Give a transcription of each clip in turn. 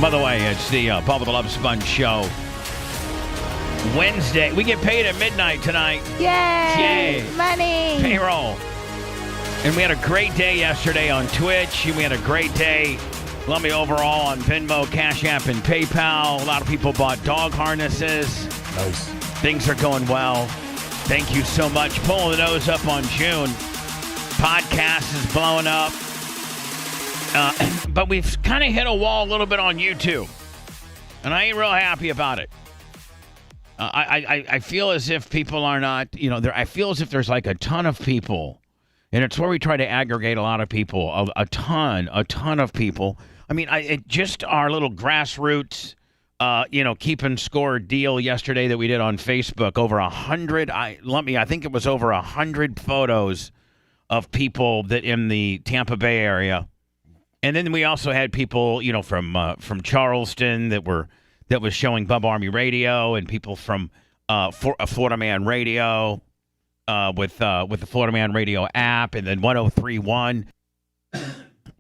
By the way, it's the Bubba the Love Sponge show. Wednesday. We get paid at midnight tonight. Yay! Money! Payroll. And we had a great day yesterday on Twitch. We had a great day, Lummy, overall on Venmo, Cash App, and PayPal. A lot of people bought dog harnesses. Nice. Things are going well. Thank you so much. Pulling the nose up on June. Podcast is blowing up. But we've kind of hit a wall a little bit on YouTube. And I ain't real happy about it. I feel as if people are not, I feel as if there's like a ton of people. And it's where we try to aggregate a lot of people, a ton of people. I mean, just our little grassroots, keeping score deal yesterday that we did on Facebook. Over 100, I think it was over 100 photos of people that in the Tampa Bay area. And then we also had people, from Charleston that was showing Bubba Army Radio, and people from Florida Man Radio with the Florida Man Radio app, and then 103.1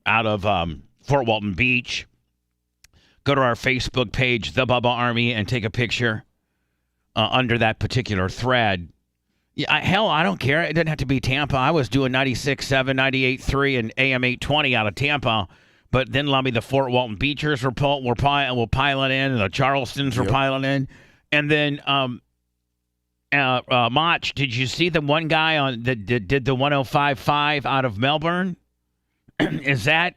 out of Fort Walton Beach. Go to our Facebook page, The Bubba Army, and take a picture under that particular thread. Yeah, I don't care. It doesn't have to be Tampa. I was doing 96.7, 98.3, and AM 820 out of Tampa. But then, Lummy, the Fort Walton Beachers were piling in, and the Charlestons were piling in. And then, Mach, did you see the one guy that did the 105.5 out of Melbourne? Is that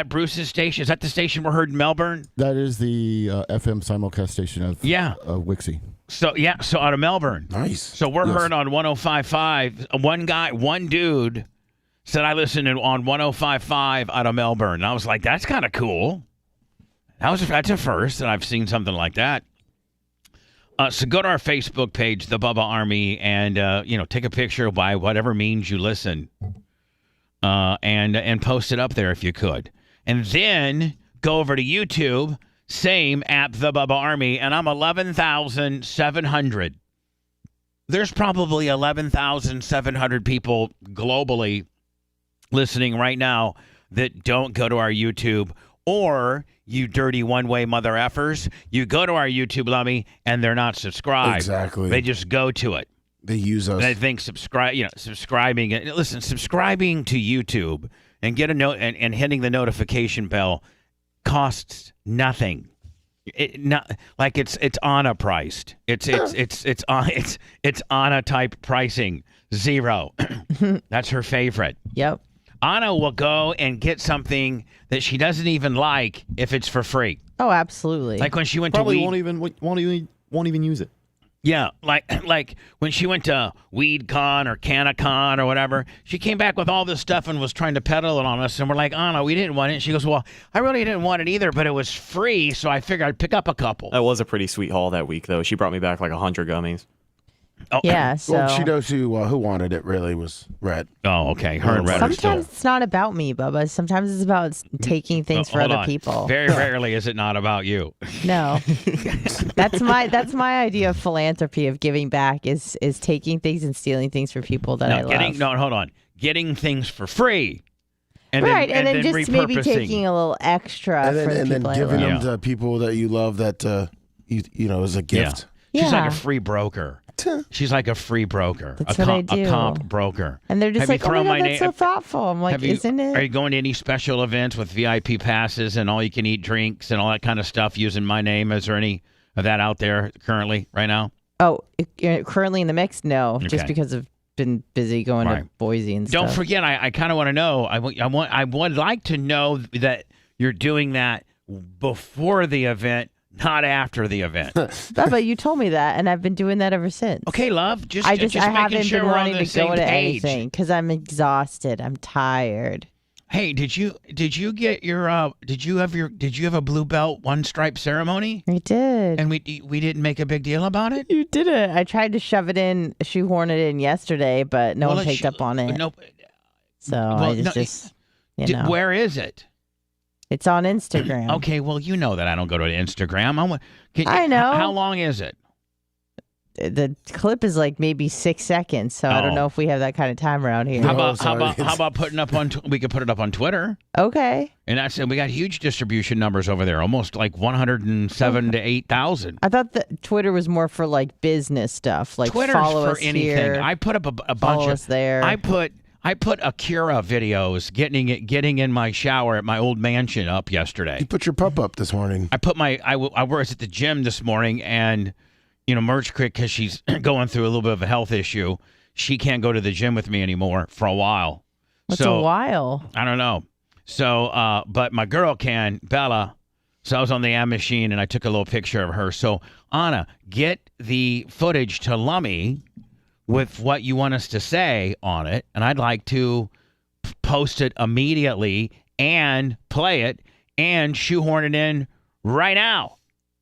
Bruce's station? Is that the station we're heard in Melbourne? That is the FM simulcast station of Wixie. So out of Melbourne. Nice. So we're heard on 105.5. One dude said, I listened on 105.5 out of Melbourne. And I was like, that's kind of cool. That's a first, and I've seen something like that. So go to our Facebook page, The Bubba Army, and take a picture by whatever means you listen, and post it up there if you could. And then go over to YouTube, same app, The Bubba Army, and I'm 11,700. There's probably 11,700 people globally listening right now that don't go to our YouTube, or you dirty one-way mother effers, you go to our YouTube, Lummy, and they're not subscribed. Exactly. They just go to it. They use us. And I think subscribing to YouTube and get a note and hitting the notification bell costs nothing. It's Anna priced. It's Anna type pricing. Zero. That's her favorite. Yep. Anna will go and get something that she doesn't even like if it's for free. Oh, absolutely. Like when she went Probably to won't even use it. Yeah, like when she went to WeedCon or CanaCon or whatever, she came back with all this stuff and was trying to peddle it on us, and we're like, Anna, we didn't want it. And she goes, well, I really didn't want it either, but it was free, so I figured I'd pick up a couple. That was a pretty sweet haul that week, though. She brought me back like 100 gummies. Oh. Yeah, so... Well, she knows who wanted it, really, was Red. Oh, okay. Her and Red are still... Sometimes it's not about me, Bubba. Sometimes it's about taking things for other people. Very rarely is it not about you. No. That's my idea of philanthropy, of giving back, is taking things and stealing things for people that I love. Hold on. Getting things for free. And then then just maybe taking a little extra for the people and then I giving love. them to people that you love that, as a gift. Yeah. She's Yeah. like a free broker. She's like a free broker. That's what I do. A comp broker. And they're just Have like, you oh my thrown God, my that's so thoughtful. I'm like, isn't it? Are you going to any special events with VIP passes and all-you-can-eat drinks and all that kind of stuff using my name? Is there any of that out there currently, right now? Oh, currently in the mix? No, just Okay. because I've been busy going to Boise and stuff. Don't forget, I kind of want to know, I would like to know that you're doing that before the event, not after the event. Bubba, you told me that, and I've been doing that ever since. Okay, love. I making haven't sure been we're wanting on the to same go to page. anything because I'm exhausted. I'm tired. Hey, did you get your did you have a blue belt one stripe ceremony? I did. And we didn't make a big deal about it? You did it. I tried to shoehorn it in yesterday, but no one picked up on it. No. So Where is it? It's on Instagram. Okay, well, you know that I don't go to Instagram. I know. How long is it? the clip is like maybe 6 seconds, so I don't know if we have that kind of time around here. How about putting up on? We could put it up on Twitter. Okay. And that's we got huge distribution numbers over there, almost like 107 to 8,000. I thought that Twitter was more for like business stuff, like Twitter's follow for us anything. here, I put up a bunch follow of us there. I put Akira videos getting in my shower at my old mansion up yesterday. You put your pup up this morning. I was at the gym this morning, and Merch Crick, because she's going through a little bit of a health issue, she can't go to the gym with me anymore for a while. What's a while? I don't know. So, but my girl can, Bella. So I was on the AM machine, and I took a little picture of her. So, Anna, get the footage to Lummy with what you want us to say on it, and I'd like to post it immediately and play it and shoehorn it in right now.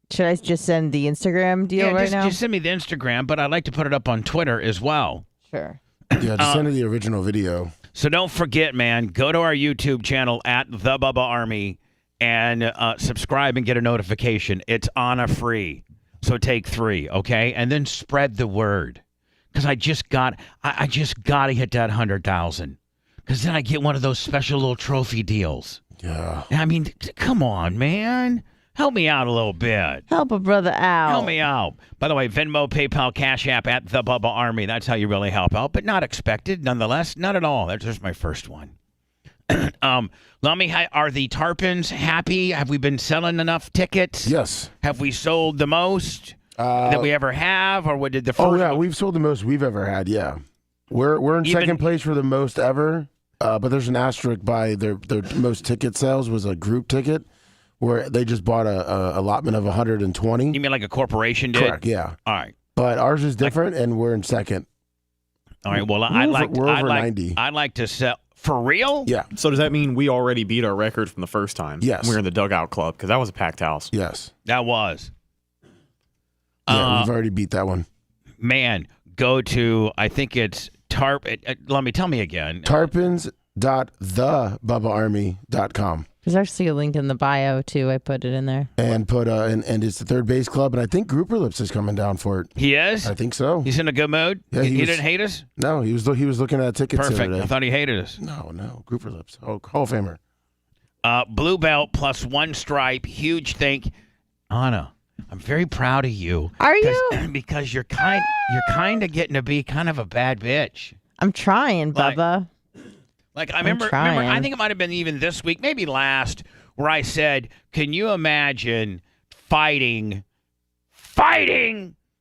Should I just send the Instagram deal right now? Just send me the Instagram, but I'd like to put it up on Twitter as well. Sure. Yeah, just send her the original video. So don't forget, man, go to our YouTube channel at The Bubba Army and subscribe and get a notification. It's Anna free. So take 3, okay? And then spread the word. Because I just got to hit that 100,000. Because then I get one of those special little trophy deals. Yeah. I mean, come on, man. Help me out a little bit. Help a brother out. Help me out. By the way, Venmo, PayPal, Cash App at The Bubba Army. That's how you really help out, but not expected nonetheless. Not at all. That's just my first one. Lummy, are the Tarpons happy? Have we been selling enough tickets? Yes. Have we sold the most that we ever have, or what did the first? Oh yeah, we've sold the most we've ever had. Yeah, we're in second place for the most ever. But there's an asterisk by their most ticket sales was a group ticket, where they just bought a allotment of 120. You mean like a corporation did? Correct. Yeah. All right. But ours is different, and we're in second. All right. Well, we're over 90. I'd like to sell. For real? Yeah. So does that mean we already beat our record from the first time? Yes. We were in the dugout club because that was a packed house. Yes. That was. Yeah, we've already beat that one. Man, go to, I think it's let me tell me again. Tarpons.thebubbaarmy.com. There's actually a link in the bio too. I put it in there. And and it's the third base club, and I think Grouper Lips is coming down for it. He is? I think so. He's in a good mood? Yeah, he didn't hate us? No, he was looking at tickets. Perfect. The other day. I thought he hated us. No, Grouper Lips. Hall of Famer. Blue belt plus 1 stripe. Huge thank. Anna, I'm very proud of you. Are you? Because you're kind of getting to be kind of a bad bitch. I'm trying, Bubba. Like I remember, I think it might have been even this week, maybe last, where I said, "Can you imagine fighting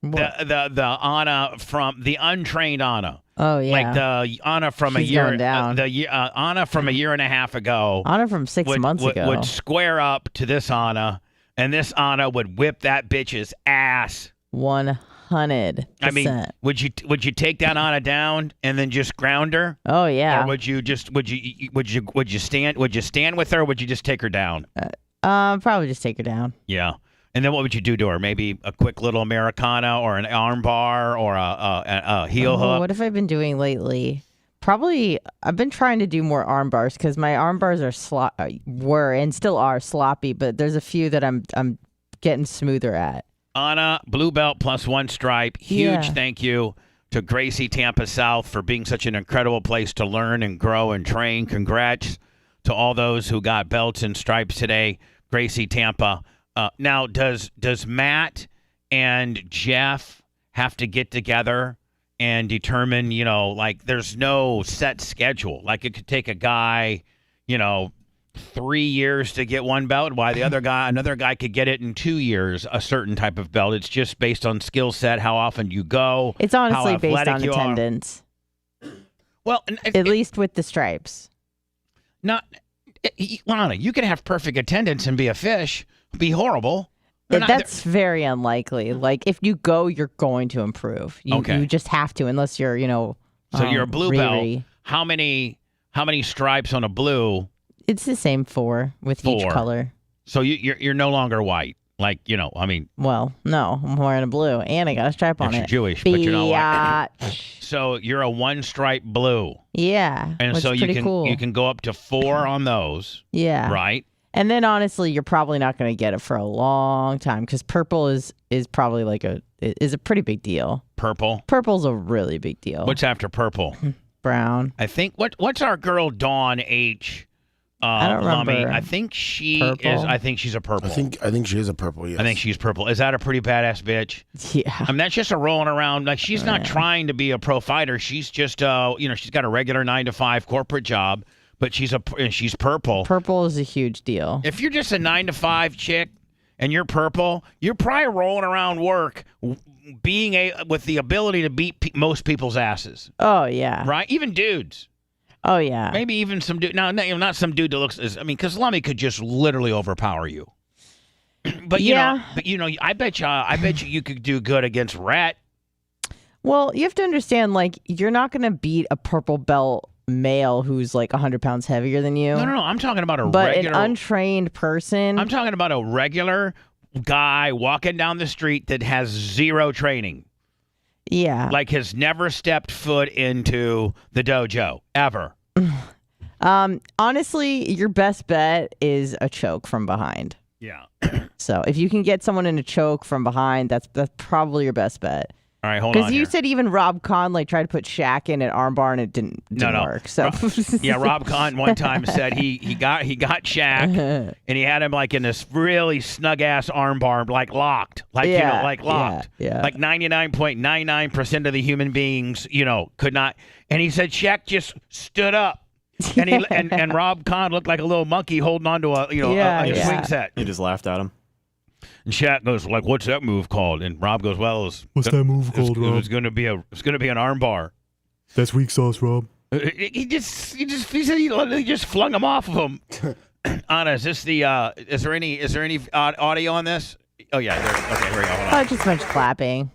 the Anna from the untrained Anna?" Oh yeah, like the Anna from She's going down. the Anna from a year and a half ago. Anna from 6 months ago would square up to this Anna, and this Anna would whip that bitch's ass. 100%. I mean, would you take that Anna down and then just ground her? Oh yeah. Or would you stand with her, or would you just take her down? Probably just take her down. Yeah. And then what would you do to her? Maybe a quick little Americana or an arm bar or a heel hook? What have I been doing lately? Probably, I've been trying to do more arm bars because my arm bars were and still are sloppy, but there's a few that I'm getting smoother at. Anna, blue belt plus 1 stripe. Huge thank you to Gracie Tampa South for being such an incredible place to learn and grow and train. Congrats to all those who got belts and stripes today. Gracie Tampa. Now, does Matt and Jeff have to get together and determine, like there's no set schedule? Like it could take a guy, 3 years to get 1 belt, while another guy could get it in 2 years, a certain type of belt. It's just based on skill set, how often you go. It's honestly based on attendance. Well, at least with the stripes. Lana, you can have perfect attendance and be a fish, be horrible. That's very unlikely. Like if you go, you're going to improve. You just have to, unless you're, So you're a blue belt. How many stripes on a blue? It's the same 4 with each color. So you're no longer white. Like, Well, no, I'm wearing a blue, and I got a stripe on it. You're Jewish, but you're not white. So you're a 1 stripe blue. Yeah, and so cool. You can go up to 4 on those. Yeah. Right. And then honestly, you're probably not going to get it for a long time because purple is probably like a pretty big deal. purple? Purple's a really big deal. What's after purple? Brown. I think what's our girl Dawn H. I don't remember. I think she Purple? is. I think she's a purple. I think she is a purple. Yes. I think she's purple. Is that a pretty badass bitch? Yeah. I mean, that's just a rolling around. Like she's not trying to be a pro fighter. She's just she's got a regular 9-to-5 corporate job, but she's purple. Purple is a huge deal. If you're just a 9-to-5 chick and you're purple, you're probably rolling around work with the ability to beat most people's asses. Oh yeah. Right? Even dudes. Oh yeah. Maybe even some dude. Now, not some dude that looks. Because Lummy could just literally overpower you. But I bet you could do good against Rhett. Well, you have to understand, like, you're not going to beat a purple belt male who's like 100 pounds heavier than you. No. I'm talking about an untrained person. I'm talking about a regular guy walking down the street that has zero training. Yeah. Like has never stepped foot into the dojo ever. Honestly, your best bet is a choke from behind. Yeah. So if you can get someone in a choke from behind, that's probably your best bet. All right, hold on. Because you said even Rob Kahn tried to put Shaq in an armbar and it didn't work. So Rob Kahn one time said he got Shaq and he had him like in this really snug ass armbar, like locked, locked. Yeah. Like 99.99% of the human beings, could not. And he said Shaq just stood up. And and Rob Kahn looked like a little monkey holding onto a swing set. He just laughed at him. And Shaq goes like, "What's that move called?" And Rob goes, "Well, what's that move called, Rob? It's going to be an armbar." That's weak sauce, Rob. He said he literally just flung him off of him. Anna, is this is there any audio on this? Oh yeah, okay, here we go. Hold on. Oh, just much clapping.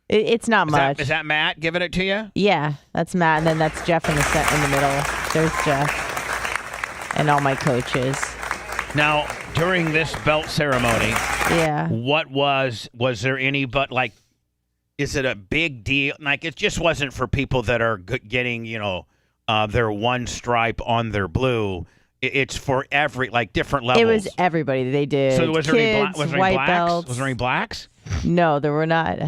It's not much. Is that Matt giving it to you? Yeah, that's Matt, and then that's Jeff in the middle. There's Jeff, and all my coaches. Now, during this belt ceremony, what was there any is it a big deal? Like, it just wasn't for people that are getting, their one stripe on their blue. It's for different levels. It was everybody. They did. So was kids, there any white blacks? belts. Was there any blacks? No, there were not.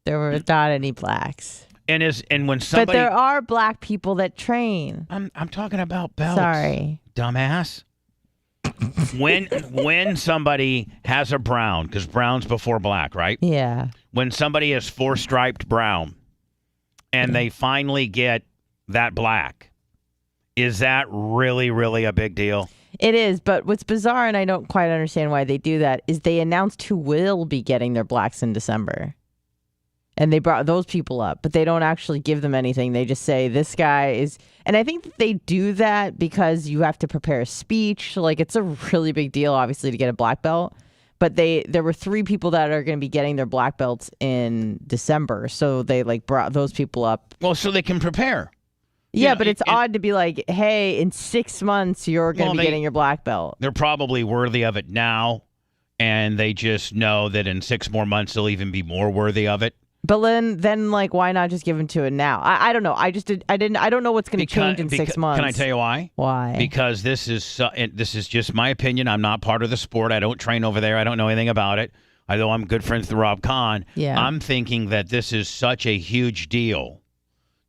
There were not any blacks. And when somebody, but there are black people that train. I'm talking about belts. Sorry, dumbass. when somebody has a brown, because brown's before black, right? Yeah. When somebody is 4-striped brown and they finally get that black, is that really, really a big deal? It is, but what's bizarre, and I don't quite understand why they do that, is they announced who will be getting their blacks in December. And they brought those people up, but they don't actually give them anything. They just say, this guy is... And I think that they do that because you have to prepare a speech. Like, it's a really big deal, obviously, to get a black belt. But there were 3 people that are going to be getting their black belts in December. So they, brought those people up. Well, so they can prepare. Yeah, but it's odd to be like, hey, in 6 months, you're going to be getting your black belt. They're probably worthy of it now, and they just know that in 6 more months, they'll even be more worthy of it. But then, why not just give them to it now? I don't know. I don't know what's going to change in 6 months. Can I tell you why? Why? Because this is just my opinion. I'm not part of the sport. I don't train over there. I don't know anything about it. Although I'm good friends with Rob Kahn. Yeah. I'm thinking that this is such a huge deal.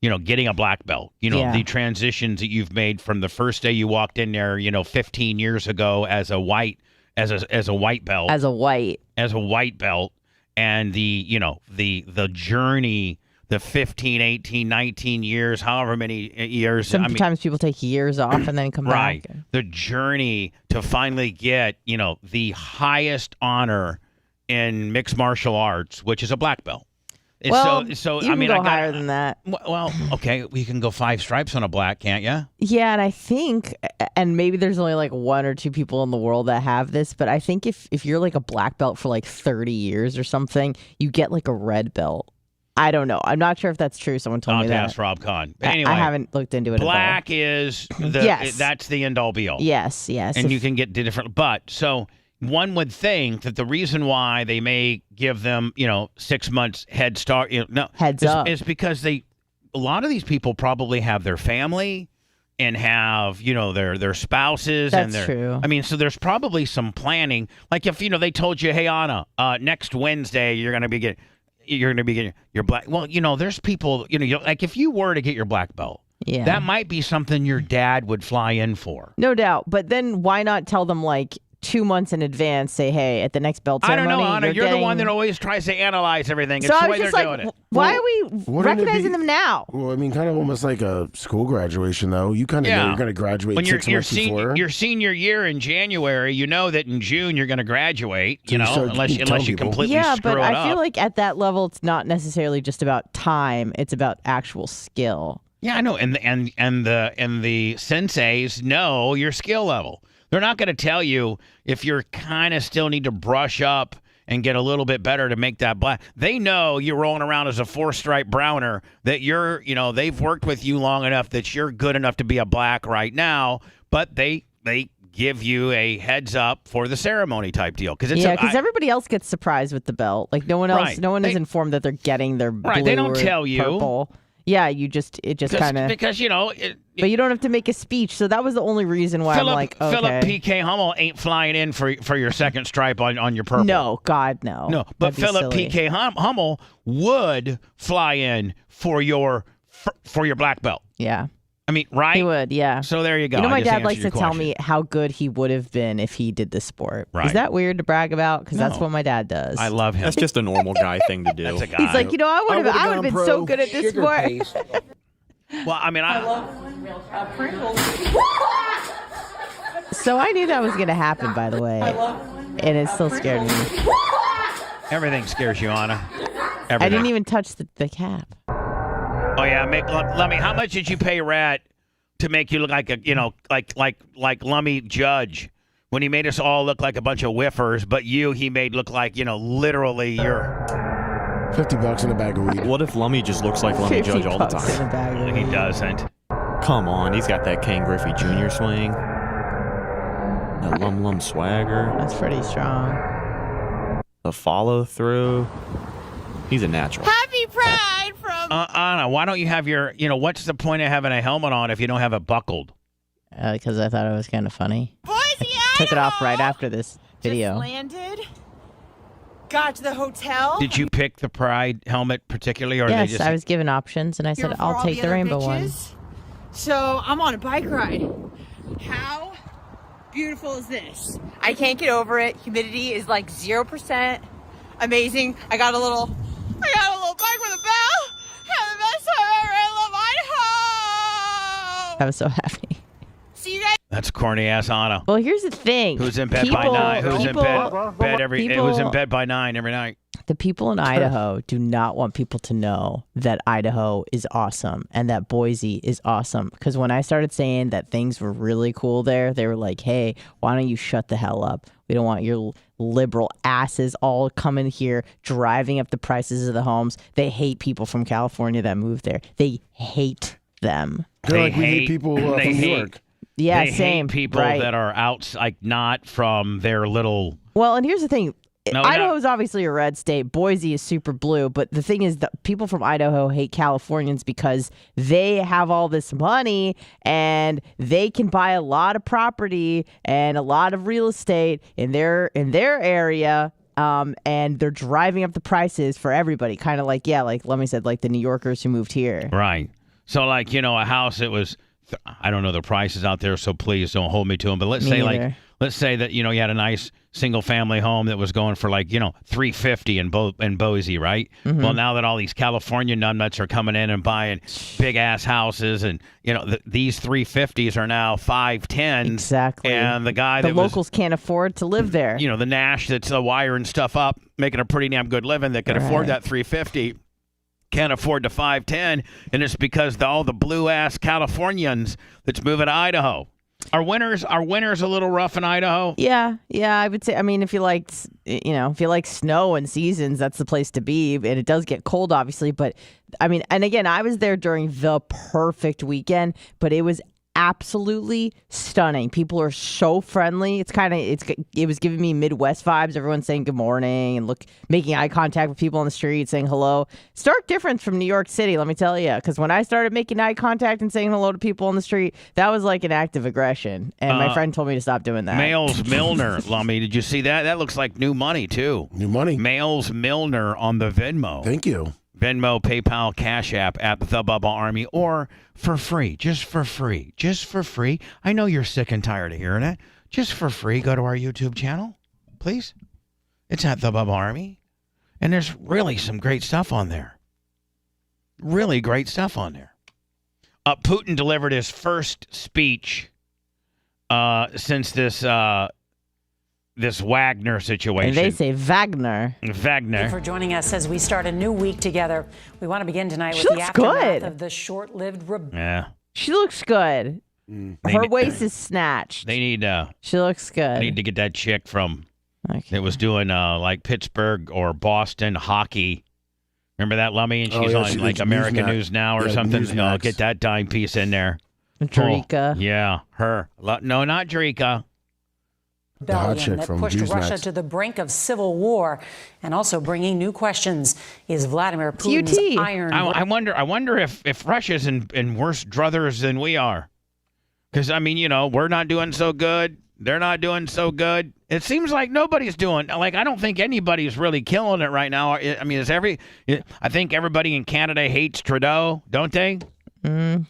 Getting a black belt. The transitions that you've made from the first day you walked in there, 15 years ago as a white belt. As a white belt. And the journey, the 15, 18, 19 years, however many years. Sometimes people take years off and then come right. back. The journey to finally get, the highest honor in mixed martial arts, which is a black belt. Well, you can go higher than that. Well, okay, we can go 5 stripes on a black, can't you? Yeah, and I think, and maybe there's only 1 or 2 people in the world that have this, but I think if you're a black belt for 30 years or something, you get a red belt. I don't know. I'm not sure if that's true. Someone told me that. Ask Rob Kahn. But anyway, I haven't looked into it black at all. is that's the end all be all. Yes. And you can get different, so one would think that the reason why they may give them, 6 months head start, heads up, is because a lot of these people probably have their family and have, their spouses. That's and true. I mean, so there's probably some planning. Like if, they told you, hey, Anna, next Wednesday you're going to be getting, you're going to be getting your black. Well, there's people, like if you were to get your black belt, that might be something your dad would fly in for. No doubt. But then why not tell them like 2 months in advance, say, hey, at the next belt ceremony. I don't know, Anna. You're the one that always tries to analyze everything. So it's I the was way just they're like, doing it. why are we recognizing them now? Well, I mean, kind of almost like a school graduation, though. You kind of know you're going to graduate when 6 months before. Your senior year in January, you know that in June you're going to graduate, unless you completely screw it up. I feel like at that level, it's not necessarily just about time. It's about actual skill. Yeah, I know. And the senseis know your skill level. They're not going to tell you if you're kind of still need to brush up and get a little bit better to make that black. They know you're rolling around as a 4-stripe browner, that they've worked with you long enough that you're good enough to be a black right now, but they give you a heads up for the ceremony type deal. Because everybody else gets surprised with the belt. Like no one else, is informed that they're getting their blue they don't tell you. Purple. Yeah, it just kind of because but you don't have to make a speech, so that was the only reason why I'm like, okay. Philip P.K. Hummel ain't flying in for your second stripe on your purple. No, God, no. No, but Philip P.K. Hummel would fly in for your black belt. Yeah. I mean, right? He would, yeah. So there you go. My dad likes to tell me how good he would have been if he did this sport. Right. Is that weird to brag about? Because that's what my dad does. I love him. That's just a normal guy thing to do. That's a guy. He's like, I would have been so good at this sport. Well, I mean, I love Pringles. So I knew that was going to happen, by the way. And it still scared me. Everything scares you, Anna. Everything. I didn't even touch the cap. Oh yeah, Lummy. How much did you pay Rat to make you look like like Lummy Judge when he made us all look like a bunch of whiffers, but he made look like literally you're $50 in a bag of weed. What if Lummy just looks like Lummy Judge all the time? In a bag of He weed. doesn't. Come on, he's got that Ken Griffey Jr. swing. The lum swagger. That's pretty strong. The follow through. He's a natural. Happy Pride from Anna, why don't you have your, what's the point of having a helmet on if you don't have it buckled? Because I thought it was kind of funny. Boise, Took it off right after this video. Just landed. Got to the hotel. Did you pick the Pride helmet particularly, or Yes, they just? I was given options, and I said, I'll take the rainbow one. So I'm on a bike ride. How beautiful is this? I can't get over it. Humidity is like 0%. Amazing. I got a little bike with a bell. Have the best time ever. I love Idaho. I was so happy. See you guys. That's corny ass Anna. Well, here's the thing. Who's in bed by 9? Who's in bed by 9 every night? The people in Idaho do not want people to know that Idaho is awesome and that Boise is awesome. Because when I started saying that things were really cool there, they were like, hey, why don't you shut the hell up? We don't want your liberal asses all coming here, driving up the prices of the homes. They hate people from California that move there. They hate them. We hate people from New York. Yeah, they same. Hate people right. that are out, like not from their little. Well, and here's the thing. Idaho is obviously a red state. Boise is super blue. But the thing is that people from Idaho hate Californians because they have all this money and they can buy a lot of property and a lot of real estate in their area. And they're driving up the prices for everybody. Kind of like Lemmy said, like the New Yorkers who moved here. Right. So like, a house that was, I don't know the prices out there, so please don't hold me to them. But let's say that, you had a nice single family home that was going for like, $350 in Boise, right? Mm-hmm. Well, now that all these California numbnuts are coming in and buying big ass houses and, these 350s are now 510s. Exactly. And the locals can't afford to live there. The Nash that's wiring stuff up, making a pretty damn good living that could afford that 350. Can't afford the 510, and it's because all the blue ass Californians that's moving to Idaho. Are winters a little rough in Idaho? Yeah, I would say. I mean, if you like snow and seasons, that's the place to be. And it does get cold, obviously. But I mean, and again, I was there during the perfect weekend, but it was absolutely stunning. People are so friendly. It was giving me Midwest vibes. Everyone's saying good morning and making eye contact with people on the street, saying hello. Stark difference from New York City, let me tell you. Because when I started making eye contact and saying hello to people on the street, that was like an act of aggression. And my friend told me to stop doing that. Miles Milner, Lummy, did you see that? That looks like new money, too. New money. Miles Milner on the Venmo. Thank you. Venmo, PayPal, Cash App at the Bubba Army, or for free, just for free. I know you're sick and tired of hearing it. Just for free, go to our YouTube channel, please. It's at the Bubba Army, and there's really some great stuff on there. Really great stuff on there. Putin delivered his first speech since this Wagner situation. And they say Wagner. Thank you for joining us as we start a new week together. We want to begin tonight with the looks aftermath good. of the short-lived rebellion. Yeah. She looks good. Her waist is snatched. They need She looks good. I need to get that chick from that was doing like Pittsburgh or Boston hockey. Remember that, Lummy? And she's on like American News Now or something. Get that dime piece in there. Drika. Oh, yeah, her. No, not Drika. Rebellion that pushed Russia to the brink of civil war, and also bringing new questions. Is Vladimir Putin's iron? I wonder if Russia's in worse druthers than we are, because I mean, we're not doing so good. They're not doing so good. It seems like nobody's doing. Like, I don't think anybody's really killing it right now. I mean, I think everybody in Canada hates Trudeau, don't they?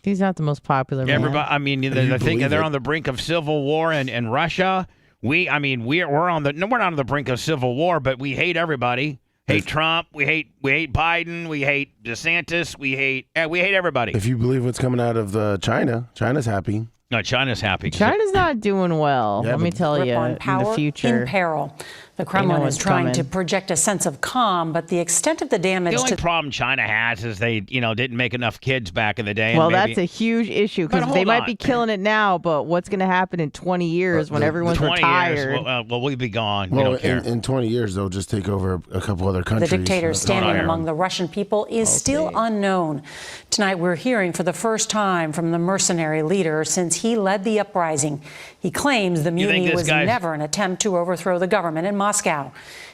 He's not the most popular man. Everybody. I mean, I think they're on the brink of civil war in Russia. We're not on the brink of civil war, but we hate everybody. Hate Trump. We hate Biden. We hate DeSantis. We hate everybody. If you believe what's coming out of China's happy. No, China's happy. China's not doing well. Let me tell you. In the future, in peril. The Kremlin is trying to project a sense of calm, but the extent of the damage. The only problem China has is they, didn't make enough kids back in the day. Well, that's a huge issue because they might be killing it now, but what's going to happen in 20 years when everyone's 20 retired? Years, we'll be gone. Well, we don't care. In 20 years, they'll just take over a couple other countries. The dictator standing among the Russian people is still unknown. Tonight, we're hearing for the first time from the mercenary leader since he led the uprising. He claims the mutiny was never an attempt to overthrow the government in Moscow.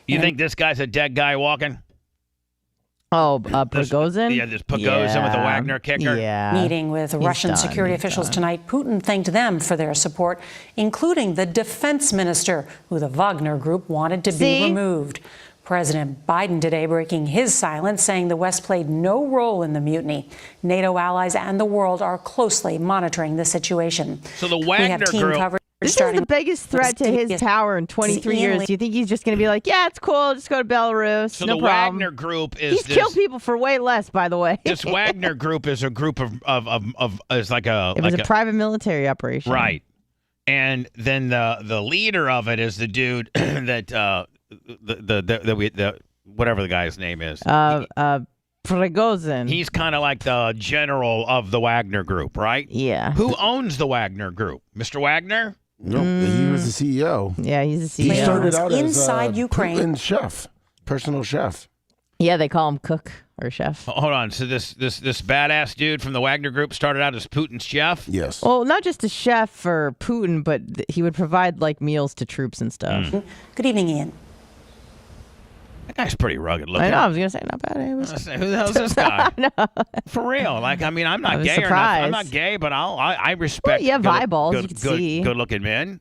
You think this guy's a dead guy walking? Oh, Prigozhin? This Prigozhin with the Wagner kicker. Yeah. Meeting with Russian security officials tonight, Putin thanked them for their support, including the defense minister, who the Wagner group wanted to be removed. President Biden today breaking his silence, saying the West played no role in the mutiny. NATO allies and the world are closely monitoring the situation. So the Wagner group. This is the biggest threat to his power in 23 years. Do you think he's just going to be like, yeah, it's cool, just go to Belarus, so no the problem. Wagner group is He's killed people for way less, by the way. This Wagner group is a group of is like a. It was a private military operation, right? And then the leader of it is the dude that the whatever the guy's name is. Prigozhin. He's kind of like the general of the Wagner group, right? Yeah. Who owns the Wagner group? Mr. Wagner? No, he was the CEO. Yeah, he's the CEO. He started out inside as Ukraine. Putin's chef, personal chef. Yeah, they call him cook or chef. Hold on. So this badass dude from the Wagner group started out as Putin's chef? Yes. Well, not just a chef for Putin, but he would provide like meals to troops and stuff. Good evening, Ian. That guy's pretty rugged looking. I know. I was gonna say not bad. Who the hell's this guy? No. For real. Like, I mean, I'm not gay or nothing. I'm not gay, but I respect. Well, you have eyeballs. You can see. Good-looking men.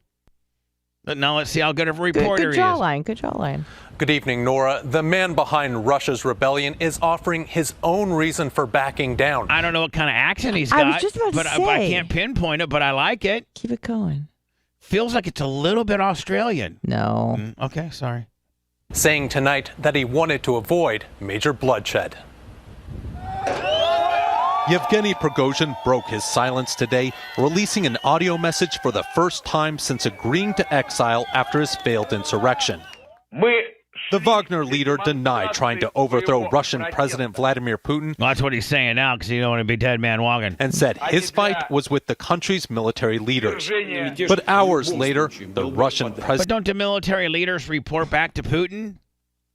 But now let's see how good of a reporter he is. Good jawline. Good evening, Nora. The man behind Russia's rebellion is offering his own reason for backing down. I don't know what kind of accent he's got. I was just about to say. I can't pinpoint it, but I like it. Keep it going. Feels like it's a little bit Australian. No. Okay, sorry. Saying tonight that he wanted to avoid major bloodshed. Yevgeny Prigozhin broke his silence today, releasing an audio message for the first time since agreeing to exile after his failed insurrection. The Wagner leader denied trying to overthrow Russian President Vladimir Putin. Well, that's what he's saying now because you don't want to be dead man walking. And said his fight was with the country's military leaders. But hours later, the Russian president... But don't the military leaders report back to Putin?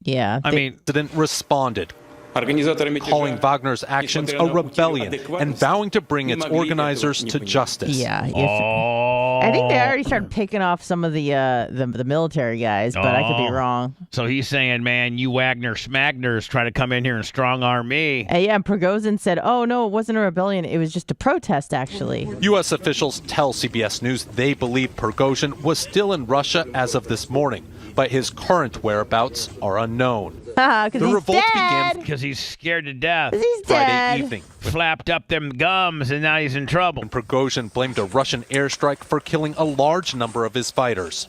Yeah. President responded, calling Wagner's actions a rebellion and vowing to bring its organizers to justice. Yeah. I think they already started picking off some of the military guys, but I could be wrong. So he's saying, man, you Wagner smagners try to come in here and strong-arm me. Yeah, and Prigozhin said, oh, no, it wasn't a rebellion. It was just a protest, actually. U.S. officials tell CBS News they believe Prigozhin was still in Russia as of this morning, but his current whereabouts are unknown. The revolt began because he's scared to death. He's Friday dead. evening. Flapped up them gums, and now he's in trouble. And Prigozhin blamed a Russian airstrike for killing a large number of his fighters.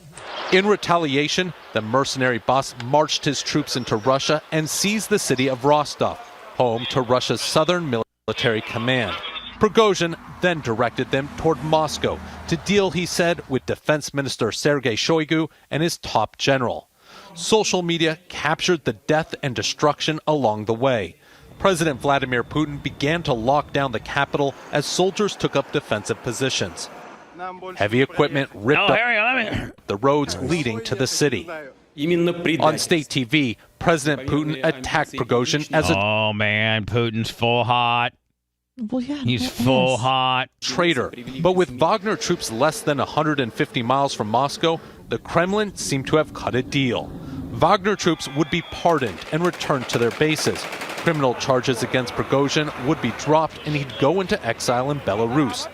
In retaliation, the mercenary boss marched his troops into Russia and seized the city of Rostov, home to Russia's southern military command. Prigozhin then directed them toward Moscow to deal, he said, with Defense Minister Sergei Shoigu and his top general. Social media captured the death and destruction along the way. President Vladimir Putin began to lock down the capital as soldiers took up defensive positions. Heavy equipment ripped up the roads leading to the city. On state TV, President Putin attacked Prigozhin as a oh man, Putin's full hot. Well, yeah, he's full hot traitor. But with Wagner troops less than 150 miles from Moscow, the Kremlin seemed to have cut a deal. Wagner troops would be pardoned and returned to their bases. Criminal charges against Prigozhin would be dropped and he'd go into exile in Belarus.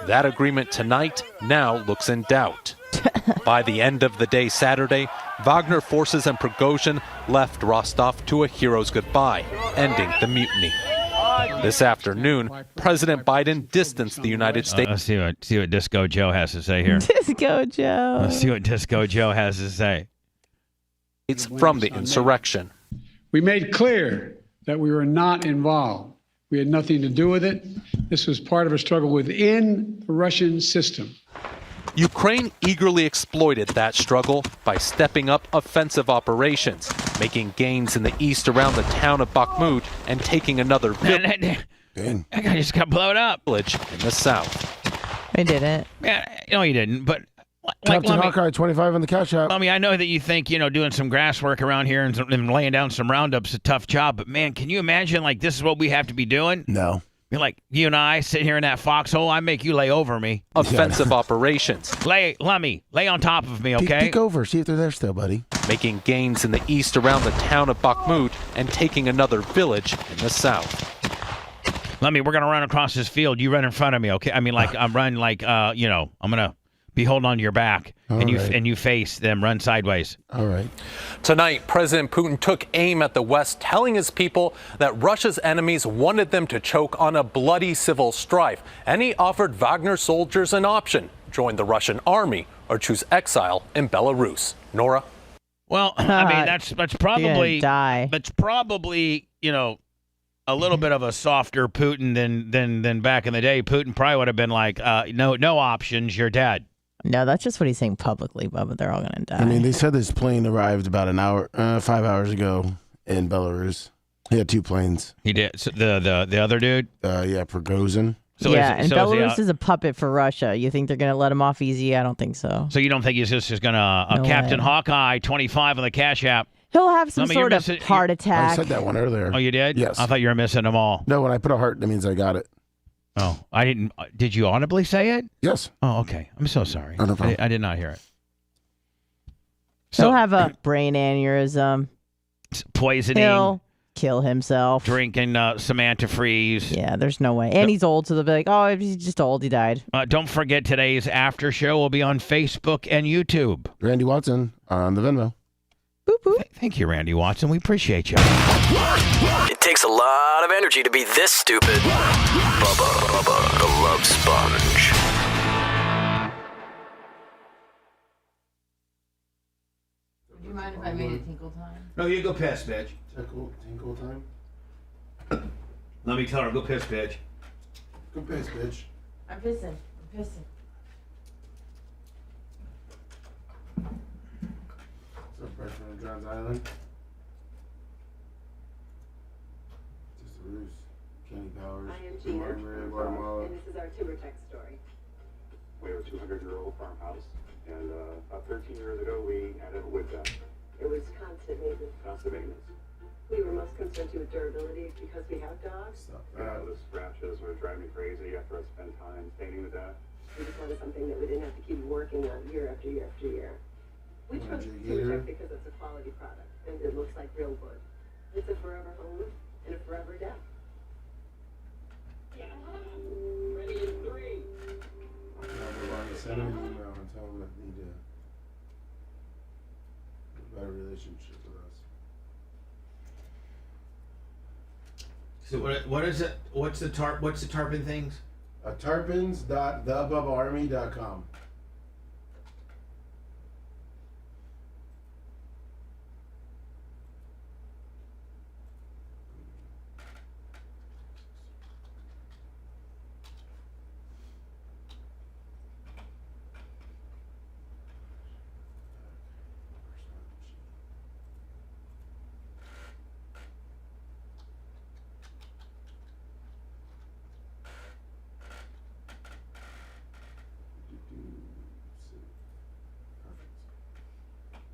That agreement tonight now looks in doubt. By the end of the day Saturday, Wagner forces and Prigozhin left Rostov to a hero's goodbye, ending the mutiny. This afternoon, President Biden distanced the United States. Let's see what Disco Joe has to say here. Disco Joe. Let's see what Disco Joe has to say. It's from the insurrection. We made clear that we were not involved. We had nothing to do with it. This was part of a struggle within the Russian system. Ukraine eagerly exploited that struggle by stepping up offensive operations, making gains in the east around the town of Bakhmut and taking another That guy just got blown up. Village in the south. I didn't. Yeah, no, he didn't. But Captain Hawkeye, 25 on the cash app. I mean, I know that you think, doing some grass work around here and laying down some Roundup's a tough job. But, man, can you imagine, this is what we have to be doing? No. You're like, you and I sitting here in that foxhole, I make you lay over me. Offensive operations. Lay on top of me, okay? Peek over, see if they're there still, buddy. Making gains in the east around the town of Bakhmut and taking another village in the south. We're going to run across this field. You run in front of me, okay? I mean, I'm running I'm going to be holding on to your back, and you face them, run sideways. All right. Tonight, President Putin took aim at the West, telling his people that Russia's enemies wanted them to choke on a bloody civil strife, and he offered Wagner soldiers an option: join the Russian army or choose exile in Belarus. Nora? Well, I mean, that's probably die. That's probably a little bit of a softer Putin than back in the day. Putin probably would have been like, no options, you're dead. No, that's just what he's saying publicly, Bubba. They're all going to die. I mean, they said this plane arrived about 5 hours ago in Belarus. He had 2 planes. He did. So the other dude? Yeah, Prigozhin. So Belarus is a puppet for Russia. You think they're going to let him off easy? I don't think so. So you don't think he's just going to Captain Hawkeye 25 on the Cash App? He'll have some sort of heart attack. I said that one earlier. Oh, you did? Yes. I thought you were missing them all. No, when I put a heart, that means I got it. Oh, I didn't. Did you audibly say it? Yes. Oh, okay. I'm so sorry. Oh, no problem. I did not hear it. He'll have a brain aneurysm. Poisoning. He'll kill himself. Drinking Samantha Freeze. Yeah, there's no way. And he's old, so they'll be like, oh, he's just old. He died. Don't forget, today's after show will be on Facebook and YouTube. Randy Watson on the Venmo. Boop, boop. Thank you, Randy Watson. We appreciate you. It takes a lot of energy to be this stupid. Bubba the Love Sponge. Would you mind if I made it tinkle time? No, you go piss, bitch. Tinkle time? Let me tell her, go piss, bitch. Go piss, bitch. I'm pissing. What's up, fresh from John's Island? Just a ruse. Kenny Powers. I am Gina, Guatemala. and this is our TimberTech story. We have a 200-year-old farmhouse, and about 13 years ago, we had a wood duct. It was constant maintenance. Constant maintenance. We we're most concerned with durability because we have dogs. The scratches would drive me crazy after I spend time staining the desk. We just wanted something that we didn't have to keep working on year after year after year. We chose to reject because it's a quality product and it looks like real wood. It's a forever home and a forever death. Yeah. Ready in 3. Send them an email and tell them that they need to have a better relationship with us. So what is it? What's the tarpon things? Tarpons.thebubbaarmy.com.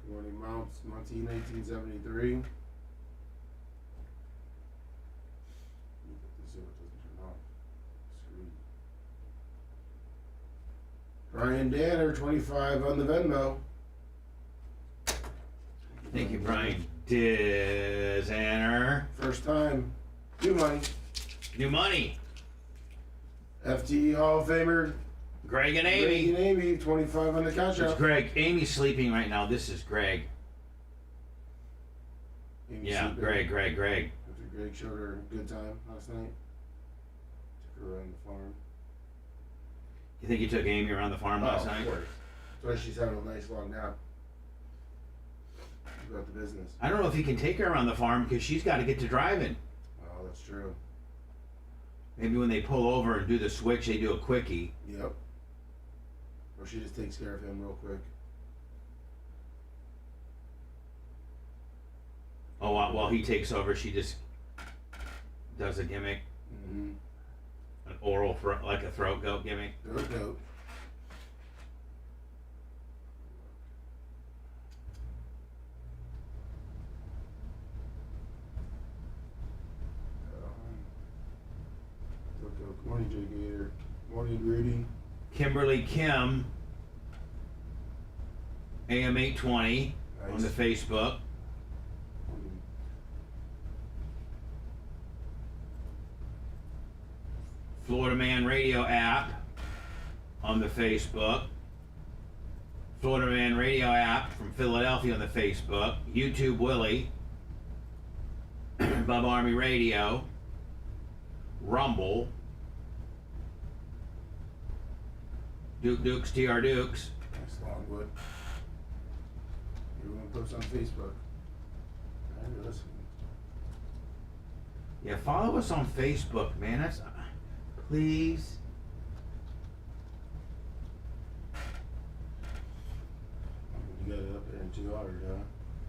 Good morning, Monty, 1973. Let me get this so it doesn't turn off. Screen. Brian Danner, 25 on the Venmo. Thank you, Brian Danner. First time. New money. New money. FTE Hall of Famer. Greg and Amy. Greg and Amy, 25 on the couch. It's Greg. Amy's sleeping right now. This is Greg. Amy's yeah, sleeping. Greg. After Greg showed her a good time last night. Took her around the farm. You think you took Amy around the farm last night? Of course. That's why she's having a nice long nap. About the business. I don't know if he can take her around the farm because she's got to get to driving. Oh, that's true. Maybe when they pull over and do the switch, they do a quickie. Yep. Or she just takes care of him real quick. Oh, while he takes over, she just does a gimmick. Mm-hmm. An oral, like a throat goat gimmick. Throat goat. Good morning, Jay Gator. Morning, Rudy. Kimberly Kim, AM 820 on the Facebook. Florida Man Radio app on the Facebook. Florida Man Radio app from Philadelphia on the Facebook. YouTube Willie. Bubba Army Radio. Rumble. Dukes, TR Dukes. Nice Longwood. Everyone posts on Facebook. You're listening. Yeah, follow us on Facebook, man. That's please. You got it up there in 200, huh?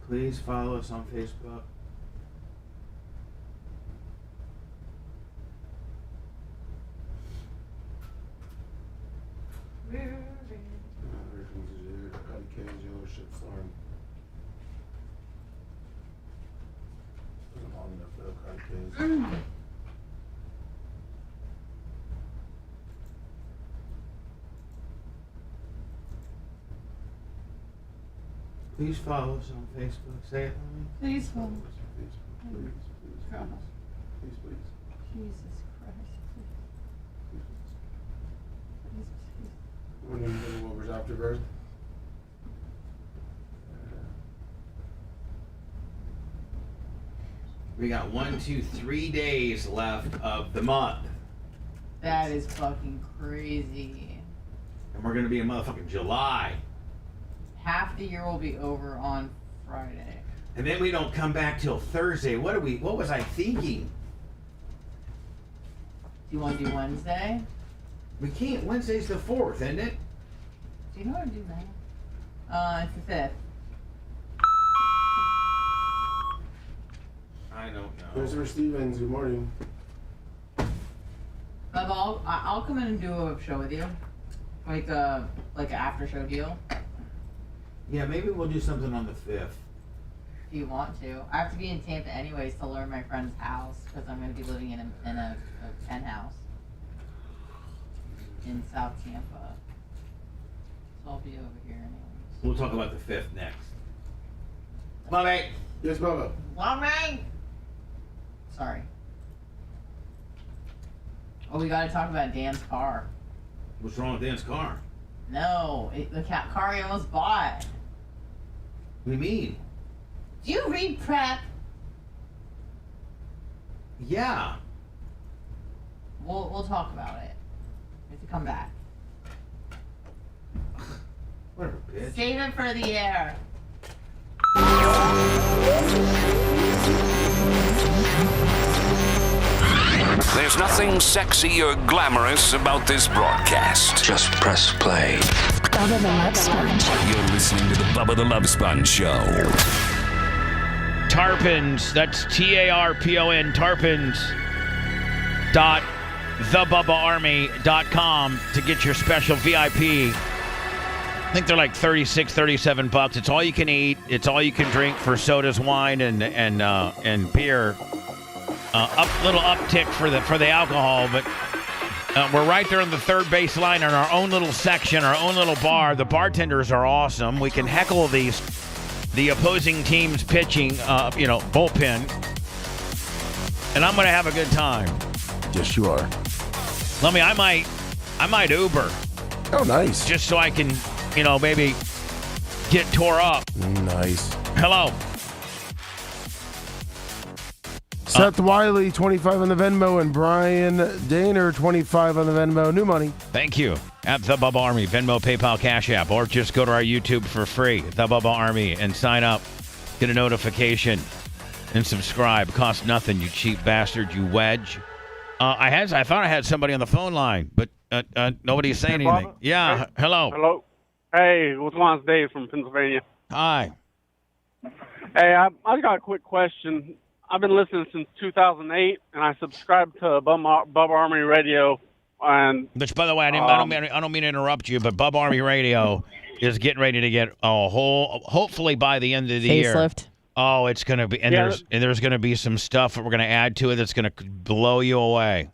Please follow us on Facebook. Dealership farm. Wasn't long enough though, Cottage. Please follow us on Facebook. Say it, Mommy. Please follow us on Facebook. Please. Jesus Christ. Please. When are you going over Afterbirth? We got 1, 2, 3 days left of the month. That is fucking crazy. And we're going to be in motherfucking July. Half the year will be over on Friday. And then we don't come back till Thursday. What was I thinking? Do you want to do Wednesday? We can't. Wednesday's the 4th, isn't it? Do you know what to do now? It's the 5th. I don't know. Christopher Stevens, good morning. I'll come in and do a show with you. Like an after show deal. Yeah, maybe we'll do something on the 5th. Do you want to? I have to be in Tampa anyways to learn my friend's house because I'm going to be living in a penthouse in South Tampa. So I'll be over here anyways. We'll talk about the 5th next. Bubba. Yes, Bubba. Mommy. Sorry. Oh, we got to talk about Dan's car. What's wrong with Dan's car? No, the car he almost bought. What do you mean? Do you read prep? Yeah. We'll talk about it. We have to come back. Whatever, bitch. Save it for the air. There's nothing sexy or glamorous about this broadcast. Just press play. Bubba the Love Sponge. You're listening to the Bubba the Love Sponge Show. Tarpons, that's TARPON, Tarpons dot thebubbaarmy.com to get your special VIP. I think they're like $36, $37. It's all you can eat. It's all you can drink for sodas, wine, and beer. Little uptick for the alcohol, but we're right there on the third base line in our own little section, our own little bar. The bartenders are awesome. We can heckle the opposing team's pitching, bullpen, and I'm gonna have a good time. Yes, you are. I might Uber. Oh, nice. Just so I can, maybe get tore up. Nice. Hello. Seth Wiley, 25 on the Venmo, and Brian Daner, 25 on the Venmo. New money. Thank you. At The Bubba Army, Venmo, PayPal, Cash App, or just go to our YouTube for free, The Bubba Army, and sign up. Get a notification and subscribe. Cost nothing, you cheap bastard, you wedge. I thought I had somebody on the phone line, but nobody's saying anything. Bubba? Yeah, Hey. hello. Hello. Hey, what's going on? It's Dave from Pennsylvania. Hi. Hey, I just got a quick question. I've been listening since 2008, and I subscribed to Bubba Army Radio. And which, by the way, I don't mean to interrupt you, but Bubba Army Radio is getting ready to get a whole, hopefully by the end of the year. Facelift. Oh, it's gonna be, and there's gonna be some stuff that we're gonna add to it that's gonna blow you away.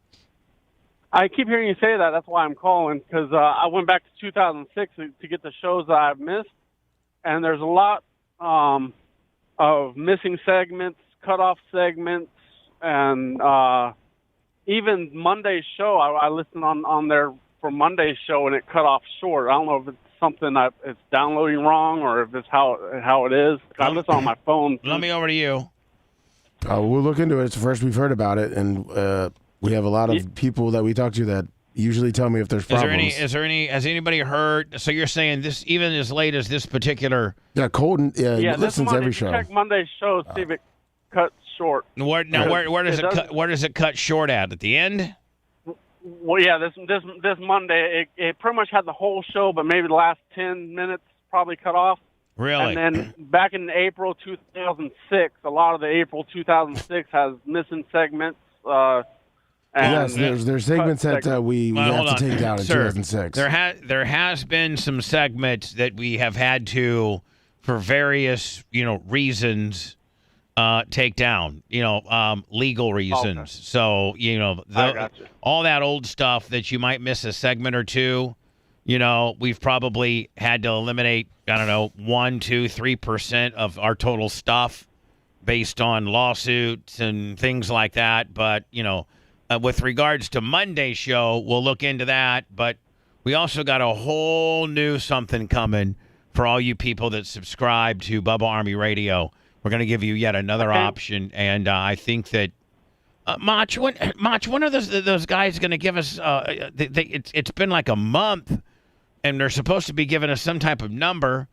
I keep hearing you say that. That's why I'm calling, because I went back to 2006 to get the shows that I've missed, and there's a lot of missing segments, cut-off segments, and even Monday's show. I listened on there for Monday's show, and it cut off short. I don't know if it's something that it's downloading wrong or if it's how it is. I listen on my phone. Let me over to you. We'll look into it. It's the first we've heard about it, and we have a lot of people that we talk to that usually tell me if there's problems. Has anybody heard? So you're saying this, even as late as this particular? Yeah, Colton. Yeah, listens every show. Check Monday's show, see if it cuts short. Where does it cut? Where does it cut short at the end? Well, yeah, this Monday, it pretty much had the whole show, but maybe the last 10 minutes probably cut off. Really? And then back in April 2006, a lot of the April 2006 has missing segments. Yes, there's segments that we have to take down in 2006. There has been some segments that we have had to, for various reasons, take down, legal reasons. Okay. So, all that old stuff that you might miss a segment or two, we've probably had to eliminate, 1, 2, 3% of our total stuff based on lawsuits and things like that. But, with regards to Monday's show, we'll look into that. But we also got a whole new something coming for all you people that subscribe to Bubba Army Radio. We're going to give you yet another option, and I think that Mach, one of those guys going to give us. It's been like a month, and they're supposed to be giving us some type of number,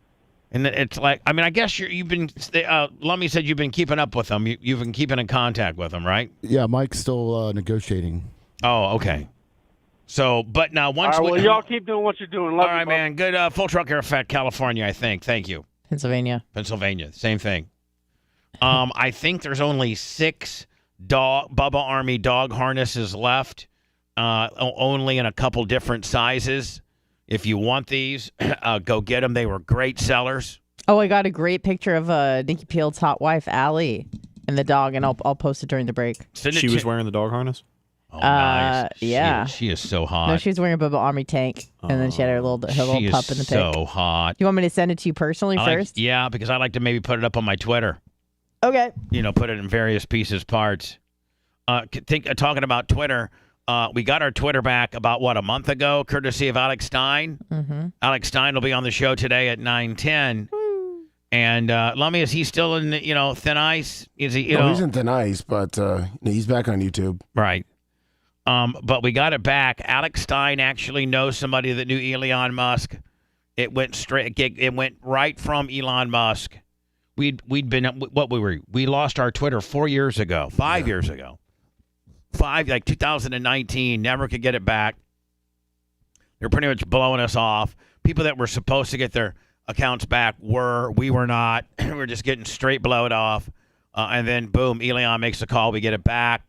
and it's like, I guess you've been. Lummy said you've been keeping up with them. You've been keeping in contact with them, right? Yeah, Mike's still negotiating. Oh, okay. So, but now once all right, well, y'all keep doing what you're doing. Love all right, man. Good. Full truck air effect, California. I think. Thank you. Pennsylvania. Same thing. I think there's only 6 Bubba Army dog harnesses left, only in a couple different sizes. If you want these, go get them. They were great sellers. Oh, I got a great picture of Nikki Peel's hot wife, Allie, and the dog, and I'll post it during the break. She was wearing the dog harness? Oh, nice. Yeah. She is so hot. No, she was wearing a Bubba Army tank, and then she had her little pup in the pic. So hot. You want me to send it to you personally first? Yeah, because I like to maybe put it up on my Twitter. Okay. Put it in various pieces, parts. Talking about Twitter, we got our Twitter back about, a month ago, courtesy of Alex Stein. Mm-hmm. Alex Stein will be on the show today at 9:10. And Lummy, is he still in, thin ice? Is he? No, he's in thin ice, but he's back on YouTube. Right. But we got it back. Alex Stein actually knows somebody that knew Elon Musk. It went straight. It went right from Elon Musk. We lost our Twitter 4 years ago, 5 years ago. 2019. Never could get it back. They're pretty much blowing us off. People that were supposed to get their accounts back we were not. We're just getting straight blowed off. And then boom, Elon makes a call. We get it back.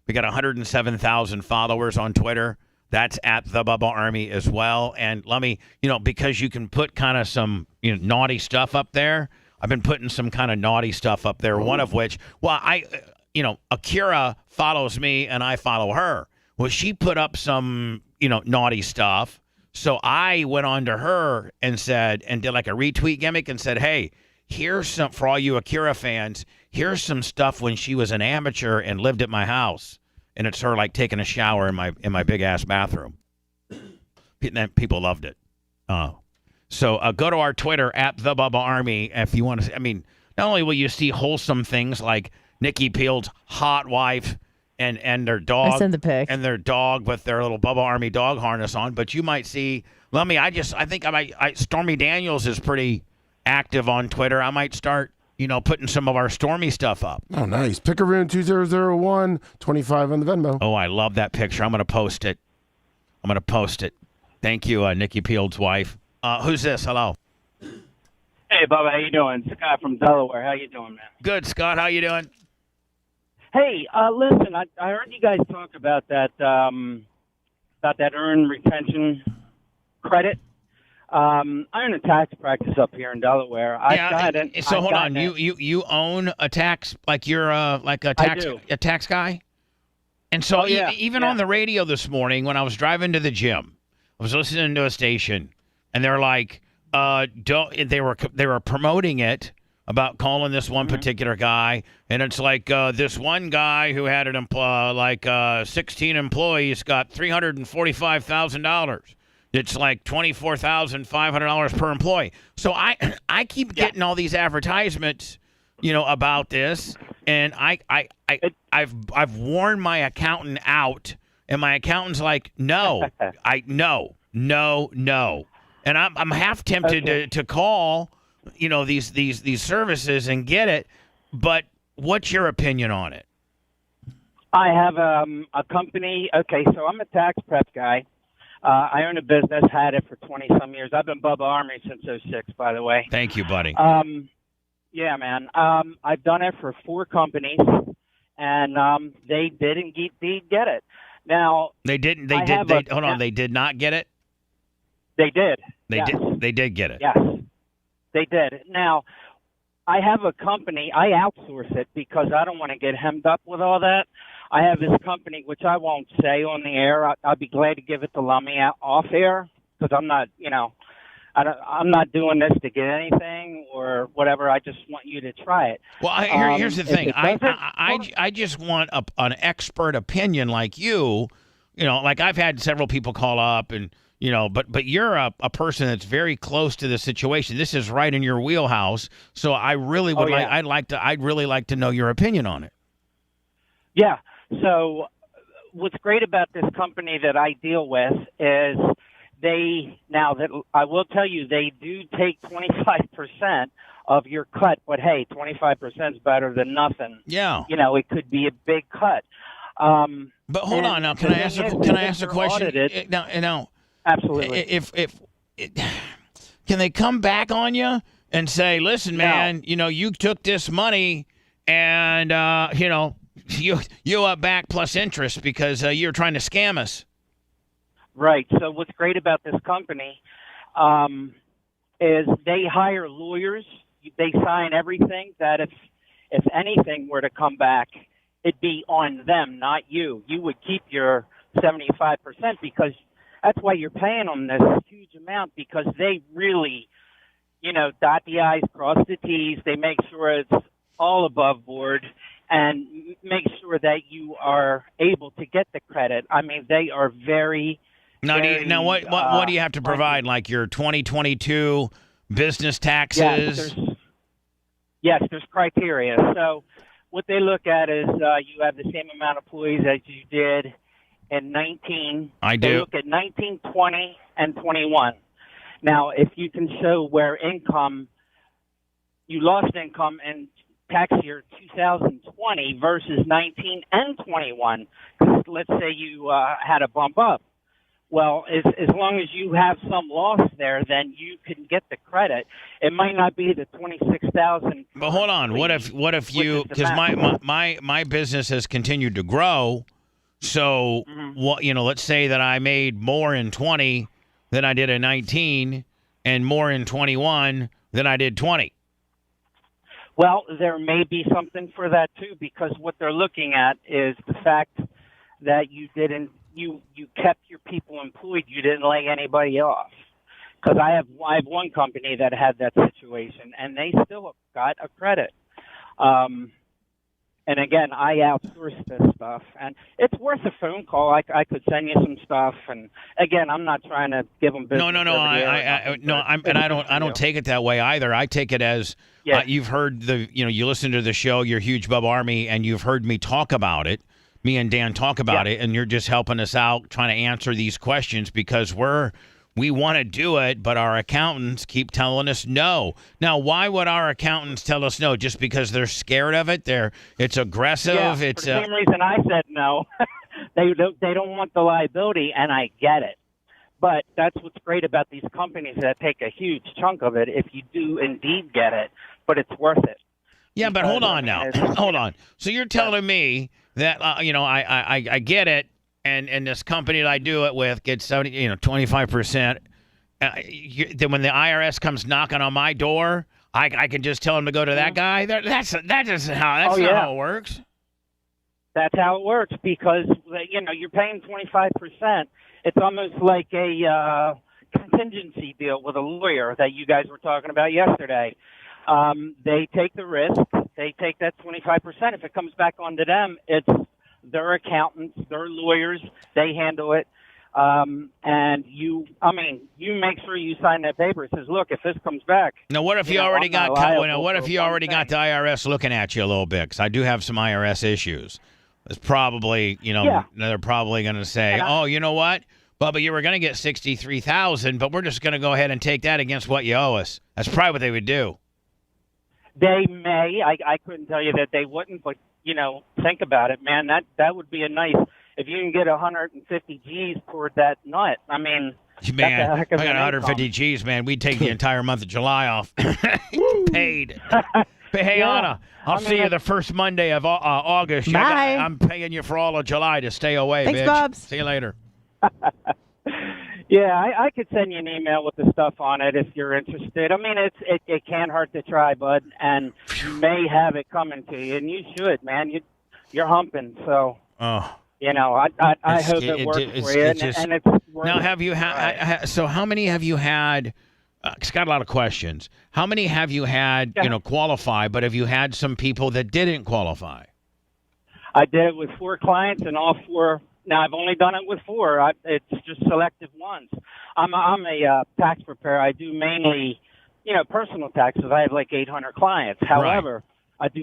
We got 107,000 followers on Twitter. That's at the Bubba Army as well. And let me, because you can put kind of some naughty stuff up there. I've been putting some kind of naughty stuff up there. One of which, Akira follows me and I follow her. Well, she put up some, naughty stuff. So I went on to her and did like a retweet gimmick and said, hey, here's some, for all you Akira fans, here's some stuff when she was an amateur and lived at my house. And it's her like taking a shower in my big ass bathroom. People loved it. So go to our Twitter at the Bubba Army if you want to. Not only will you see wholesome things like Nikki Peel's hot wife and their dog. I sent the pic. And their dog with their little Bubba Army dog harness on, but you might see. I think Stormy Daniels is pretty active on Twitter. I might start, putting some of our Stormy stuff up. Oh, nice. Pickaroon 2001 25 on the Venmo. Oh, I love that picture. I'm going to post it. Thank you, Nikki Peel's wife. Who's this? Hello. Hey, Bubba. How you doing? Scott from Delaware. How you doing, man? Good, Scott. How you doing? Hey, listen. I heard you guys talk about that earned retention credit. I'm in a tax practice up here in Delaware. Hold on. You own a tax, like you're a tax guy? And so even on the radio this morning when I was driving to the gym, I was listening to a station and they're like, they were promoting it about calling this one particular guy, and it's like this one guy who had 16 employees got $345,000. It's like $24,500 per employee. So I keep getting all these advertisements, about this, and I've warned my accountant out, and my accountant's like, no, no. And I'm half tempted to call, these services and get it. But what's your opinion on it? I have a company. Okay, so I'm a tax prep guy. I own a business, had it for 20-some years. I've been Bubba Army since '06, by the way. Thank you, buddy. Yeah, man. I've done it for 4 companies, and they didn't get it. Now they didn't. Hold on. They did not get it. They did. They did get it. Yes, they did. Now, I have a company. I outsource it because I don't want to get hemmed up with all that. I have this company, which I won't say on the air. I'd be glad to give it to Lummy off air because I'm not, I'm not doing this to get anything or whatever. I just want you to try it. Well, here's the thing. I just want an expert opinion like you. Like I've had several people call up and. But you're a person that's very close to the situation. This is right in your wheelhouse. So I really would I'd really like to know your opinion on it. Yeah. So what's great about this company that I deal with is I will tell you, they do take 25% of your cut, but hey, 25% is better than nothing. Yeah. It could be a big cut. But hold on now. Can I ask a question? Now. Absolutely. If can they come back on you and say, listen, man, you took this money and you back plus interest because you're trying to scam us. Right. So what's great about this company is they hire lawyers they sign everything that if anything were to come back, it'd be on them, not you. You would keep your 75% because that's why you're paying them this huge amount, because they really, dot the I's, cross the T's. They make sure it's all above board and make sure that you are able to get the credit. I mean, they are very... Now, what do you have to provide? Like your 2022 business taxes? Yes, there's criteria. So what they look at is you have the same amount of employees as you did in 19. I do. They look at 19, 20, and 21. Now, if you can show where you lost income in tax year 2020 versus 19 and 21, because let's say you had a bump up. Well, as long as you have some loss there, then you can get the credit. It might not be the $26,000. But hold on, what if you? Because my business has continued to grow, so let's say that I made more in 20 than I did in 19, and more in 21 than I did 20. Well, there may be something for that too, because what they're looking at is the fact that you didn't. You kept your people employed. You didn't lay anybody off. Because I have one company that had that situation, and they still got a credit. And again, I outsource this stuff, and it's worth a phone call. I could send you some stuff, and again, I'm not trying to give them business. No. I don't take it that way either. I take it as you've heard you listen to the show, your huge Bubba Army, and you've heard me talk about it. Me and Dan talk about it, and you're just helping us out trying to answer these questions because we want to do it, but our accountants keep telling us no. Now, why would our accountants tell us no? Just because they're scared of it? It's aggressive? Yeah, for the same reason I said no. They don't want the liability, and I get it. But that's what's great about these companies that take a huge chunk of it if you do indeed get it, but it's worth it. Yeah, but hold on now. Hold on. So you're telling me that I get it, and this company that I do it with gets 25%. Then when the IRS comes knocking on my door, I can just tell them to go to that guy. That's not how it works. That's how it works because you're paying 25%. It's almost like a contingency deal with a lawyer that you guys were talking about yesterday. They take the risk. They take that 25%. If it comes back onto them, it's their accountants, their lawyers. They handle it. And you make sure you sign that paper. It says, look, if this comes back. Now, what if you already got the IRS looking at you a little bit? Because I do have some IRS issues. It's probably, they're probably going to say, you know what? Bubba, you were going to get $63,000, but we're just going to go ahead and take that against what you owe us. That's probably what they would do. They may. I couldn't tell you that they wouldn't, but, think about it, man. That would be a nice, if you can get 150 G's toward that nut. I mean, man, I got 150 G's, man. We'd take the entire month of July off. Paid. Hey, Anna, I'll see you the first Monday of August. Bye. I'm paying you for all of July to stay away, Thanks, bitch. Bubs. See you later. Yeah, I could send you an email with the stuff on it if you're interested. I mean, it can't hurt to try, bud, and you may have it coming to you, and you should, man. You're humping, so I hope it works for you. And it's now, have you had? So, how many have you had? It's got a lot of questions. How many have you had? Qualify, but have you had some people that didn't qualify? I did it with 4 clients, and all 4. Now, I've only done it with 4. It's just selective ones. I'm a tax preparer. I do mainly, personal taxes. I have like 800 clients. However, I do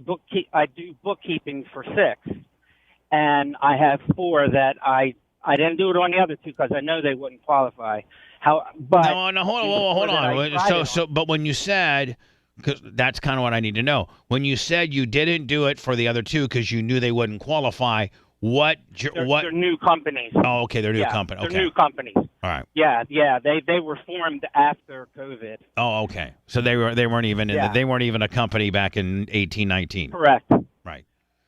bookkeeping for 6, and I have 4 that I didn't do it on the other 2 because I know they wouldn't qualify. No, hold on. But when you said, because that's kind of what I need to know. When you said you didn't do it for the other 2 because you knew they wouldn't qualify. They're new companies. Oh, okay, they're new companies. Okay. They're new companies. All right. Yeah, they were formed after COVID. Oh, okay. So they weren't even they weren't even a company back in 1819. Correct. Right.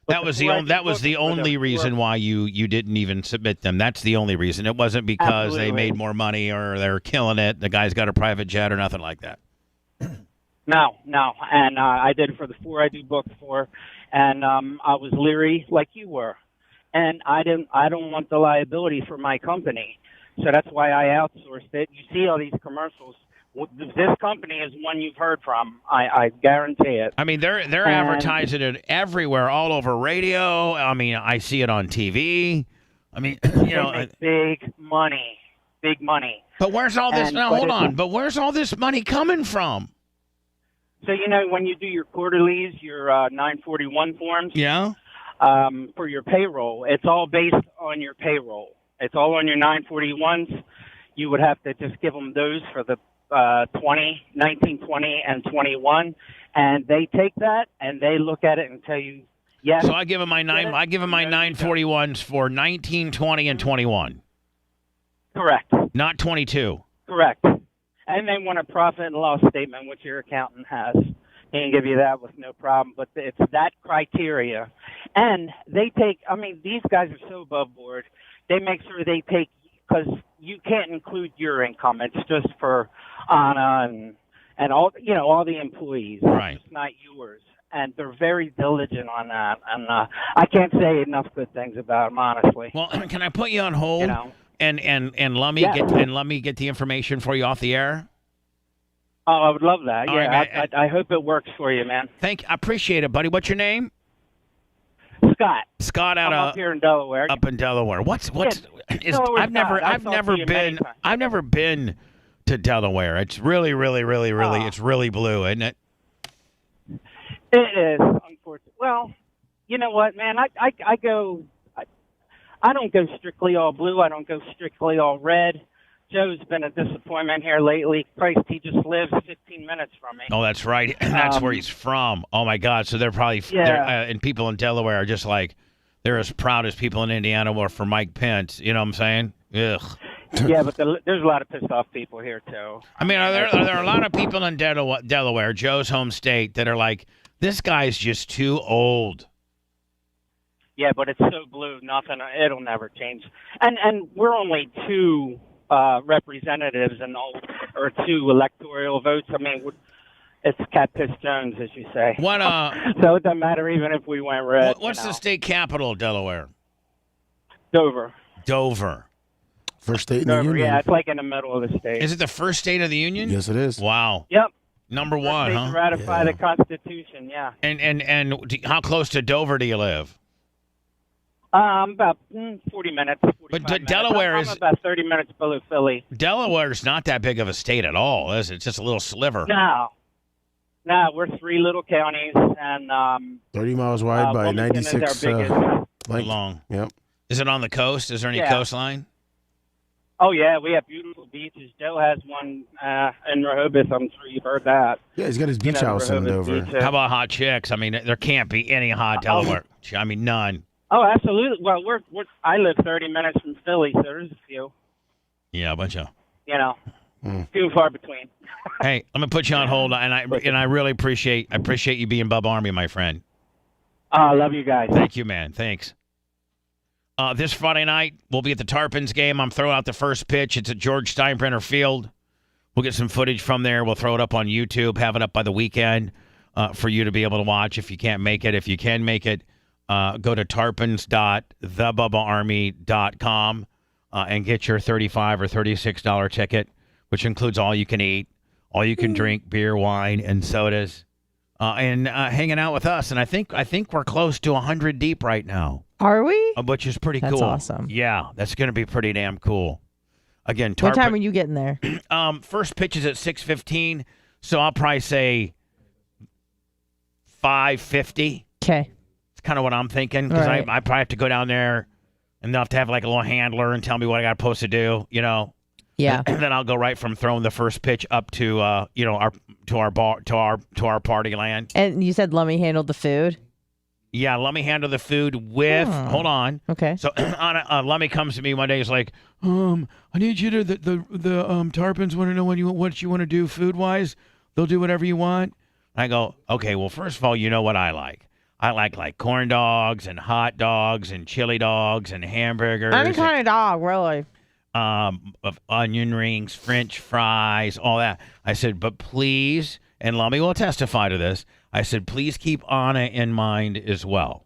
That was the only reason why you didn't even submit them. That's the only reason. It wasn't because they made more money or they're killing it. The guy's got a private jet or nothing like that. No, and I did it for the 4 I do book for, and I was leery like you were, and I don't want the liability for my company, so that's why I outsourced it. You see all these commercials. This company is one you've heard from. I guarantee it. I mean, they're advertising it everywhere, all over radio. I mean, I see it on TV. I mean, you know, make big money. But where's all this? Now, hold on. But where's all this money coming from? So, you know, when you do your quarterlies, your 941 forms, yeah, for your payroll, it's all based on your payroll. It's all on your 941s. You would have to just give them those for the 19, 20, and 21, and they take that and they look at it and tell you, yes. So I give them my 941s for 19, 20, and 21. Correct. Not 22. Correct. And they want a profit and loss statement, which your accountant has. He can give you that with no problem. But it's that criteria. And they take, I mean, these guys are so above board. They make sure they take, because you can't include your income. It's just for Anna and all, you know, all the employees. Right. It's not yours. And they're very diligent on that. And I can't say enough good things about them, honestly. Well, can I put you on hold? You know? And let me get the information for you off the air. Oh, I would love that. All yeah, right, I hope it works for you, man. I appreciate it, buddy. What's your name? Scott. Scott I'm up here in Delaware. Up in Delaware. I've never been to Delaware. It's really it's really blue, isn't it? It is, unfortunately. Well, you know what, man? I go. I don't go strictly all blue. I don't go strictly all red. Joe's been a disappointment here lately. Christ, he just lives 15 minutes from me. Oh, that's right. That's where he's from. Oh, my God. So they're probably and people in Delaware are just like, they're as proud as people in Indiana were for Mike Pence. You know what I'm saying? Ugh. Yeah, but there's a lot of pissed off people here, too. I mean, are there a lot of people in Delaware, Joe's home state, that are like, this guy's just too old? Yeah, but it's so blue, it'll never change. And we're only 2 representatives or 2 electoral votes. I mean, it's cat piss Jones, as you say. What? So it doesn't matter even if we went red. What's the state capital of Delaware? Dover. First state in Dover, the union. yeah, it's like in the middle of the state. Is it the first state of the union? Yes, it is. Wow. Yep. Number one, huh? To ratify the Constitution, yeah. And how close to Dover do you live? About 40 minutes. But Delaware I'm about 30 minutes below Philly. Delaware's not that big of a state at all, is it? It's just a little sliver. No, we're 3 little counties, and 30 miles wide by Wilmington 96 is our biggest. Long. Yep. Is it on the coast? Is there any coastline? Oh, yeah, we have beautiful beaches. Joe has one in Rehoboth. I'm sure you've heard that. Yeah, he's got his beach house in Dover. How about hot chicks? I mean, there can't be any hot Delaware. I mean, none. Oh, absolutely. Well, I live 30 minutes from Philly, so there's a few. Yeah, a bunch of. You know, few and far between. Hey, I'm gonna put you on hold, and I really appreciate you being Bubba Army, my friend. I love you guys. Thank you, man. Thanks. This Friday night, we'll be at the Tarpons game. I'm throwing out the first pitch. It's at George Steinbrenner Field. We'll get some footage from there. We'll throw it up on YouTube, have it up by the weekend for you to be able to watch if you can't make it. If you can make it, go to tarpons.thebubbaarmy.com and get your $35 or $36 ticket, which includes all you can eat, all you can drink, beer, wine, and sodas, and hanging out with us. And I think we're close to 100 deep right now. Are we? Which is pretty cool. That's awesome. Yeah, that's going to be pretty damn cool. Again, what time are you getting there? First pitch is at 6:15, so I'll probably say 5:50. Okay. It's kind of what I'm thinking, because I probably have to go down there and they'll have to have like a little handler and tell me what I got supposed to do, you know. Yeah. And then I'll go right from throwing the first pitch up to our party land. And you said let me handle the food? Yeah, let me handle the food with. Hold on. Okay. So Lummy comes to me one day. He's like, I need you to the Tarpons want to know what you want to do food wise. They'll do whatever you want. I go, okay. Well, first of all, you know what I like. I like corn dogs and hot dogs and chili dogs and hamburgers. Any kind of dog, really. Of onion rings, French fries, all that. I said, but please, and Lummy will testify to this. I said, please keep Anna in mind as well.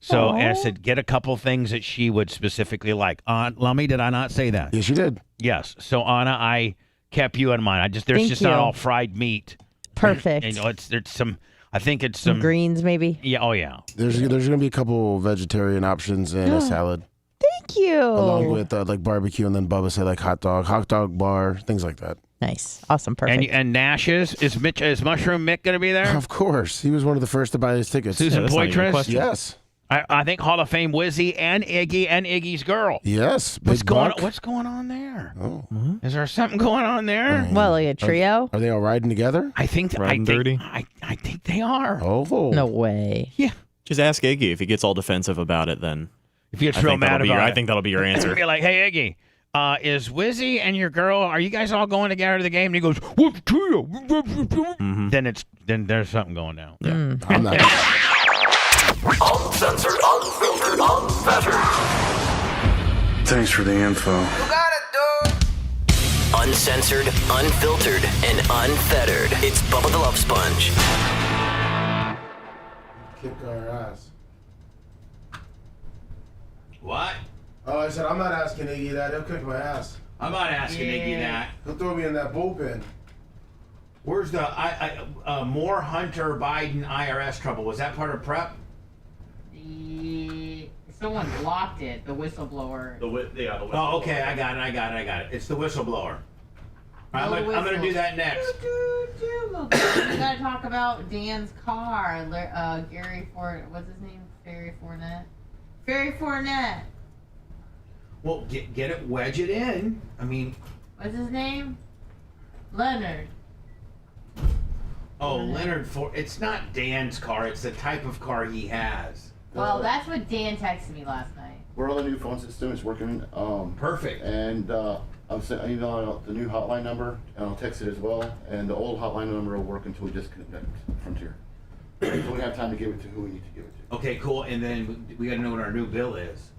So and I said, get a couple things that she would specifically like. Lummy, did I not say that? Yes, you did. Yes. So Anna, I kept you in mind. There's not all fried meat. Perfect. There's some. I think it's some greens, maybe. Yeah. Oh yeah. There's going to be a couple vegetarian options and a salad. Thank you. Along with like barbecue, and then Bubba said like hot dog bar, things like that. Nice. Awesome. Perfect. And Nash's is Mushroom Mick going to be there? Of course, he was one of the first to buy his tickets. Susan Poitras. Yes. I think Hall of Fame Wizzy and Iggy's girl. Yes. What's going on there? Oh. Is there something going on there? Well, like a trio? Are they all riding together? I think dirty. I think they are. Oh. No way. Yeah. Just ask Iggy. If he gets all defensive about it, then if he gets real mad about it, I think that'll be your answer. Be like, hey Iggy, is Wizzy and your girl? Are you guys all going together to the game? And he goes, "What's trio?" Then there's something going down. Yeah. I'm not. Uncensored, unfiltered, unfettered. Thanks for the info. Uncensored, unfiltered, and unfettered. It's Bubba the Love Sponge. Kick our ass. What? Oh, I said I'm not asking Iggy that. He'll kick my ass. I'm not asking Iggy that. He'll throw me in that bullpen. Where's the more Hunter Biden IRS trouble? Was that part of prep? Someone blocked it. The whistleblower. The whistleblower. Oh, okay. I got it. It's the whistleblower. I'm going to do that next. We got to talk about Dan's car. Gary Ford. What's his name? Ferry Fournette. Well, get it, wedge it in. I mean, what's his name? Leonard. Oh, Leonard Ford. It's not Dan's car. It's the type of car he has. Well, that's what Dan texted me last night. We're on the new phone system. It's working. Perfect. And I'm sending the new hotline number, and I'll text it as well. And the old hotline number will work until we disconnect from here. So we have time to give it to who we need to give it to. Okay, cool. And then we got to know what our new bill is.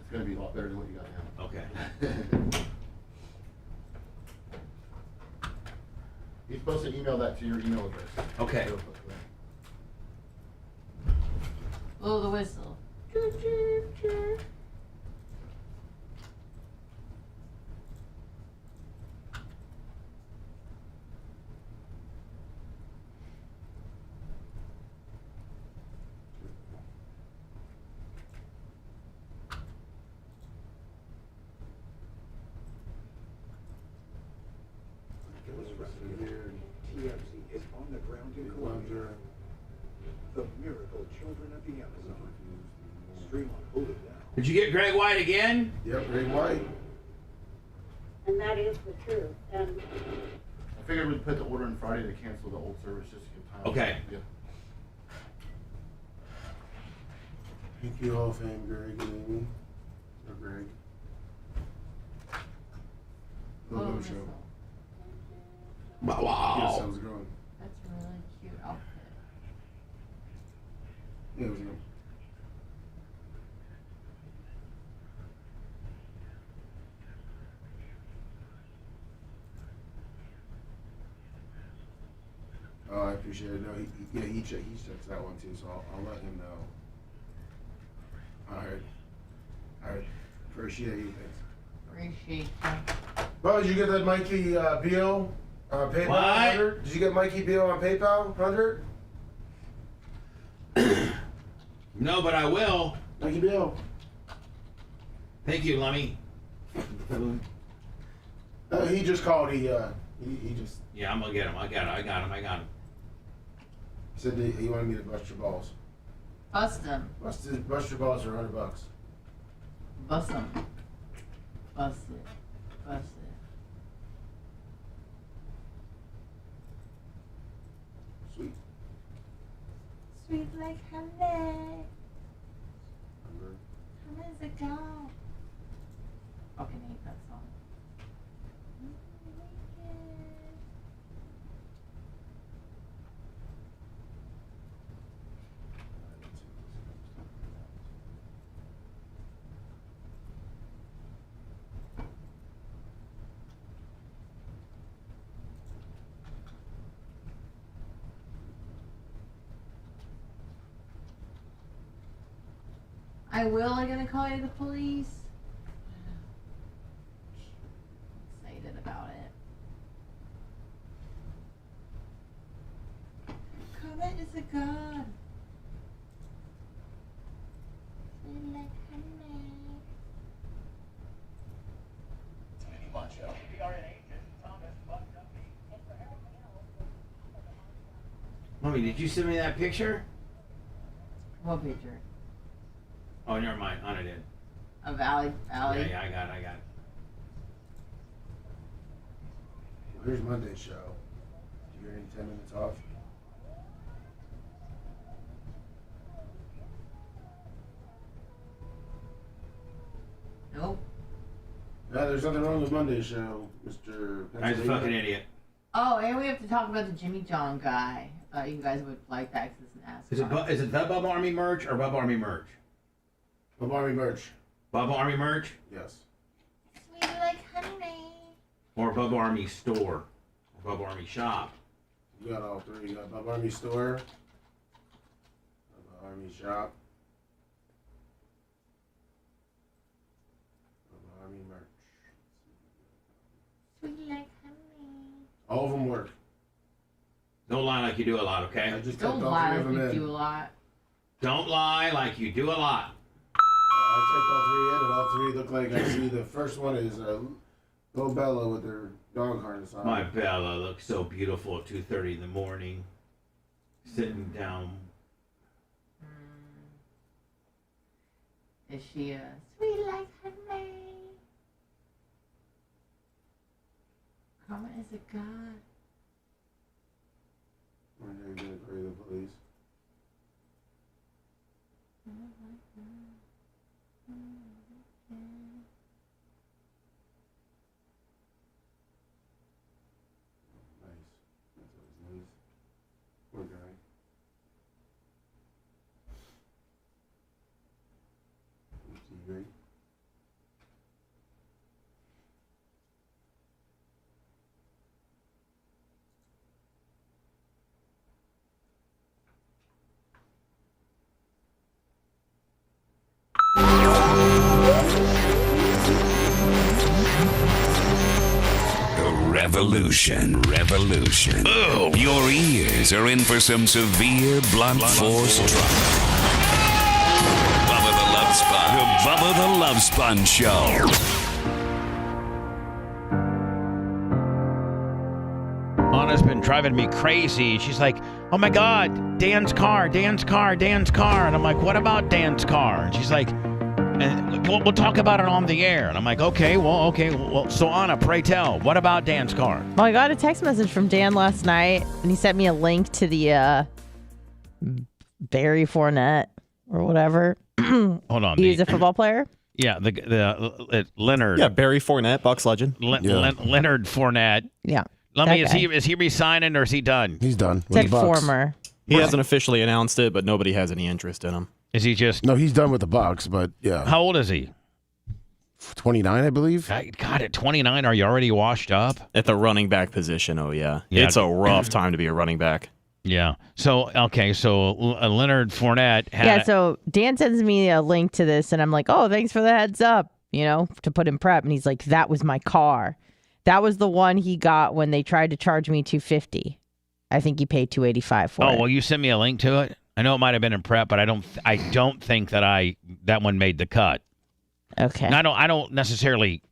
It's going to be a lot better than what you got now. Okay. He's supposed to email that to your email address. Okay. Blow the whistle. TMZ is on the ground in Colombia. The Miracle Children of the Amazon. Stream on Hulu now. Did you get Greg White again? Yep, Greg White. And that is the truth. And I figured we'd put the order in Friday to cancel the old service just to give time. Okay. Yeah. Thank you, Hall of Fame, Greg and Amy. Or Greg. Logo show. Wow. Yes, how's it going? That's a really cute outfit. Yeah, it was good. Oh, I appreciate it. No, he checks that one too, so I'll let him know. All right. Appreciate you. Thanks. Appreciate you. Well, did you get that Mikey Beal on PayPal? What? 100? Did you get Mikey Beal on PayPal? 100? No, but I will. Mikey Beal. Thank you, Lummy. He just called. He just. Yeah, I'm gonna get him. I got him. He said that he wanted me to bust your balls. Bust them. Bust your balls for $100. Bust them. Bust it. Bust it. Sweet. Sweet like honey. Honey's a god. Fucking hate that song. I will. I'm gonna call you the police. Excited about it. Comment is a god. Mommy, did you send me that picture? What picture? Oh, never mind. Anna did. Of Allie? Yeah, I got it. Here's Monday's show. Do you need 10 minutes off? Nope. No, there's nothing wrong with Monday's show, Mr. I was a fucking idiot. Oh, and we have to talk about the Jimmy John guy. You guys would like that because it's an ass. Is it the Bubba Army merch or Bubba Army merch? Bubba Army merch. Bubba Army merch? Yes. Sweet like honey. Or Bubba Army store? Or Bubba Army shop? You got all three. You got Bubba Army store, Bubba Army shop, Bubba Army merch. Sweet like honey. All of them work. Don't lie like you do a lot, okay? I just Don't typed all lie three of like them you in. do a lot. Don't lie like you do a lot. I typed all three in, and all three look like I see. The first one is Little Bella with her dog harness on. My Bella looks so beautiful at 2:30 in the morning, sitting down. Is she a sweet like honey? Comment is a god. One day you're gonna call the police. Nice. That's always nice. Poor guy. TV. Revolution. Boom. Your ears are in for some severe blunt force trauma. Bubba the Love Sponge. The Bubba the Love Sponge Show. Anna's been driving me crazy. She's like, oh my God, Dan's car. And I'm like, what about Dan's car? And she's like, and we'll talk about it on the air. And I'm like, okay. Well, so Anna, pray tell, what about Dan's car? Well, I got a text message from Dan last night, and he sent me a link to the Barry Fournette or whatever. Hold on. He's a football player? Yeah, the Leonard. Yeah, Barry Fournette, Bucks legend. Leonard Fournette. Yeah. Is he resigning or is he done? He's done. Said former. He hasn't officially announced it, but nobody has any interest in him. Is he just... No, he's done with the Bucks, but yeah. How old is he? 29, I believe. God, at 29, are you already washed up? At the running back position, oh yeah. It's a rough time to be a running back. Yeah. So, okay, so Leonard Fournette had... Yeah, so Dan sends me a link to this, and I'm like, oh, thanks for the heads up, to put in prep. And he's like, that was my car. That was the one he got when they tried to charge me $250. I think he paid $285 for it. Oh, well, you sent me a link to it? I know it might have been in prep, but I don't think that that one made the cut. Okay. And I don't necessarily,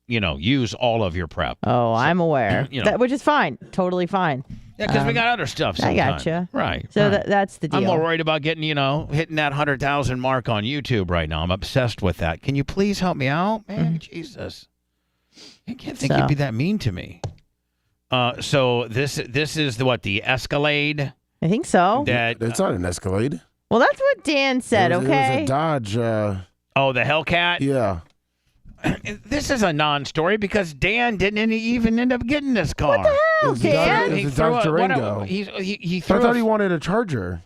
use all of your prep. Oh, so, I'm aware. Which is fine. Totally fine. Yeah, because we got other stuff sometimes. I gotcha. Right. So that's the deal. I'm more worried about getting, hitting that 100,000 mark on YouTube right now. I'm obsessed with that. Can you please help me out? Man, Jesus. I can't think you'd be that mean to me. So this is the Escalade? I think so. It's not an Escalade. Well, that's what Dan said, okay? It was a Dodge. The Hellcat? Yeah. This is a non-story because Dan didn't even end up getting this car. What the hell, Dan? It was a Dodge Durango. He threw I thought he wanted a Charger.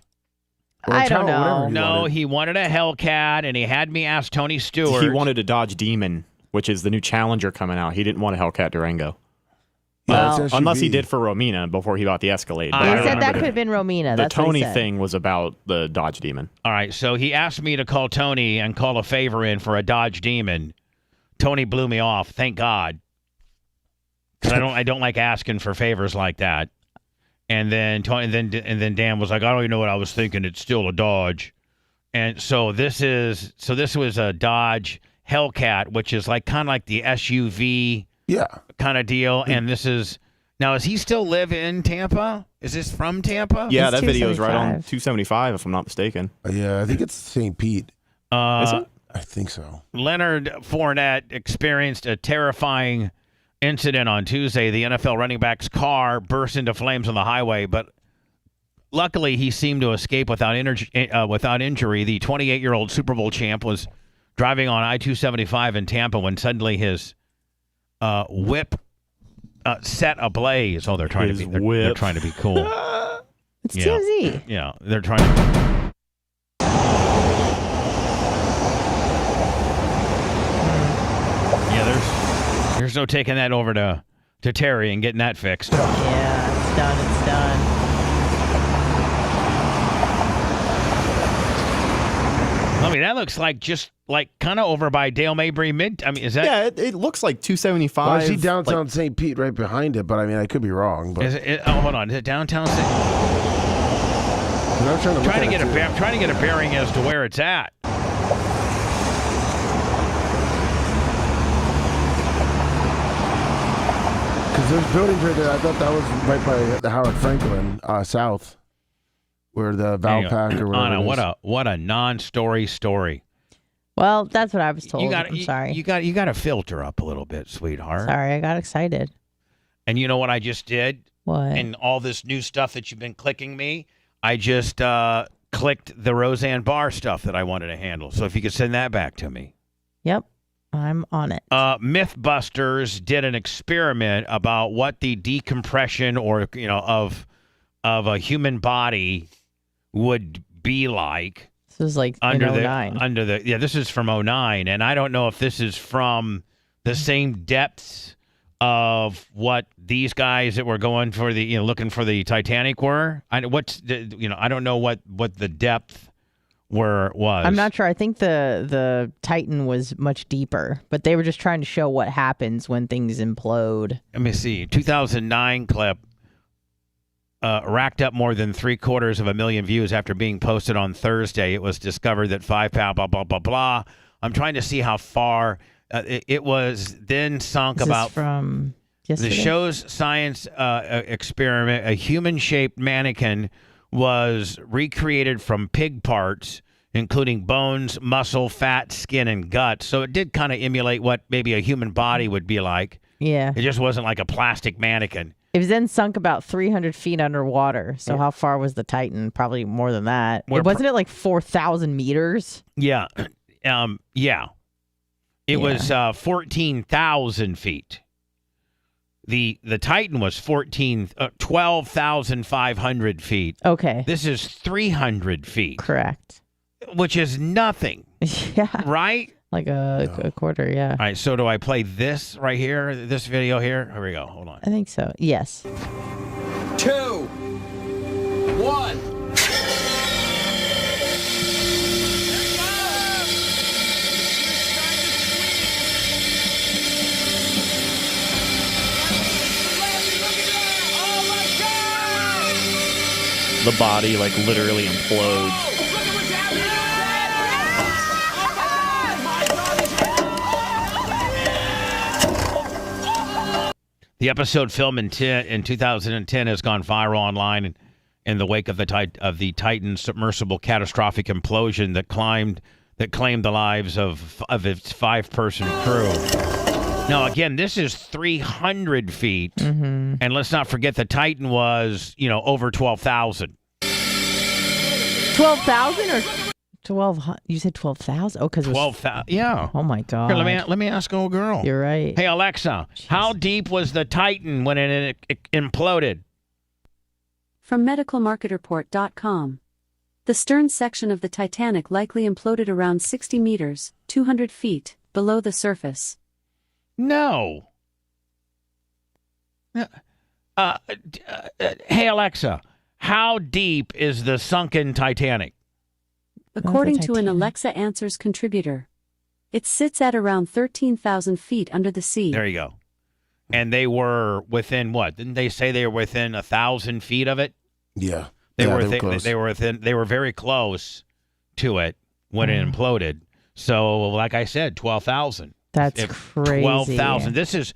I don't know. No, he wanted a Hellcat, and he had me ask Tony Stewart. He wanted a Dodge Demon, which is the new Challenger coming out. He didn't want a Hellcat Durango. Well, unless he did for Romina before he bought the Escalade. But He I said that remember could have been Romina. the That's what Tony he said. thing was about the Dodge Demon. All right, so he asked me to call Tony and call a favor in for a Dodge Demon. Tony blew me off. Thank God, because I don't like asking for favors like that. And then then Dan was like, I don't even know what I was thinking. It's still a Dodge. And so this was a Dodge Hellcat, which is like kind of like the SUV kind of deal. And this is now, does he still live in Tampa? Is this from Tampa? Yeah, that video is right on 275, if I'm not mistaken. Yeah, I think it's St. Pete. Is it? I think so. Leonard Fournette experienced a terrifying incident on Tuesday. The NFL running back's car burst into flames on the highway, but luckily he seemed to escape without injury. The 28-year-old Super Bowl champ was driving on I-275 in Tampa when suddenly his whip set ablaze. Oh, they're trying to be cool. It's TMZ. Yeah, they're trying to. Yeah, there's no taking that over to Terry and getting that fixed. Yeah, it's done. It's done. I mean, that looks like just like kind of over by Dale Mabry Mid. I mean, is that? Yeah, it looks like 275. Well, I see downtown St. Pete right behind it, but I mean, I could be wrong. But hold on, is it downtown St. I'm trying to get a bearing as to where it's at. Because there's buildings right there. I thought that was right by the Howard Franklin South, where the Valpak or whatever. Anna, what a non-story story. Well, that's what I was told. I'm sorry. You got to filter up a little bit, sweetheart. Sorry, I got excited. And you know what I just did? What? And all this new stuff that you've been clicking me, I just clicked the Roseanne Barr stuff that I wanted to handle. So if you could send that back to me. Yep, I'm on it. Mythbusters did an experiment about what the decompression or of a human body would be like. This was like in 09. This is from 09, and I don't know if this is from the same depths of what these guys that were going for the looking for the Titanic were. I don't know what the depth was. I'm not sure. I think the Titan was much deeper, but they were just trying to show what happens when things implode. Let me see. 2009 clip. Racked up more than 750,000 views after being posted on Thursday. It was discovered that 5 pound, blah, blah, blah, blah. I'm trying to see how far it was then sunk. This about is from yesterday? The show's science experiment. A human-shaped mannequin was recreated from pig parts, including bones, muscle, fat, skin, and gut. So it did kind of emulate what maybe a human body would be like. Yeah. It just wasn't like a plastic mannequin. It was then sunk about 300 feet underwater. So how far was the Titan? Probably more than that. Wasn't it like 4,000 meters? Yeah. It was 14,000 feet. The Titan was 12,500 feet. Okay. This is 300 feet. Correct. Which is nothing. Yeah. Right? Like a quarter, yeah. All right, so do I play this right here, this video here? Here we go. Hold on. I think so. Yes. 2, 1. The body like literally implodes. The episode filmed in 2010 has gone viral online in the wake of the Titan submersible catastrophic implosion that claimed the lives of its 5-person crew. Now, again, this is 300 feet, and let's not forget the Titan was, over 12,000. 12,000 or 12? You said 12,000? Oh, because 12,000. Yeah. Oh my God. Here, let me ask old girl. You're right. Hey Alexa, how deep was the Titan when it imploded? From medicalmarketreport.com. The stern section of the Titanic likely imploded around 60 meters, 200 feet, below the surface. No. Hey, Alexa, how deep is the sunken Titanic? According to an Alexa Answers contributor, it sits at around 13,000 feet under the sea. There you go. And they were within what? Didn't they say they were within 1,000 feet of it? Yeah. They were close. They were very close to it when it imploded. So, like I said, 12,000. That's crazy. 12,000. This is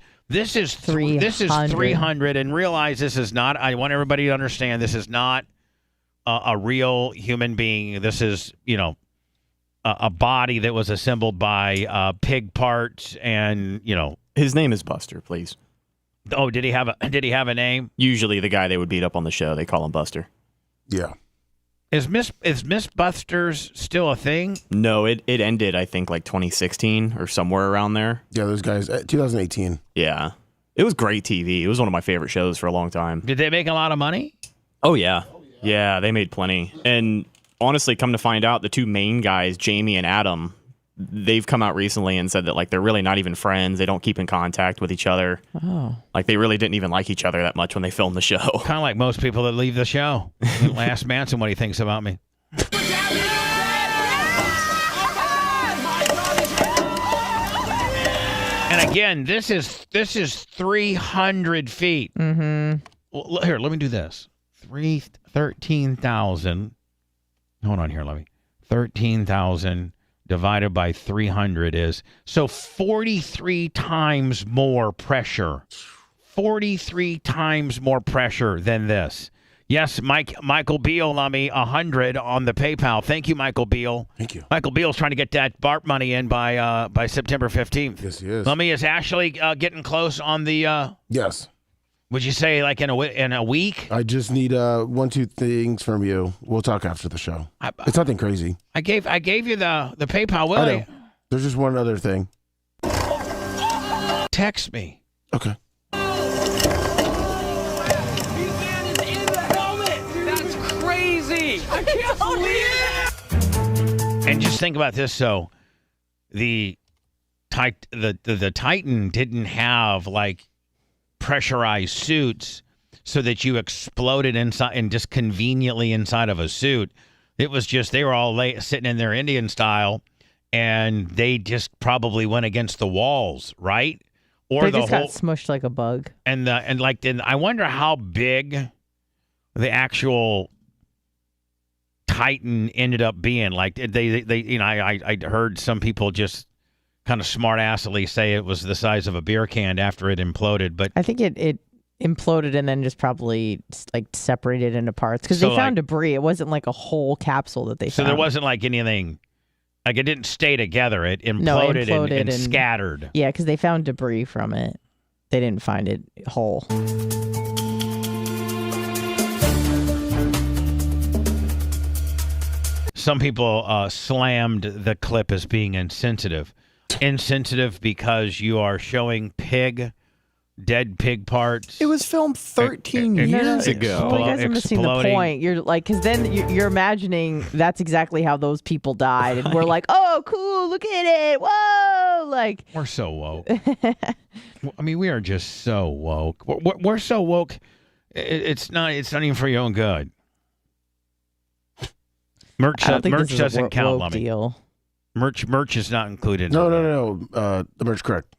300. And realize this is not. I want everybody to understand this is not a real human being. This is a body that was assembled by pig parts and His name is Buster, please. Oh, did he have a name? Usually the guy they would beat up on the show, they call him Buster. Yeah. Is Miss Buster's still a thing? No, it ended, I think, like 2016 or somewhere around there. Yeah, those guys, 2018. Yeah. It was great TV. It was one of my favorite shows for a long time. Did they make a lot of money? Oh, yeah. Yeah, they made plenty. And honestly, come to find out, the two main guys, Jamie and Adam, they've come out recently and said that they're really not even friends. They don't keep in contact with each other. Oh. They really didn't even like each other that much when they filmed the show. Kind of like most people that leave the show. Ask Manson what he thinks about me. And again, this is 300 feet. Mm-hmm. Well, here, let me do this. 13,000. Hold on here, let me. 13,000 divided by 300 is, so 43 times more pressure. 43 times more pressure than this. Yes, Michael Beal, 100 on the PayPal. Thank you, Michael Beal. Thank you. Michael Beal's trying to get that BART money in by September 15th. Yes, he is. Is Ashley getting close on the... Yes. Would you say in a week? I just need 1-2 things from you. We'll talk after the show. It's nothing crazy. I gave you the PayPal, will I know. There's just one other thing. Text me. Okay. That's crazy. I can't believe it. And just think about this. So the Titan didn't have pressurized suits so that you exploded inside and just conveniently inside of a suit. It was just they were all sitting in their Indian style, and they just probably went against the walls, right? Or they just got smushed like a bug. And I wonder how big the actual Titan ended up being. I heard some people just kind of smart-assily say it was the size of a beer can after it imploded, but I think it imploded and then just probably separated into parts because they found debris. It wasn't like a whole capsule that they found. So there wasn't anything, it didn't stay together. It imploded, and scattered. Yeah, because they found debris from it. They didn't find it whole. Some people slammed the clip as being insensitive. Insensitive because you are showing dead pig parts. It was filmed 13 years ago. Well, you guys are missing the point. You're because then you're imagining that's exactly how those people died, and we're like, oh, cool, look at it, whoa, we're so woke. I mean, we are just so woke. We're so woke. It's not even for your own good. Merch doesn't count, Lummy. Deal. Merch is not included. No. The merch, correct.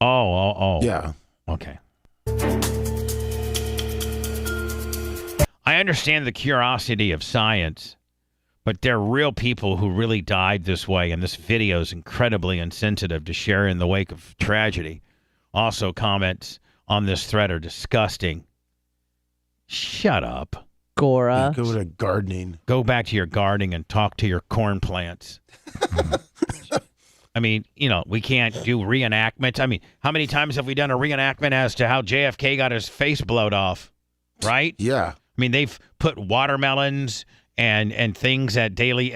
Oh. Yeah. Okay. I understand the curiosity of science, but there are real people who really died this way, and this video is incredibly insensitive to share in the wake of tragedy. Also, comments on this thread are disgusting. Shut up. Gora. Go to gardening. Go back to your gardening and talk to your corn plants. I mean, we can't do reenactments. I mean, how many times have we done a reenactment as to how JFK got his face blowed off? Right? Yeah. I mean, they've put watermelons and things at Daily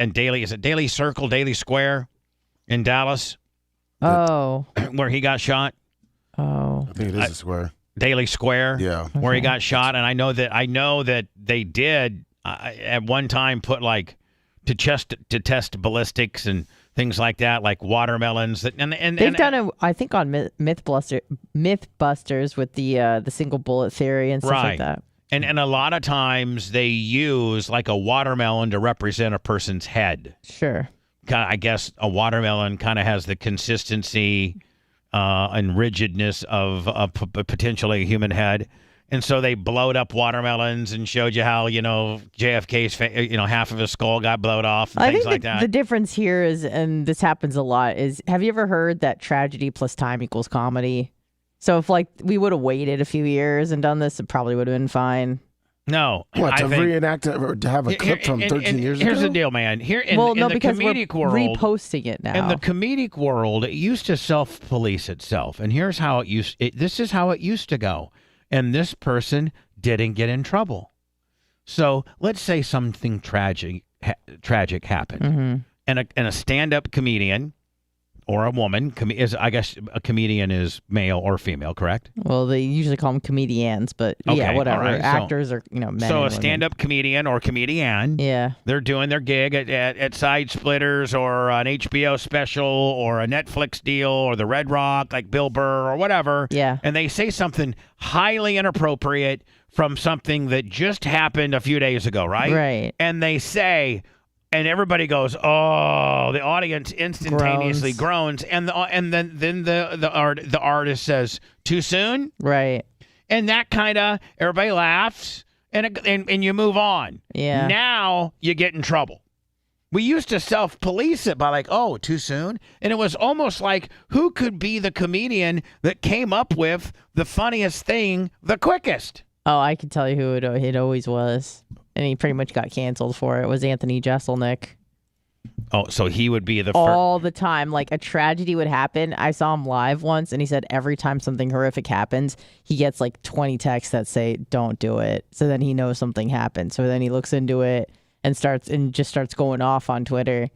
Circle, Daily Square in Dallas? Oh. Where he got shot? Oh. I think it is a square. Daily Square? Yeah. Where he got shot, and I know that they did at one time put to test ballistics and things like that, like watermelons. And they've done it, I think, on MythBusters with the single bullet theory and stuff like that. And a lot of times they use like a watermelon to represent a person's head. Sure. I guess a watermelon kind of has the consistency and rigidness of potentially a human head. And so they blowed up watermelons and showed you how, JFK's, half of his skull got blowed off and things like that. The difference here is, and this happens a lot, is have you ever heard that tragedy plus time equals comedy? So if we would have waited a few years and done this, it probably would have been fine. No. What, to reenact it or to have a clip from 13 years ago? Here's the deal, man. Here in the because comedic we're world, reposting it now. In the comedic world, it used to self-police itself. And here's how this is how it used to go. And this person didn't get in trouble. So let's say something tragic happened. And a stand-up comedian or a woman, I guess a comedian is male or female, correct? Well, they usually call them comedians, but yeah, whatever. Right. Actors are, men So and a stand-up comedian or comedian, they're doing their gig at Side Splitters or an HBO special or a Netflix deal or the Red Rock, like Bill Burr or whatever. Yeah. And they say something highly inappropriate from something that just happened a few days ago, right? Right. And they say... And everybody goes, oh! The audience instantaneously groans, and then the artist says, "Too soon?" Right. And that kind of everybody laughs, and you move on. Yeah. Now you get in trouble. We used to self-police it by oh, too soon, and it was almost like who could be the comedian that came up with the funniest thing the quickest. Oh, I can tell you who it always was. And he pretty much got canceled for it. Was Anthony Jeselnik. Oh, so he would be the first. All the time. Like a tragedy would happen. I saw him live once, and he said every time something horrific happens, he gets 20 texts that say, "Don't do it." So then he knows something happened. So then he looks into it and just starts going off on Twitter,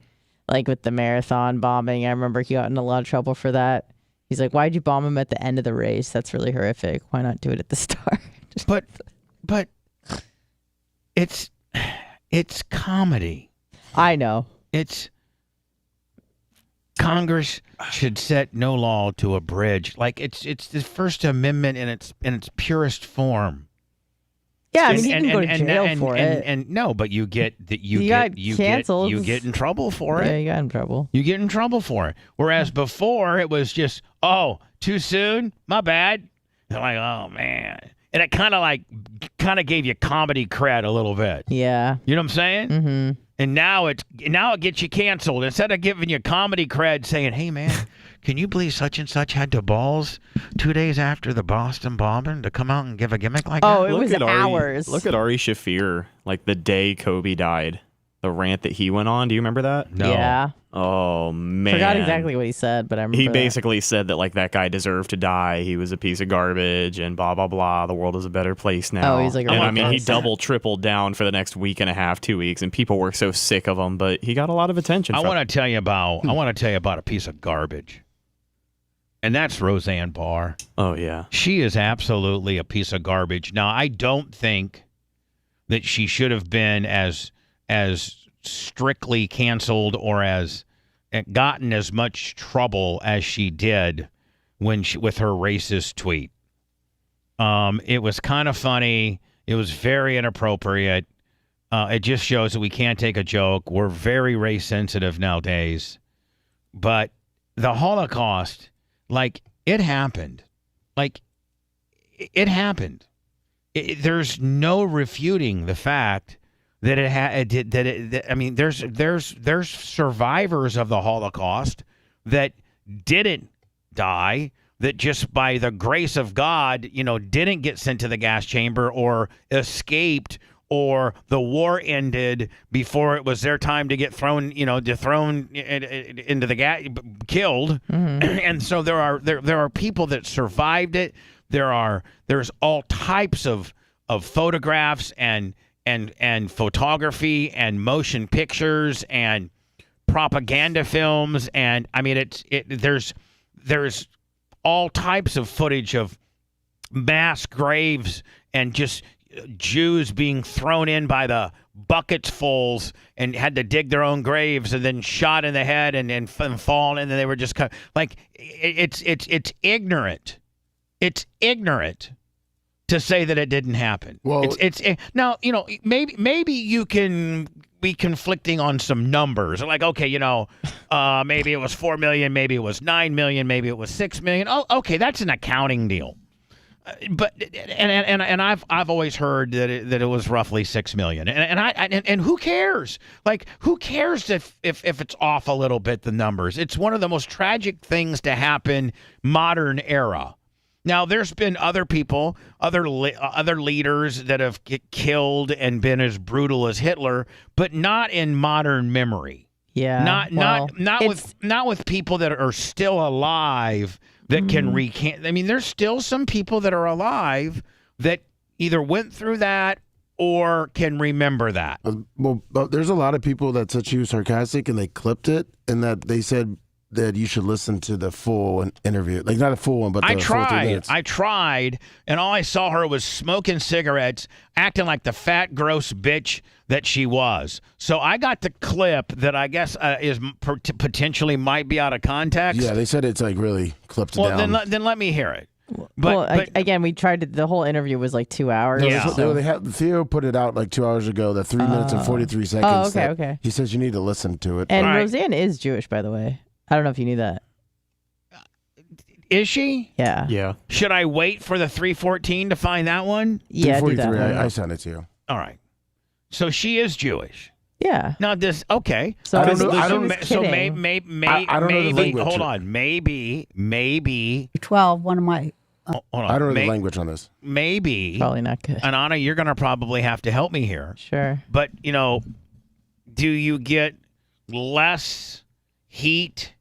like with the marathon bombing. I remember he got in a lot of trouble for that. He's like, "Why'd you bomb him at the end of the race? That's really horrific. Why not do it at the start?" But. It's comedy. I know. Congress should set no law to abridge. It's the First Amendment in its purest form. Yeah, I mean, you can go to jail for it. And no, but you get canceled. You get in trouble for it. Yeah, you got in trouble. You get in trouble for it. Whereas before it was just, oh, too soon? My bad. They're like, oh man. And it kind of gave you comedy cred a little bit. Yeah. You know what I'm saying? Mm-hmm. And now it gets you canceled. Instead of giving you comedy cred saying, hey, man, can you believe such and such had the balls 2 days after the Boston bombing to come out and give a gimmick like that? Oh, it was hours. Look at Ari Shaffir, the day Kobe died. The rant that he went on. Do you remember that? No. Yeah. Oh, man. Forgot exactly what he said, but I remember He basically said that, that guy deserved to die. He was a piece of garbage and blah, blah, blah. The world is a better place now. Oh, he's like, he double, tripled down for the next week and a half, 2 weeks, and people were so sick of him, but he got a lot of attention. I want to tell you about a piece of garbage. And that's Roseanne Barr. Oh, yeah. She is absolutely a piece of garbage. Now, I don't think that she should have been as strictly canceled or as gotten as much trouble as she did with her racist tweet. It was kind of funny. It was very inappropriate. It just shows that we can't take a joke. We're very race sensitive nowadays. But the Holocaust, it happened. It happened. There's no refuting the fact that there's survivors of the Holocaust that didn't die, that just by the grace of God, didn't get sent to the gas chamber or escaped, or the war ended before it was their time to get thrown into the gas, killed. Mm-hmm. And so there are people that survived it. There's all types of photographs and photography and motion pictures and propaganda films, and I mean there's all types of footage of mass graves and just Jews being thrown in by the buckets fulls and had to dig their own graves and then shot in the head and fallen, and then they were just kind of, like, it's ignorant. It's ignorant to say that it didn't happen. Well, it's now, maybe you can be conflicting on some numbers. Like, okay, maybe it was 4 million, maybe it was 9 million, maybe it was 6 million. Oh, okay, that's an accounting deal. But I've always heard that it was roughly 6 million, and who cares? Like, who cares if it's off a little bit, the numbers? It's one of the most tragic things to happen modern era. Now, there's been other people, other leaders that have killed and been as brutal as Hitler, but not in modern memory. Yeah, not with people that are still alive that can recant. I mean, there's still some people that are alive that either went through that or can remember that. Well, there's a lot of people that said she was sarcastic and they clipped it, and that they said that you should listen to the full interview. Like, not a full one, but the full 2 minutes. I tried, and all I saw her was smoking cigarettes, acting like the fat, gross bitch that she was. So I got the clip that I guess is potentially might be out of context. Yeah, they said it's like really clipped down. Well, then let me hear it. But again, we tried to, the whole interview was like 2 hours. Yeah. So they had, Theo put it out like 2 hours ago, the 3 minutes and 43 seconds. Oh, okay. He says you need to listen to it. And Roseanne is Jewish, by the way. I don't know if you knew that. Is she? Yeah. Yeah. Should I wait for the 314 to find that one? Yeah, do 343, that. I sent it to you. All right. So she is Jewish. Yeah. Now this okay. So I don't know. I don't maybe know the language. hold on. Maybe 12. One of my. hold on. I don't know the language on this. Maybe. Probably not good. And Anna, you're gonna probably have to help me here. Sure. But do you get less heat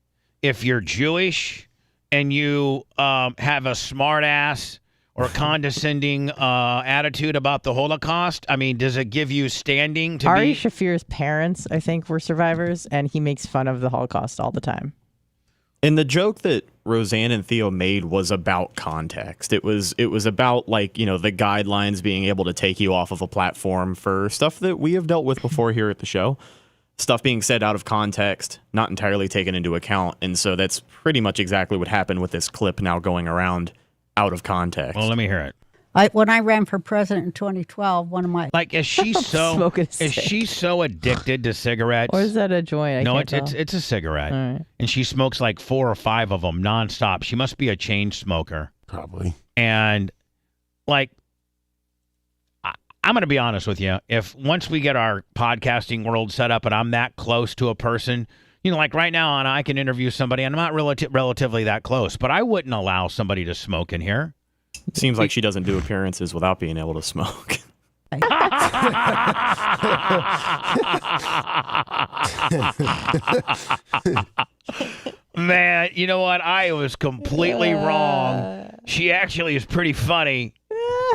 if you're Jewish and you have a smart ass or condescending attitude about the Holocaust? I mean, does it give you standing to Ari be? Shafir's parents, I think, were survivors, and he makes fun of the Holocaust all the time. And the joke that Roseanne and Theo made was about context. It was about, like, the guidelines being able to take you off of a platform for stuff that we have dealt with before here at the show. Stuff being said out of context, not entirely taken into account. And so that's pretty much exactly what happened with this clip now going around out of context. Well, let me hear it. When I ran for president in 2012, one of my. Like, is she so addicted to cigarettes? Or is that a joint? It's a cigarette. All right. And she smokes like 4 or 5 of them nonstop. She must be a chain smoker. Probably. And, like, I'm going to be honest with you. If once we get our podcasting world set up and I'm that close to a person, like right now, Anna, I can interview somebody and I'm not relatively that close, but I wouldn't allow somebody to smoke in here. Seems like she doesn't do appearances without being able to smoke. Man, you know what? I was completely wrong. She actually is pretty funny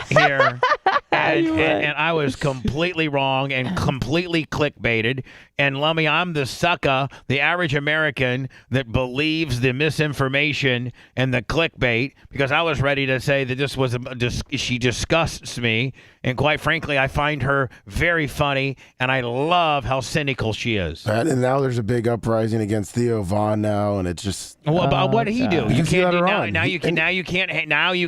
here. And I was completely wrong and completely clickbaited. And Lummy, I'm the sucker, the average American that believes the misinformation and the clickbait, because I was ready to say that this was she disgusts me. And quite frankly, I find her very funny, and I love how cynical she is. And now there's a big uprising against Theo Vaughn now, and it's just. Well, what did he do? You can't do now. You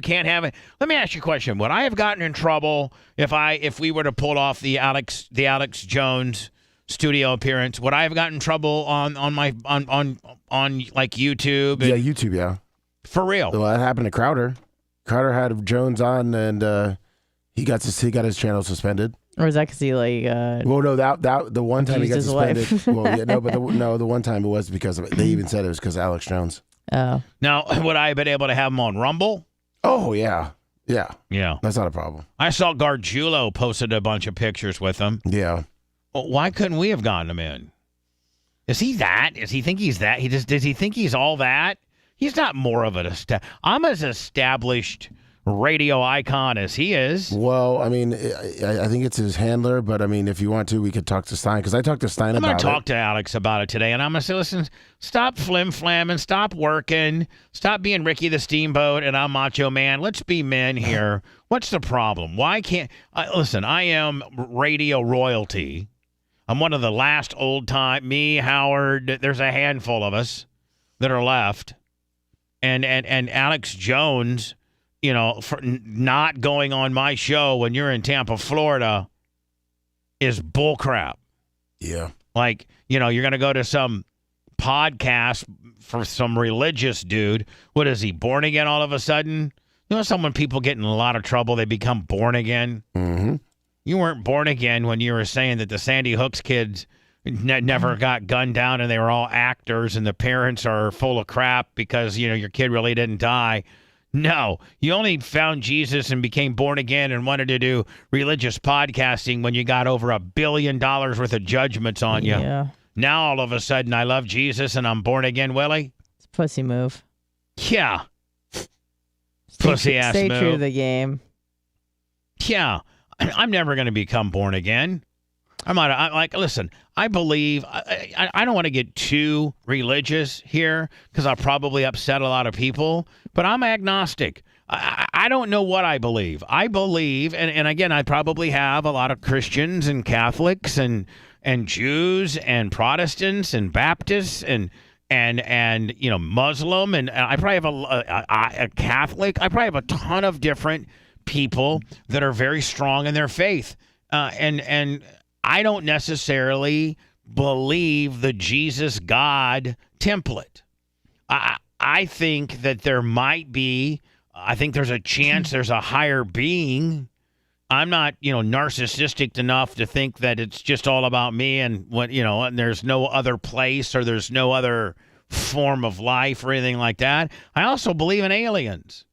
can't have it. Let me ask you a question. Would I have gotten in trouble if we were to pull off the Alex Jones studio appearance? Would I have gotten in trouble on like YouTube? Yeah, YouTube. Yeah. For real. Well, that happened to Crowder. Crowder had Jones on, and he got his channel suspended. Or is that because he Well, no, that the one time he got his suspended. wife. Well, yeah, no, but the one time it was because of it. They even said it was because of Alex Jones. Oh. Now, would I have been able to have him on Rumble? Oh yeah. Yeah. That's not a problem. I saw Gargiulo posted a bunch of pictures with him. Yeah. Well, why couldn't we have gotten him in? Is he that? Does he think he's that? Does he think he's all that? He's not more of an I'm as established radio icon as he is. Well, I mean, I think it's his handler, but I mean, if you want to, we could talk to Stein, because I talked to Stein I'm going about to it. talk to Alex about it today, and I'm going to say, listen, stop flim-flamming, stop working, stop being Ricky the Steamboat, and I'm Macho Man. Let's be men here. What's the problem? Why can't listen, I am radio royalty. I'm one of the last old-time, me, Howard, there's a handful of us that are left, and Alex Jones, you know, for not going on my show when you're in Tampa, Florida, is bullcrap. Yeah. Like, you know, you're going to go to some podcast for some religious dude. What is he, born again all of a sudden? You know, when people get in a lot of trouble, they become born again. Mm-hmm. You weren't born again when you were saying that the Sandy Hooks kids never got gunned down and they were all actors and the parents are full of crap because, you know, your kid really didn't die. No, you only found Jesus and became born again and wanted to do religious podcasting when you got over $1 billion worth of judgments on you. Yeah. Now all of a sudden I love Jesus and I'm born again, Willie? It's a pussy move. Yeah. Pussy ass move. Stay true to the game. Yeah. I'm never going to become born again. Listen, I believe, I don't want to get too religious here because I'll probably upset a lot of people, but I'm agnostic. I don't know what I believe. I believe, and again, I probably have a lot of Christians and Catholics and Jews and Protestants and Baptists and you know, Muslim, and I probably have a Catholic. I probably have a ton of different people that are very strong in their faith, and I don't necessarily believe the Jesus God template. I think that there might be, I think there's a chance there's a higher being. I'm not, you know, narcissistic enough to think that it's just all about me and what, you know, and there's no other place or there's no other form of life or anything like that. I also believe in aliens.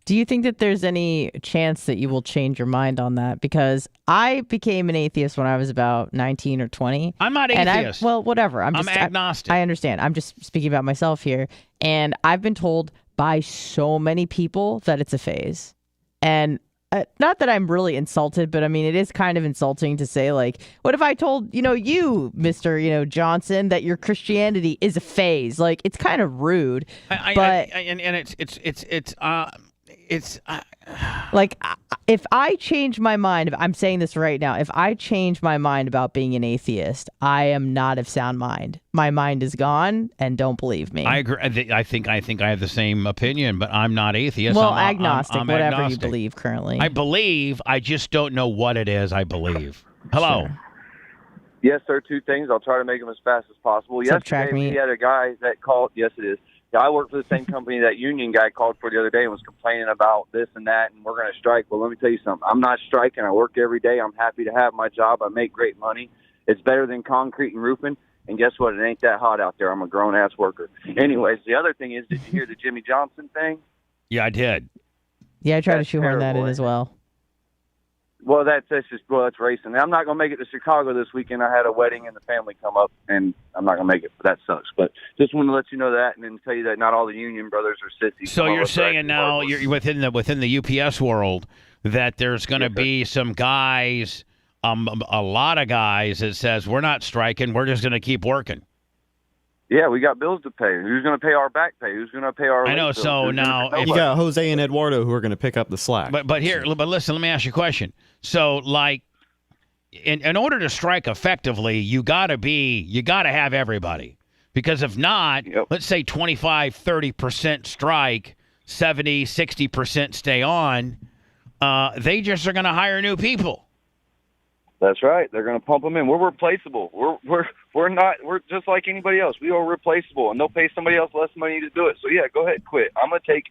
Do you think that there's any chance that you will change your mind on that? Because I became an atheist when I was about 19 or 20. I'm not atheist. Well, whatever. I'm agnostic. I understand. I'm just speaking about myself here. And I've been told by so many people that it's a phase. And not that I'm really insulted, but I mean, it is kind of insulting to say, like, what if I told, you know, you, Mr., you know, Johnson, that your Christianity is a phase? Like, it's kind of rude. Like, if I change my mind, I'm saying this right now, if I change my mind about being an atheist, I am not of sound mind. My mind is gone, and don't believe me. I agree. I think I have the same opinion, but I'm not atheist. Well, I'm agnostic, I'm whatever agnostic. you believe currently. I believe, I just don't know what it is I believe. Hello. Sure. Yes, sir. Two things. I'll try to make them as fast as possible. Yesterday, we had a guy that called. Yes, it is. Yeah, I work for the same company that union guy called for the other day and was complaining about this and that, and we're going to strike. Well, let me tell you something. I'm not striking. I work every day. I'm happy to have my job. I make great money. It's better than concrete and roofing. And guess what? It ain't that hot out there. I'm a grown-ass worker. Anyways, the other thing is, did you hear the Jimmy Johnson thing? Yeah, I did. Yeah, I tried to shoehorn that in as well. Well, that's racing. I'm not going to make it to Chicago this weekend. I had a wedding and the family come up, and I'm not going to make it. That sucks. But just wanted to let you know that, and then tell you that not all the union brothers are sissies. So you're saying now you're within the UPS world that there's going to be some guys, a lot of guys that says we're not striking, we're just going to keep working. Yeah, we got bills to pay. Who's going to pay our back pay? Who's going to pay our? I know. bills? So now you got Jose and Eduardo who are going to pick up the slack. But listen, let me ask you a question. So, like, in order to strike effectively, you got to have everybody, because if not, let's say 25, 30% strike, 70, 60% stay on, they just are going to hire new people. That's right. They're going to pump them in. We're replaceable. We're just like anybody else. We are replaceable, and they'll pay somebody else less money to do it. So yeah, go ahead, quit. I'm going to take.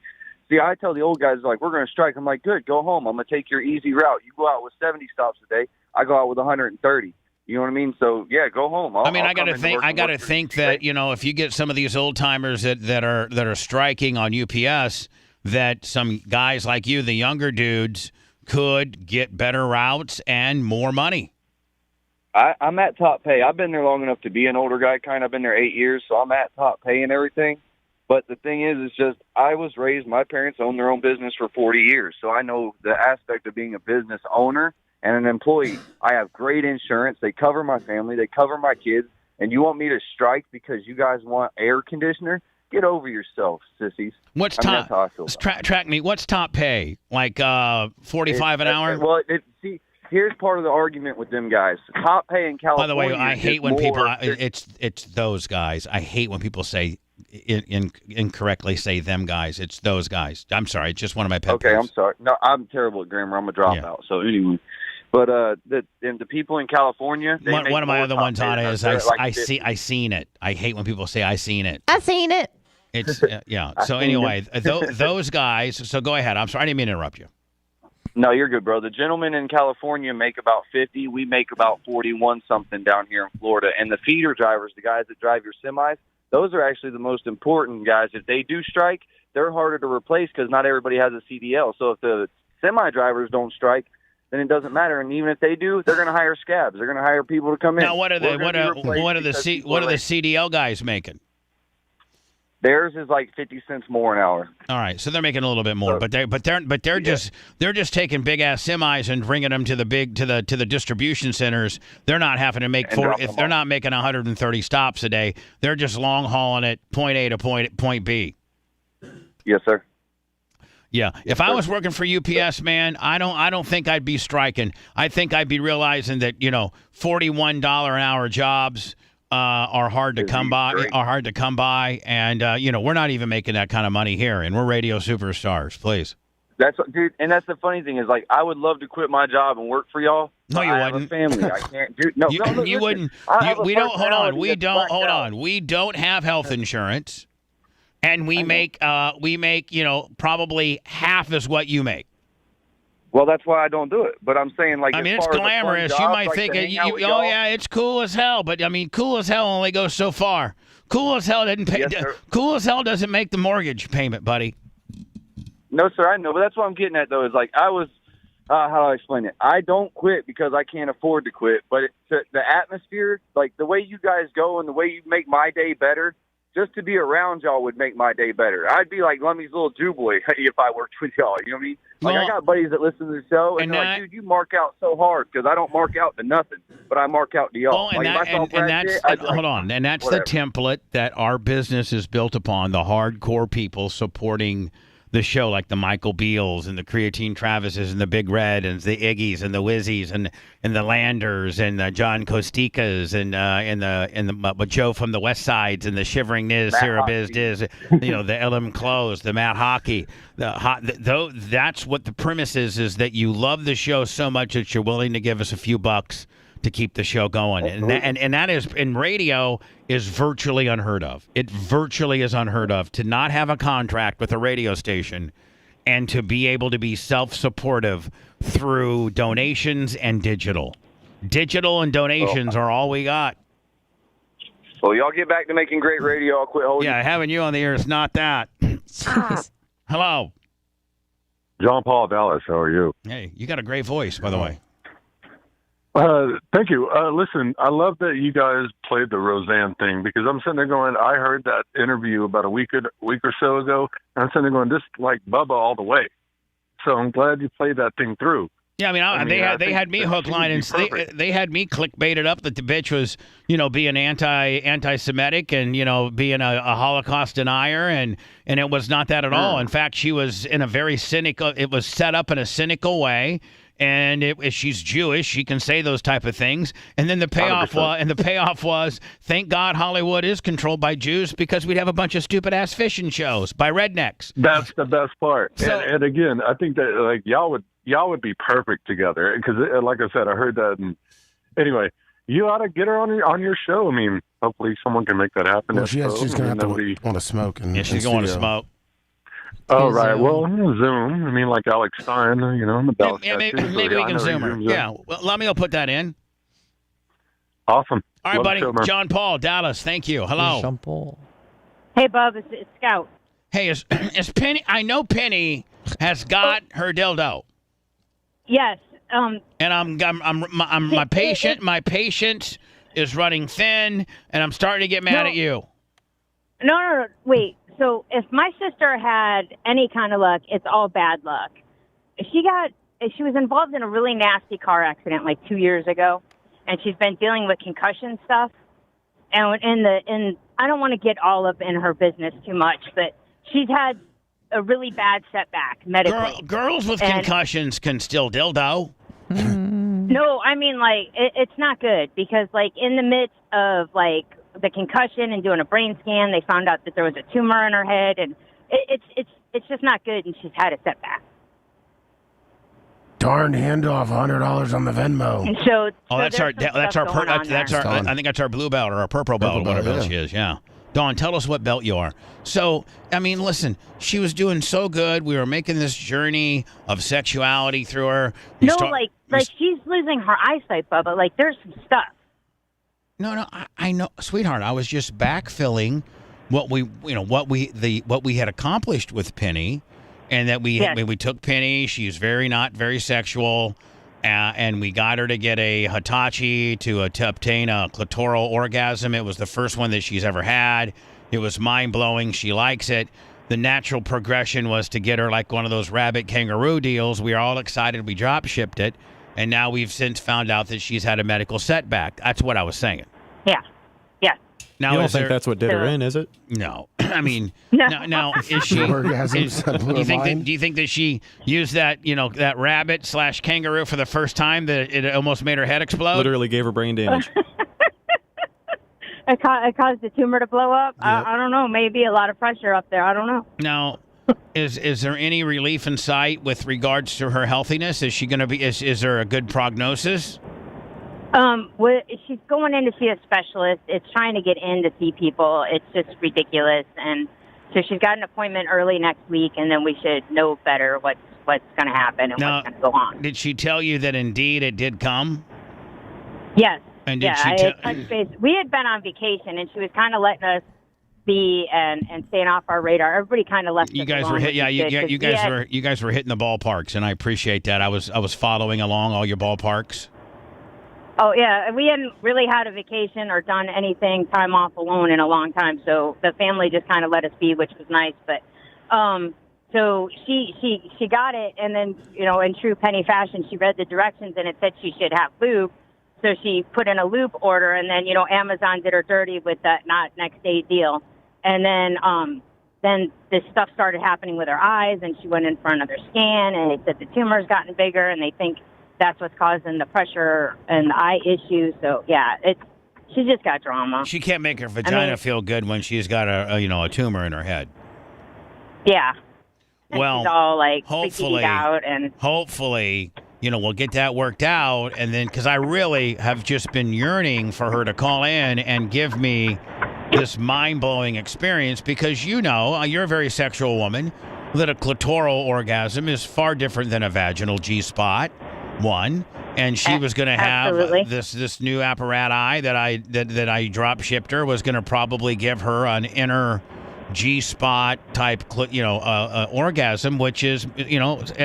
See, I tell the old guys, like, we're going to strike. I'm like, good, go home. I'm going to take your easy route. You go out with 70 stops a day. I go out with 130. You know what I mean? So yeah, go home. I got to think that, you know, if you get some of these old timers that are striking on UPS, that some guys like you, the younger dudes, could get better routes and more money. I'm at top pay. I've been there long enough to be an older guy. I've been there 8 years, so I'm at top pay and everything. But the thing is just I was raised, my parents owned their own business for 40 years. So I know the aspect of being a business owner and an employee. I have great insurance. They cover my family. They cover my kids. And you want me to strike because you guys want air conditioner? Get over yourself, sissies. What's top? Track me. What's top pay? Like 45 an hour? Well, see, here's part of the argument with them guys. Top pay in California. By the way, I hate when people. It's those guys. I hate when people say incorrectly say them guys. It's those guys. I'm sorry. It's just one of my pet Okay, peeves. I'm sorry. No, I'm terrible at grammar. I'm a dropout. So anyway. But the people in California, one of my other ones on it is I seen it. I hate when people say I seen it. I seen it. It's yeah. So anyway, those guys. So go ahead. I'm sorry. I didn't mean to interrupt you. No, you're good, bro. The gentlemen in California make about 50. We make about 41 something down here in Florida. And the feeder drivers, the guys that drive your semis, those are actually the most important guys. If they do strike, they're harder to replace because not everybody has a CDL. So if the semi drivers don't strike, then it doesn't matter. And even if they do, they're going to hire scabs. They're going to hire people to come in. Now, what are the CDL guys making? Theirs is like 50 cents more an hour. All right, so they're making a little bit more, but they're just taking big ass semis and bringing them to the distribution centers. They're not having to make if they're not making 130 stops a day. They're just long hauling it point A to point B. Yes, sir. Yeah, if I was working for UPS, man, I don't think I'd be striking. I think I'd be realizing that $41 an hour jobs are hard to come by, and we're not even making that kind of money here, and we're radio superstars. Please, dude, and that's the funny thing is like I would love to quit my job and work for y'all. No, you wouldn't. I have a family. I can't do. No, you wouldn't. We don't. Hold on. We don't have health insurance. And we make probably half as what you make. Well, that's why I don't do it. But I'm saying like, it's glamorous. You might think, yeah, it's cool as hell. But I mean, cool as hell only goes so far. Cool as hell doesn't pay. Yes, cool as hell doesn't make the mortgage payment, buddy. No, sir, I know. But that's what I'm getting at, though. Is like I was. How do I explain it? I don't quit because I can't afford to quit. But the atmosphere, like the way you guys go and the way you make my day better. Just to be around y'all would make my day better. I'd be like Lummy's little Jew boy if I worked with y'all. You know what I mean? Like I got buddies that listen to the show, and they're like, dude, you mark out so hard because I don't mark out to nothing, but I mark out to y'all. And that's the template that our business is built upon, the hardcore people supporting the show, like the Michael Beals and the Creatine Travises and the Big Red and the Iggies and the Wizzies and the Landers and the John Costikas and the Joe from the West Sides and the Shivering Niz, Sarah Biz Diz, the LM Close, the Matt Hockey. That's what the premise is that you love the show so much that you're willing to give us a few bucks to keep the show going. And that is, in radio, is virtually unheard of. It virtually is unheard of to not have a contract with a radio station and to be able to be self-supportive through donations and digital. Digital and donations are all we got. Well, y'all get back to making great radio. I'll quit holding. Yeah, having you on the air is not that. Hello. John Paul Dallas, how are you? Hey, you got a great voice, by the way. Thank you. Listen, I love that you guys played the Roseanne thing because I'm sitting there going, I heard that interview about a week or so ago, and I'm sitting there going, this is like Bubba all the way. So I'm glad you played that thing through. Yeah, I mean, they had me hook, line, and they had me clickbaited up that the bitch was, being anti-Semitic and being a Holocaust denier, and it was not that at all. In fact, she was in a very cynical. It was set up in a cynical way. And if she's Jewish, she can say those type of things. And then the payoff was, thank God Hollywood is controlled by Jews because we'd have a bunch of stupid ass fishing shows by rednecks. That's the best part. So, and again, I think that like y'all would be perfect together because, like I said, I heard that. And anyway, you ought to get her on your show. I mean, hopefully someone can make that happen. Well, she's gonna have to want to smoke. She's going to smoke. Oh, right. Well, Zoom. I mean, like Alex Stein, in the bell. Maybe we can Zoom her. Yeah. Well, let me put that in. Awesome. All right, buddy. John Paul, Dallas. Thank you. Hello. John Paul. Hey, Bub. It's Scout. Hey, is Penny? I know Penny has got her dildo. Yes. And my patient. My patient is running thin, and I'm starting to get mad at you. No. Wait. So if my sister had any kind of luck, it's all bad luck. She was involved in a really nasty car accident like 2 years ago, and she's been dealing with concussion stuff. And I don't want to get all up in her business too much, but she's had a really bad setback medically. Girls with concussions can still dildo. No, I mean, like, it's not good because, like, in the midst of, like, the concussion and doing a brain scan, they found out that there was a tumor in her head, and it's just not good, and she's had a setback. Darn handoff, $100 on the Venmo. And so that's our I think that's our blue belt or our purple belt, whatever else she is. Yeah. Dawn, tell us what belt you are. So, I mean, listen, she was doing so good. We were making this journey of sexuality through her. Like she's losing her eyesight, Bubba. Like, there's some stuff. No, I know, sweetheart. I was just backfilling what we had accomplished with Penny, and that we took Penny. She's not very sexual, and we got her to get a Hitachi to obtain a clitoral orgasm. It was the first one that she's ever had. It was mind blowing. She likes it. The natural progression was to get her like one of those rabbit kangaroo deals. We are all excited. We drop shipped it. And now we've since found out that she's had a medical setback. That's what I was saying. Yeah. Yeah. Now, you don't think that's what did her in, is it? No. I mean, now is she? Do you think that she used that that rabbit / kangaroo for the first time that it almost made her head explode? Literally gave her brain damage. It caused the tumor to blow up. Yep. I don't know. Maybe a lot of pressure up there. I don't know. Now, is there any relief in sight with regards to her healthiness? Is she going to be? Is there a good prognosis? She's going in to see a specialist. It's trying to get in to see people. It's just ridiculous. And so she's got an appointment early next week, and then we should know better what's going to happen and what's going to go on. Did she tell you that indeed it did come? Yes. And did she touched base. We had been on vacation, and she was kind of letting us be and staying off our radar. Everybody kind of left. You guys were you guys were hitting the ballparks, and I appreciate that. I was following along all your ballparks. Oh yeah, we hadn't really had a vacation or done anything time off alone in a long time, so the family just kind of let us be, which was nice. But so she got it, and then in true Penny fashion, she read the directions, and it said she should have lube. So she put in a lube order, and then, Amazon did her dirty with that not next day deal. And then this stuff started happening with her eyes, and she went in for another scan, and they said the tumor's gotten bigger, and they think that's what's causing the pressure and the eye issues. So, yeah, she just got drama. She can't make her vagina feel good when she's got a tumor in her head. Yeah. And well, she's all, like, hopefully, out and we'll get that worked out, and then because I really have just been yearning for her to call in and give me this mind-blowing experience because you're a very sexual woman, that a clitoral orgasm is far different than a vaginal G-spot, one, and she was going to have this new apparatus that I drop shipped her was going to probably give her an inner G-spot type orgasm, which is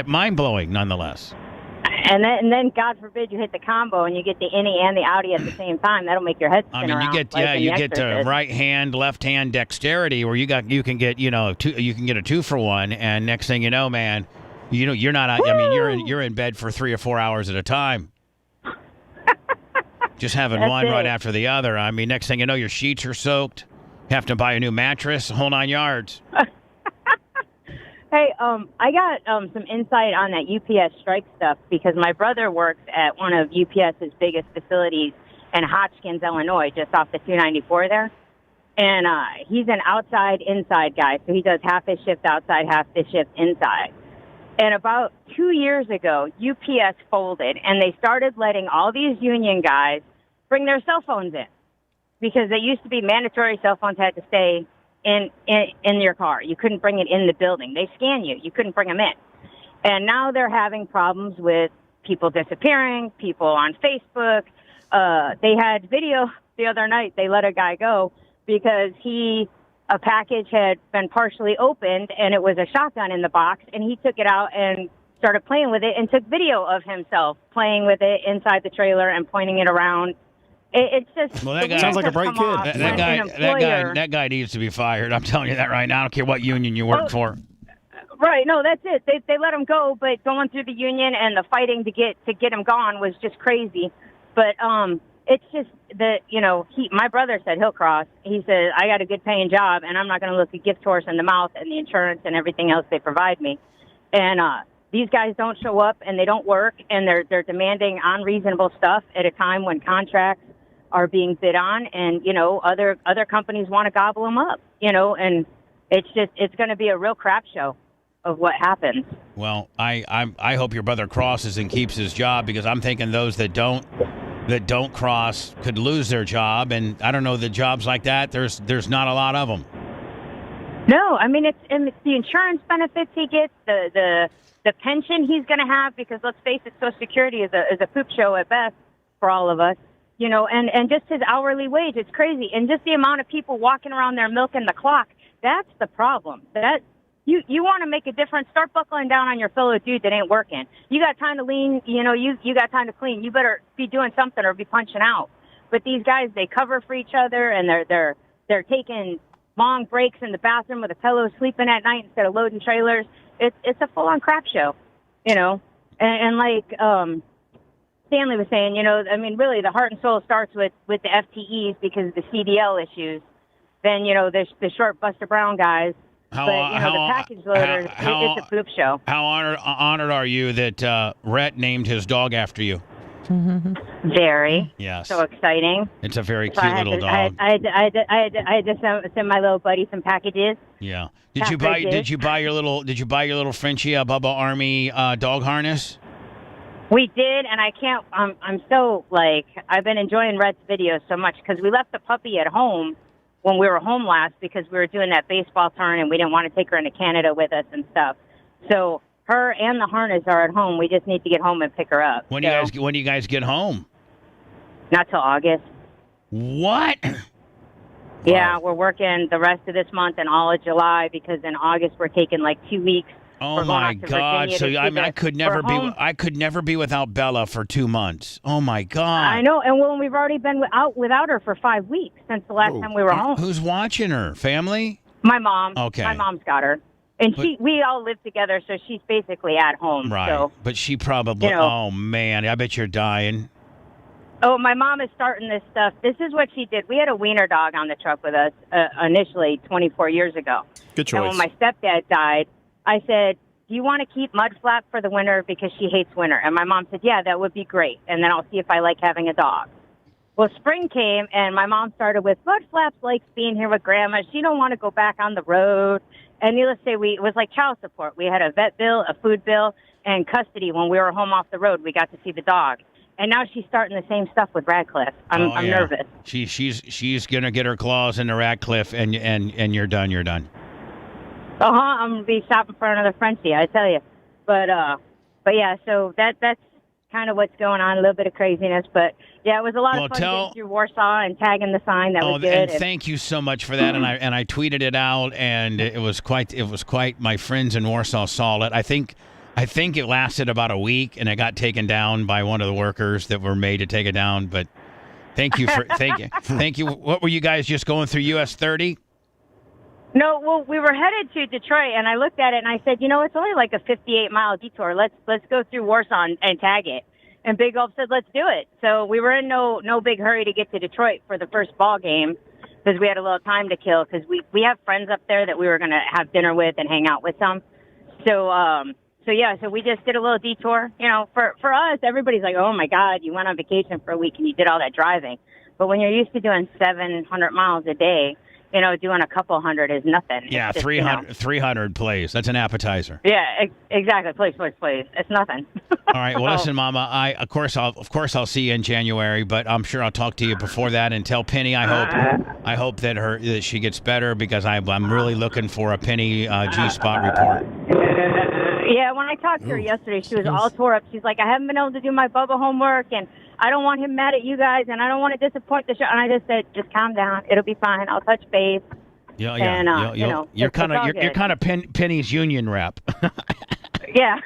mind-blowing nonetheless. And then, God forbid, you hit the combo and you get the innie and the outie at the same time. That'll make your head spin around. You get right hand, left hand dexterity, where you can get a 2-for-1, and next thing you know, man, you're not. I mean, you're in bed for 3 or 4 hours at a time, just having one right after the other. I mean, next thing you know, your sheets are soaked. You have to buy a new mattress, whole 9 yards. Hey, I got some insight on that UPS strike stuff because my brother works at one of UPS's biggest facilities in Hotchkiss, Illinois, just off the 294 there. And he's an outside-inside guy, so he does half his shift outside, half his shift inside. And about 2 years ago, UPS folded, and they started letting all these union guys bring their cell phones in because they used to be mandatory. Cell phones had to stay in your car. You couldn't bring it in the building. They scan you. You couldn't bring them in. And now they're having problems with people disappearing, people on Facebook. They had video the other night. They let a guy go because a package had been partially opened and it was a shotgun in the box, and he took it out and started playing with it and took video of himself playing with it inside the trailer and pointing it around. It's just Well, that the guy sounds like a wheels bright have come kid. off That when an employer- guy needs to be fired. I'm telling you that right now. I don't care what union you work for. Right, no, that's it. They let him go, but going through the union and the fighting to get him gone was just crazy. But it's just that my brother said he'll cross. He said I got a good paying job, and I'm not going to look a gift horse in the mouth and the insurance and everything else they provide me. And these guys don't show up and they don't work, and they're demanding unreasonable stuff at a time when contracts are being bid on, and other companies want to gobble them up. And it's going to be a real crap show of what happens. Well, I hope your brother crosses and keeps his job, because I'm thinking those that don't cross could lose their job, and I don't know, the jobs like that, there's not a lot of them. No, I mean it's the insurance benefits he gets, the pension he's going to have, because let's face it, Social Security is a poop show at best for all of us. And just his hourly wage, it's crazy, and just the amount of people walking around there milking the clock. That's the problem. That you want to make a difference, start buckling down on your fellow dude that ain't working. You got time to lean, you got time to clean. You better be doing something or be punching out. But these guys, they cover for each other, and they're taking long breaks in the bathroom with a pillow, sleeping at night instead of loading trailers. It's a full on crap show, and like Stanley was saying, I mean, really the heart and soul starts with the FTEs because of the CDL issues. Then the short Buster Brown guys. The package loaders, it's a poop show. How honored are you that Rhett named his dog after you? Very. Yes. So exciting. It's a very cute little dog. I had to send my little buddy some packages. Yeah. Did you buy your little Frenchie a Bubba Army dog harness? We did, and I can't. I'm so I've been enjoying Rhett's videos so much because we left the puppy at home when we were home last because we were doing that baseball turn and we didn't want to take her into Canada with us and stuff. So her and the harness are at home. We just need to get home and pick her up. When do you guys get home? Not till August. What? Yeah, we're working the rest of this month and all of July because in August we're taking 2 weeks. Oh my God! So I could never be without Bella for 2 months. Oh my God! I know, and we've already been without her for 5 weeks since the last time we were home. Who's watching her? Family? My mom. Okay. My mom's got her, and we all live together, so she's basically at home. Right. So, but she probably. Oh man! I bet you're dying. Oh, my mom is starting this stuff. This is what she did. We had a wiener dog on the truck with us initially 24 years ago. Good choice. And when my stepdad died, I said, do you want to keep Mudflap for the winter because she hates winter? And my mom said, yeah, that would be great. And then I'll see if I like having a dog. Well, spring came, and my mom started with, Mudflap likes being here with Grandma. She don't want to go back on the road. And needless to say, it was like child support. We had a vet bill, a food bill, and custody. When we were home off the road, we got to see the dog. And now she's starting the same stuff with Radcliffe. I'm nervous. She's gonna get her claws into Radcliffe, and you're done. You're done. I'm gonna be shopping for another Frenchie, I tell you. But yeah, so that's kind of what's going on. A little bit of craziness, but yeah, it was a lot of fun getting through Warsaw and tagging the sign. That was good. And thank you so much for that. And I tweeted it out, and it was quite. My friends in Warsaw saw it. I think it lasted about a week, and it got taken down by one of the workers that were made to take it down. But thank you. Thank you. What were you guys just going through US 30? No, well, we were headed to Detroit, and I looked at it and I said, it's only like a 58-mile detour. Let's go through Warsaw and tag it. And Big Gulp said, let's do it. So we were in no big hurry to get to Detroit for the first ball game because we had a little time to kill because we have friends up there that we were going to have dinner with and hang out with some. So we just did a little detour. For us, everybody's like, oh my God, you went on vacation for a week and you did all that driving. But when you're used to doing 700 miles a day, doing a couple hundred is nothing. Yeah, just, 300 plays. That's an appetizer. Yeah, exactly. Please. It's nothing. All right. Well, listen, Mama. Of course I'll see you in January, but I'm sure I'll talk to you before that. And tell Penny I hope that she gets better because I'm really looking for a Penny G-spot report. Yeah, when I talked to her yesterday, she was all tore up. She's like, I haven't been able to do my Bubba homework, and I don't want him mad at you guys, and I don't want to disappoint the show. And I just said, just calm down. It'll be fine. I'll touch base. Yeah. And, you're kind of Penny's union rep. Yeah.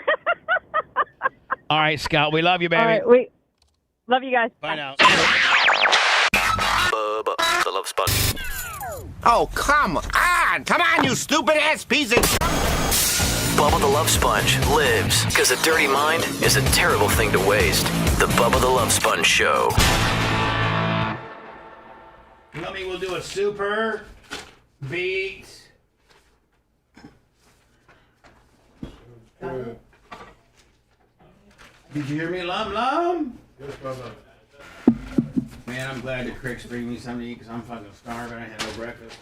All right, Scott. We love you, baby. All right, we love you guys. Bye now. Bubba the Love Sponge. Oh, come on! Come on, you stupid-ass piece of... Bubba the Love Sponge lives because a dirty mind is a terrible thing to waste. The Bubba the Love Sponge Show. Lummy will do a super beat. Did you hear me, Lum? Yes, Bubba. Man, I'm glad the Crick's bringing me something to eat because I'm fucking starving. I had no breakfast.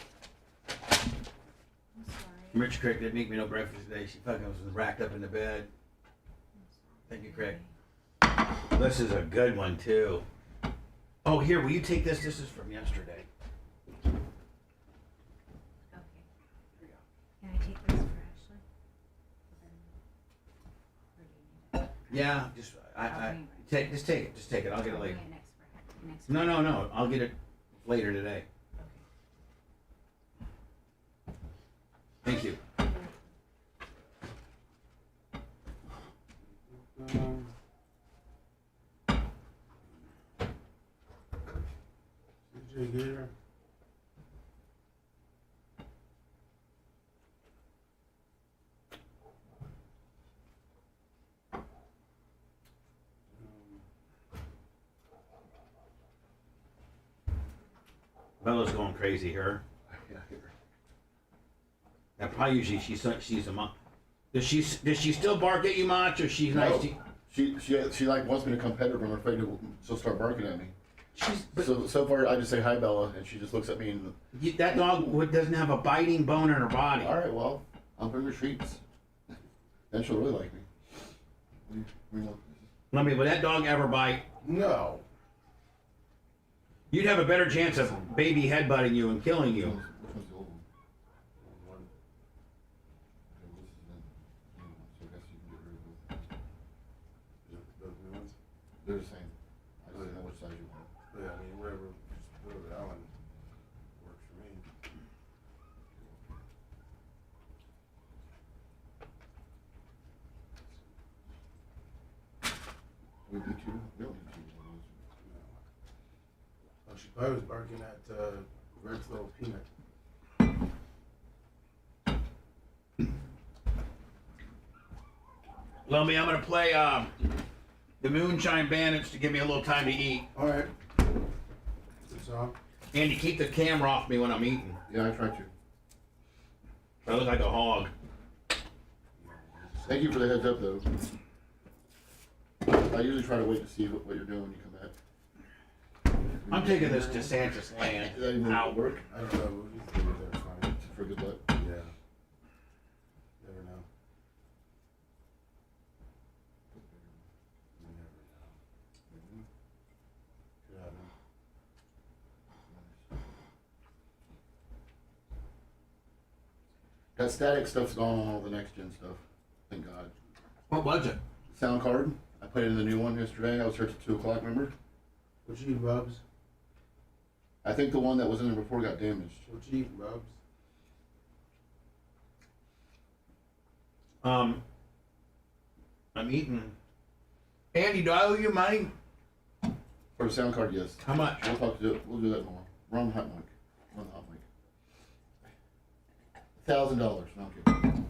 Rich Crick didn't make me no breakfast today. She fucking was racked up in the bed. Thank you, Crick. This is a good one, too. Oh, here, will you take this? This is from yesterday. Can I take this for Ashley? Yeah, just take it. Just take it. I'll get it later. No. I'll get it later today. Thank you. CJ Gator. Bella's going crazy here. That probably usually she's a mom. Does she still bark at you much, or she's nice to you? She like wants me to come pet her, but I'm afraid she'll start barking at me. So far I just say hi, Bella, and she just looks at me and. That dog doesn't have a biting bone in her body. All right, well, I'll bring her treats. Then she'll really like me. Let me. Would that dog ever bite? No. You'd have a better chance of baby headbutting you and killing you. They're the same. I just didn't know which size you want. Yeah, I mean, whatever that one works for me. We do two? We don't do two. No. Oh, she probably was barking at Red's little peanut. Lummy, I'm gonna play the Moonshine Bandits to give me a little time to eat. All right. Good song. And to keep the camera off me when I'm eating. Yeah, I try to. I look like a hog. Thank you for the heads up, though. I usually try to wait to see what you're doing when you come back. I'm taking this to Santa's land. Does that even work? I don't know. We just leave it there. Fine. For good luck? Yeah. Never know. You never know. Could happen. That static stuff's gone on all the next gen stuff. Thank God. What was it? Sound card. I put it in the new one yesterday. I was here till 2 o'clock, remember? What you eat, Bubs? I think the one that was in there before got damaged. What you eat, Bubs? I'm eating. Andy, do I owe you money? For the sound card, yes. How much? We'll do that tomorrow. We're on the hot mic. We're on the hot mic. $1,000. No, I'm kidding.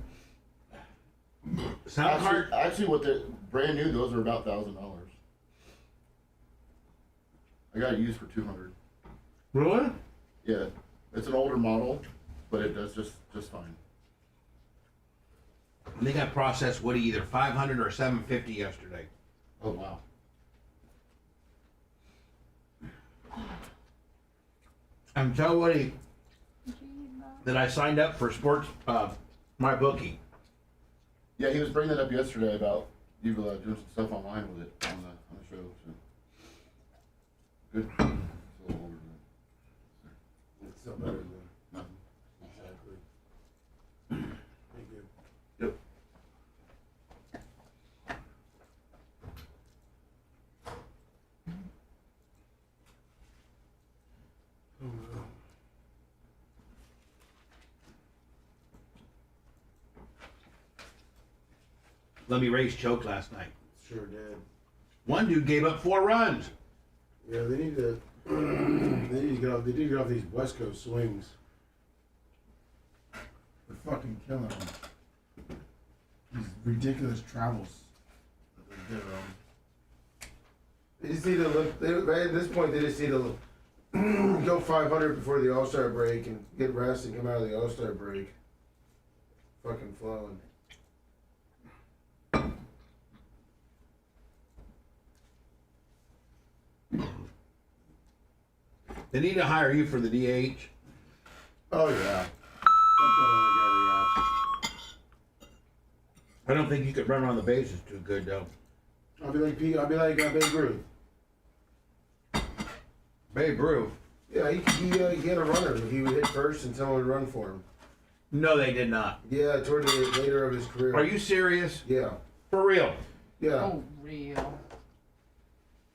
Sound card? Actually, what they're brand new, those are about $1,000. I got it used for $200. Really? Yeah, it's an older model, but it does just fine. They got processed Woody either 500 or 750 yesterday. Oh wow. And tell Woody that I signed up for sports my bookie. Yeah, he was bringing that up yesterday about you doing some stuff online with it on the show. So. Good. It's a little older than It's still better than nothing. exactly. Pretty good. Yep. Let me race choke last night. Sure did. One dude gave up 4 runs. Yeah, they need to They need to get off. They do get off these West Coast swings. They're fucking killing them. These ridiculous travels that they get on. They just need to look. At this point, they just need to go 500 before the All-Star break and get rest and come out of the All-Star break. Fucking flowing. They need to hire you for the DH. Oh yeah. I don't think you could run on the bases too good though. I'll be like Babe Ruth. Babe Ruth. Yeah, he had a runner. He would hit first and someone would run for him. No, they did not. Yeah, toward the later of his career. Are you serious? Yeah. For real? Yeah. Oh, real.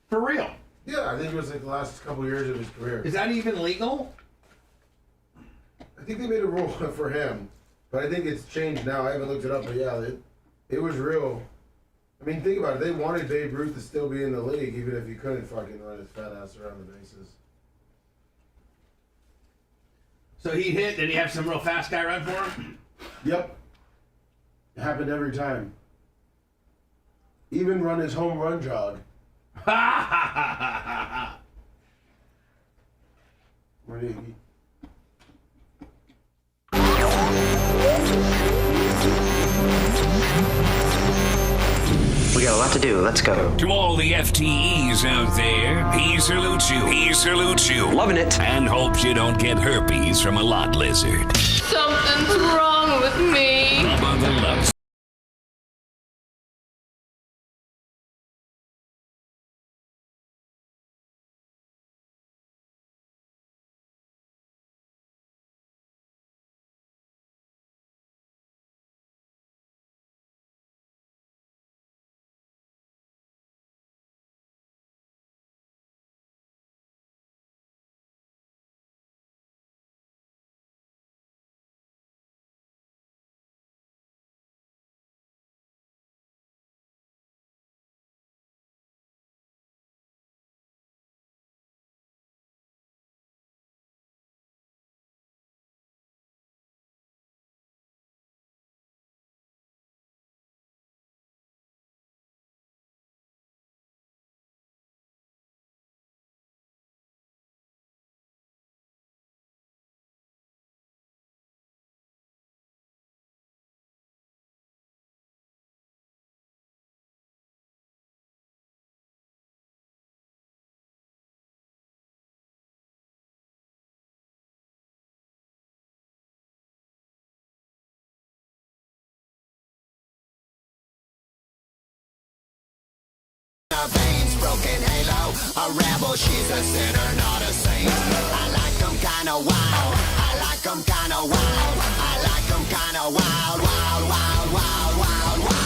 For real? Yeah, I think it was like the last couple years of his career. Is that even legal? I think they made a rule for him, but I think it's changed now. I haven't looked it up, but yeah, it was real. I mean, think about it. They wanted Babe Ruth to still be in the league, even if he couldn't fucking run his fat ass around the bases. So he hit, did he have some real fast guy run for him? Yep. It happened every time. Even run his home run jog. Where did he? We got a lot to do. Let's go. To all the FTEs out there, he salutes you. He salutes you. Loving it. And hopes you don't get herpes from a lot lizard. Something's wrong with me. Bubba the Love veins, broken halo, a rebel, she's a sinner, not a saint. I like them kinda wild, I like them kinda wild, I like them kinda wild, wild, wild, wild, wild,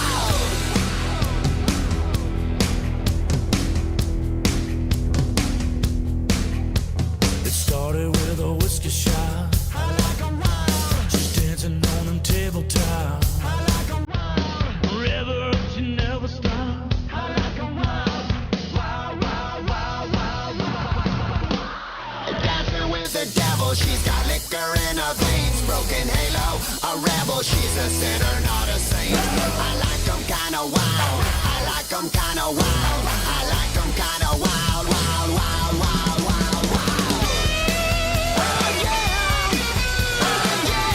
It started with a whiskey shot. I like 'em wild. Just dancing on them tabletops. I like 'em wild. Forever, she never stopped. I like 'em wild. Wild, wild, wild, wild, wild. dancing with the devil, she's got liquor in her veins, broken halo, a rebel, she's a sinner, not a saint. I like them kinda wild, I like them kinda wild, I like them kinda wild, wild, wild, wild, wild, wild. Oh yeah, oh yeah,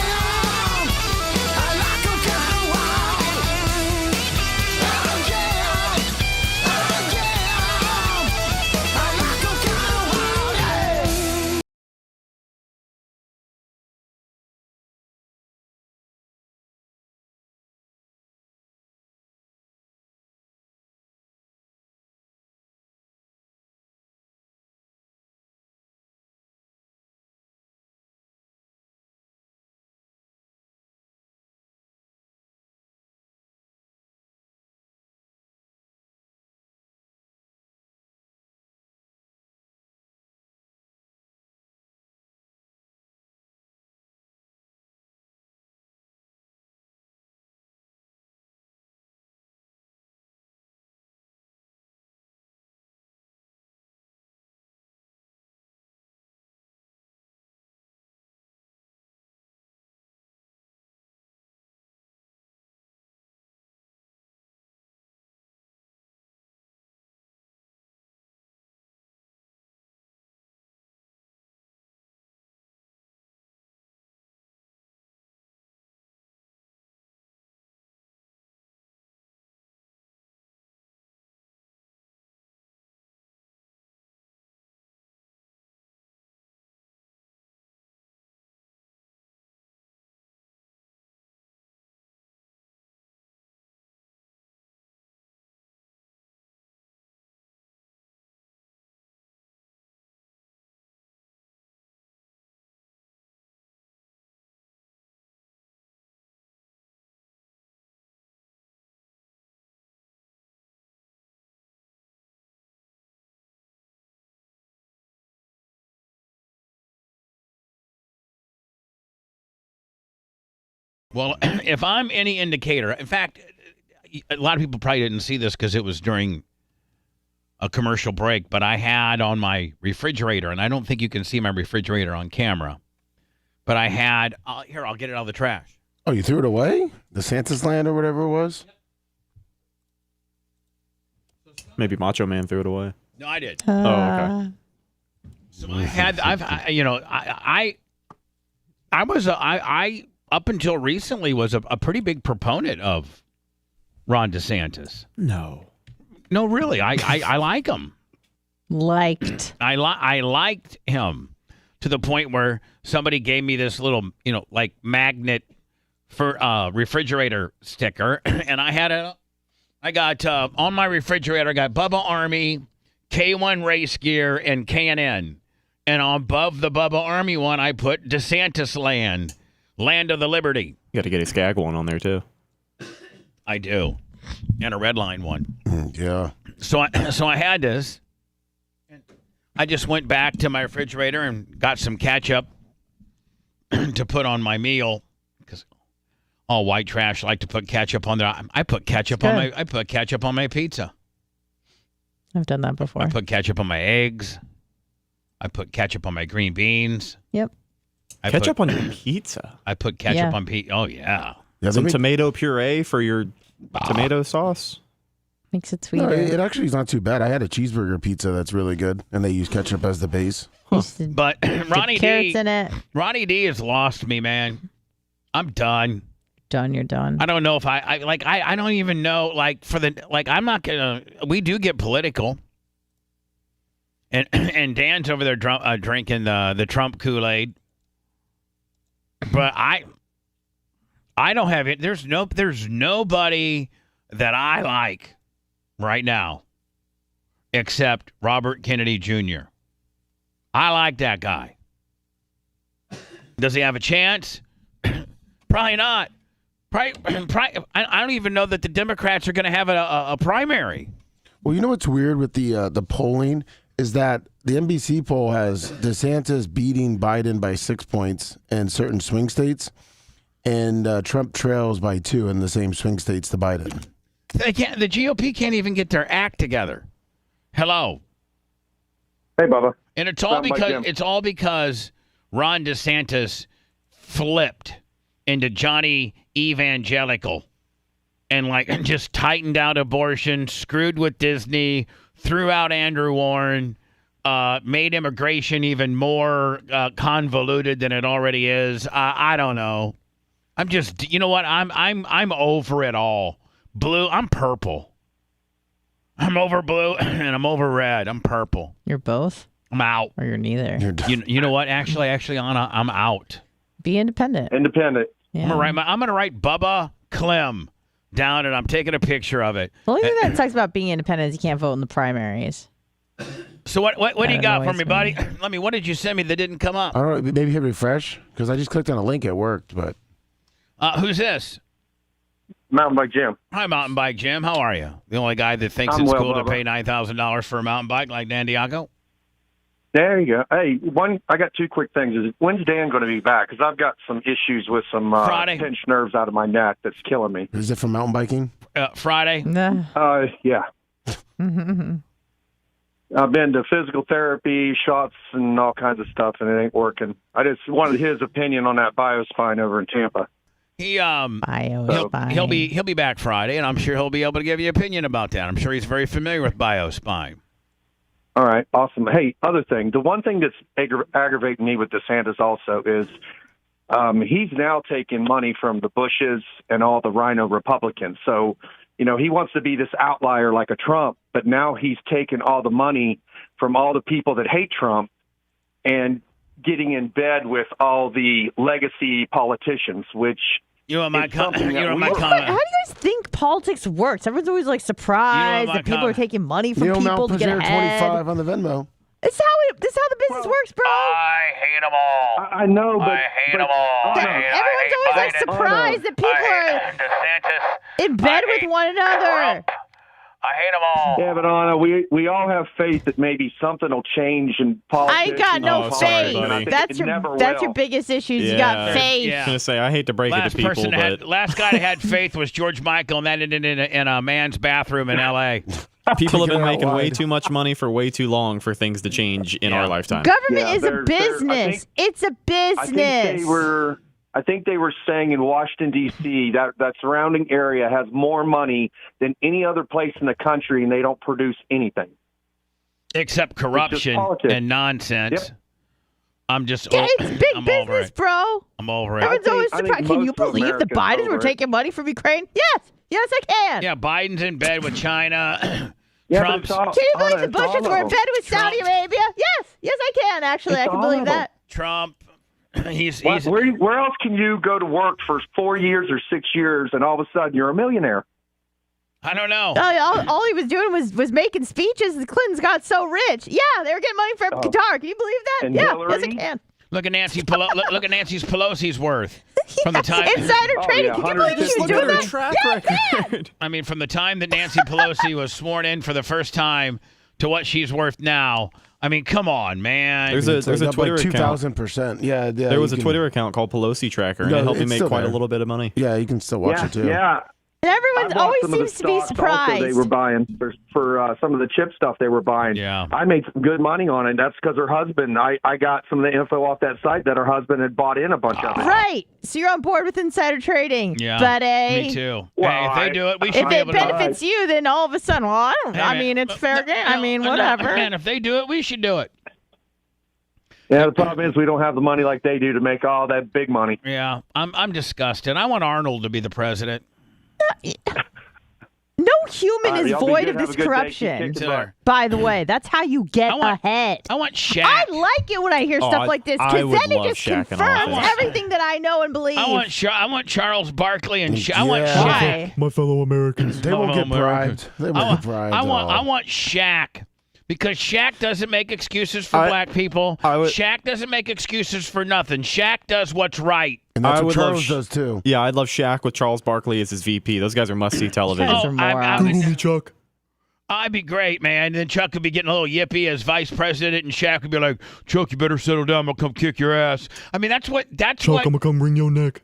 I like them kinda wild. Oh yeah, oh yeah, I like them kinda wild, yeah. Well, if I'm any indicator, in fact, a lot of people probably didn't see this because it was during a commercial break, but I had on my refrigerator, and I don't think you can see my refrigerator on camera, but I had, here, I'll get it out of the trash. Oh, you threw it away? The Santa's Land or whatever it was? Maybe Macho Man threw it away. No, I did. Oh, okay. So I up until recently was a pretty big proponent of Ron DeSantis. No, really, I like him. I liked him to the point where somebody gave me this little, like magnet for refrigerator sticker, and I got on my refrigerator, I got Bubba Army, K1 Race Gear, and K&N. And above the Bubba Army one, I put DeSantis Land, Land of the Liberty. You got to get a Skag one on there, too. I do. And a red line one. Yeah. So I had this. I just went back to my refrigerator and got some ketchup to put on my meal. Because all white trash like to put ketchup on there. I put ketchup on my pizza. I've done that before. I put ketchup on my eggs. I put ketchup on my green beans. Yep. Ketchup on your pizza? I put ketchup on pizza. Oh, yeah. Some tomato puree for your tomato sauce? Makes it sweeter. No, it actually is not too bad. I had a cheeseburger pizza that's really good, and they use ketchup as the base. But Ronnie carrots D, in it. Ronnie D has lost me, man. I'm done. You're done. I don't know if I don't even know, I'm not going to, we do get political. And Dan's over there drinking the Trump Kool-Aid. But I don't have it. There's nobody that I like right now except Robert Kennedy Jr. I like that guy. Does he have a chance? Probably not. Probably, I don't even know that the Democrats are going to have a primary. Well, you know what's weird with the polling is that the NBC poll has DeSantis beating Biden by 6 points in certain swing states, and Trump trails by 2 in the same swing states to Biden. The GOP can't even get their act together. Hello. Hey, Bubba. And it's all because Ron DeSantis flipped into Johnny Evangelical and just tightened out abortion, screwed with Disney, threw out Andrew Warren, made immigration even more convoluted than it already is. I don't know. I'm just, you know what? I'm over it all. Blue. I'm purple. I'm over blue and I'm over red. I'm purple. You're both? I'm out. Or you're neither. You know what? Actually, Anna, I'm out. Be independent. Independent. Yeah. I'm gonna write Bubba Clem down, and I'm taking a picture of it. The only thing that sucks about being independent is you can't vote in the primaries. So what do you got for me, buddy? What did you send me that didn't come up? I don't know. Maybe hit refresh because I just clicked on a link. It worked, but who's this? Mountain Bike Jim. Hi, Mountain Bike Jim. How are you? The only guy that thinks it's cool to pay $9,000 for a mountain bike like Dan Diaco? There you go. Hey, I got 2 quick things. When's Dan going to be back? Because I've got some issues with some pinched nerves out of my neck that's killing me. Is it from mountain biking? Friday? Yeah. I've been to physical therapy, shots, and all kinds of stuff, and it ain't working. I just wanted his opinion on that BioSpine over in Tampa. He'll be back Friday, and I'm sure he'll be able to give you an opinion about that. I'm sure he's very familiar with BioSpine. All right, awesome. Hey, other thing, the one thing that's aggravating me with DeSantis also is he's now taking money from the Bushes and all the Rhino Republicans. So, he wants to be this outlier like a Trump, but now he's taking all the money from all the people that hate Trump and getting in bed with all the legacy politicians, which You know my comment. How do you guys think politics works? Everyone's always surprised that people are taking money from people to get ahead. 25 on the Venmo. This is how the business works, bro. I hate them all. I know, but I hate them all. Everyone's always surprised that people are in bed with one another. I hate them all. Yeah, but Anna, we all have faith that maybe something will change in politics. I ain't got no faith. buddy. That's your biggest issue. You got faith. I was gonna say I hate to break it to people, but last guy that had faith was George Michael, and that ended in a man's bathroom in L.A. People have been making way too much money for way too long for things to change in our lifetime. Government is a business. It's a business. I think they were saying in Washington, D.C., that surrounding area has more money than any other place in the country, and they don't produce anything. Except corruption and nonsense. Yep. I'm just it's big business, bro. I'm over it. Everyone's always surprised. Can you believe the Bidens were taking money from Ukraine? Yes, I can. Yeah, Biden's in bed with China. Trump's. Can you believe the Bushes were in bed with Saudi Arabia? Yes, I can. Actually, I can believe that. Trump. Where else can you go to work for 4 years or 6 years and all of a sudden you're a millionaire? I don't know. All he was doing was making speeches. The Clintons got so rich. Yeah, they were getting money from Qatar. Can you believe that? And yes, Hillary? I can. Look at Nancy Pelosi's worth from the time insider trading. Can you believe she was doing that? Track record. I mean, from the time that Nancy Pelosi was sworn in for the first time to what she's worth now. I mean, come on, man. There's a Twitter account. 2,000%. Yeah. There was a Twitter account called Pelosi Tracker, and it helped me make quite a little bit of money. Yeah, you can still watch it too. Yeah. And everyone always seems to be surprised. They were buying for some of the chip stuff they were buying. Yeah. I made some good money on it. That's because her husband. I got some of the info off that site that her husband had bought in a bunch of it. Right. So you're on board with insider trading. Yeah. buddy. Me too. Well, hey, if they do it, we should If be it able to. benefits you, then all of a sudden, I don't. Hey, I man, mean, it's fair game. I mean, whatever. Man, if they do it, we should do it. Yeah, the problem is we don't have the money like they do to make all that big money. Yeah, I'm disgusted. I want Arnold to be the president. No human is void of this corruption. By the way, that's how you get ahead. I want Shaq. I like it when I hear stuff like this because then it just Shaq confirms everything that I know and believe. I want Charles Barkley and I want Shaq. Why? My fellow Americans. They won't get bribed. They won't get bribed. I want Shaq. Because Shaq doesn't make excuses for black people. Shaq doesn't make excuses for nothing. Shaq does what's right. And that's what Charles does too. Yeah, I'd love Shaq with Charles Barkley as his VP. Those guys are must-see television. Google me, Chuck. I'd be great, man. And then Chuck could be getting a little yippy as vice president, and Shaq would be like, "Chuck, you better settle down. I'm gonna come kick your ass." I mean, Chuck, I'm gonna come wring your neck.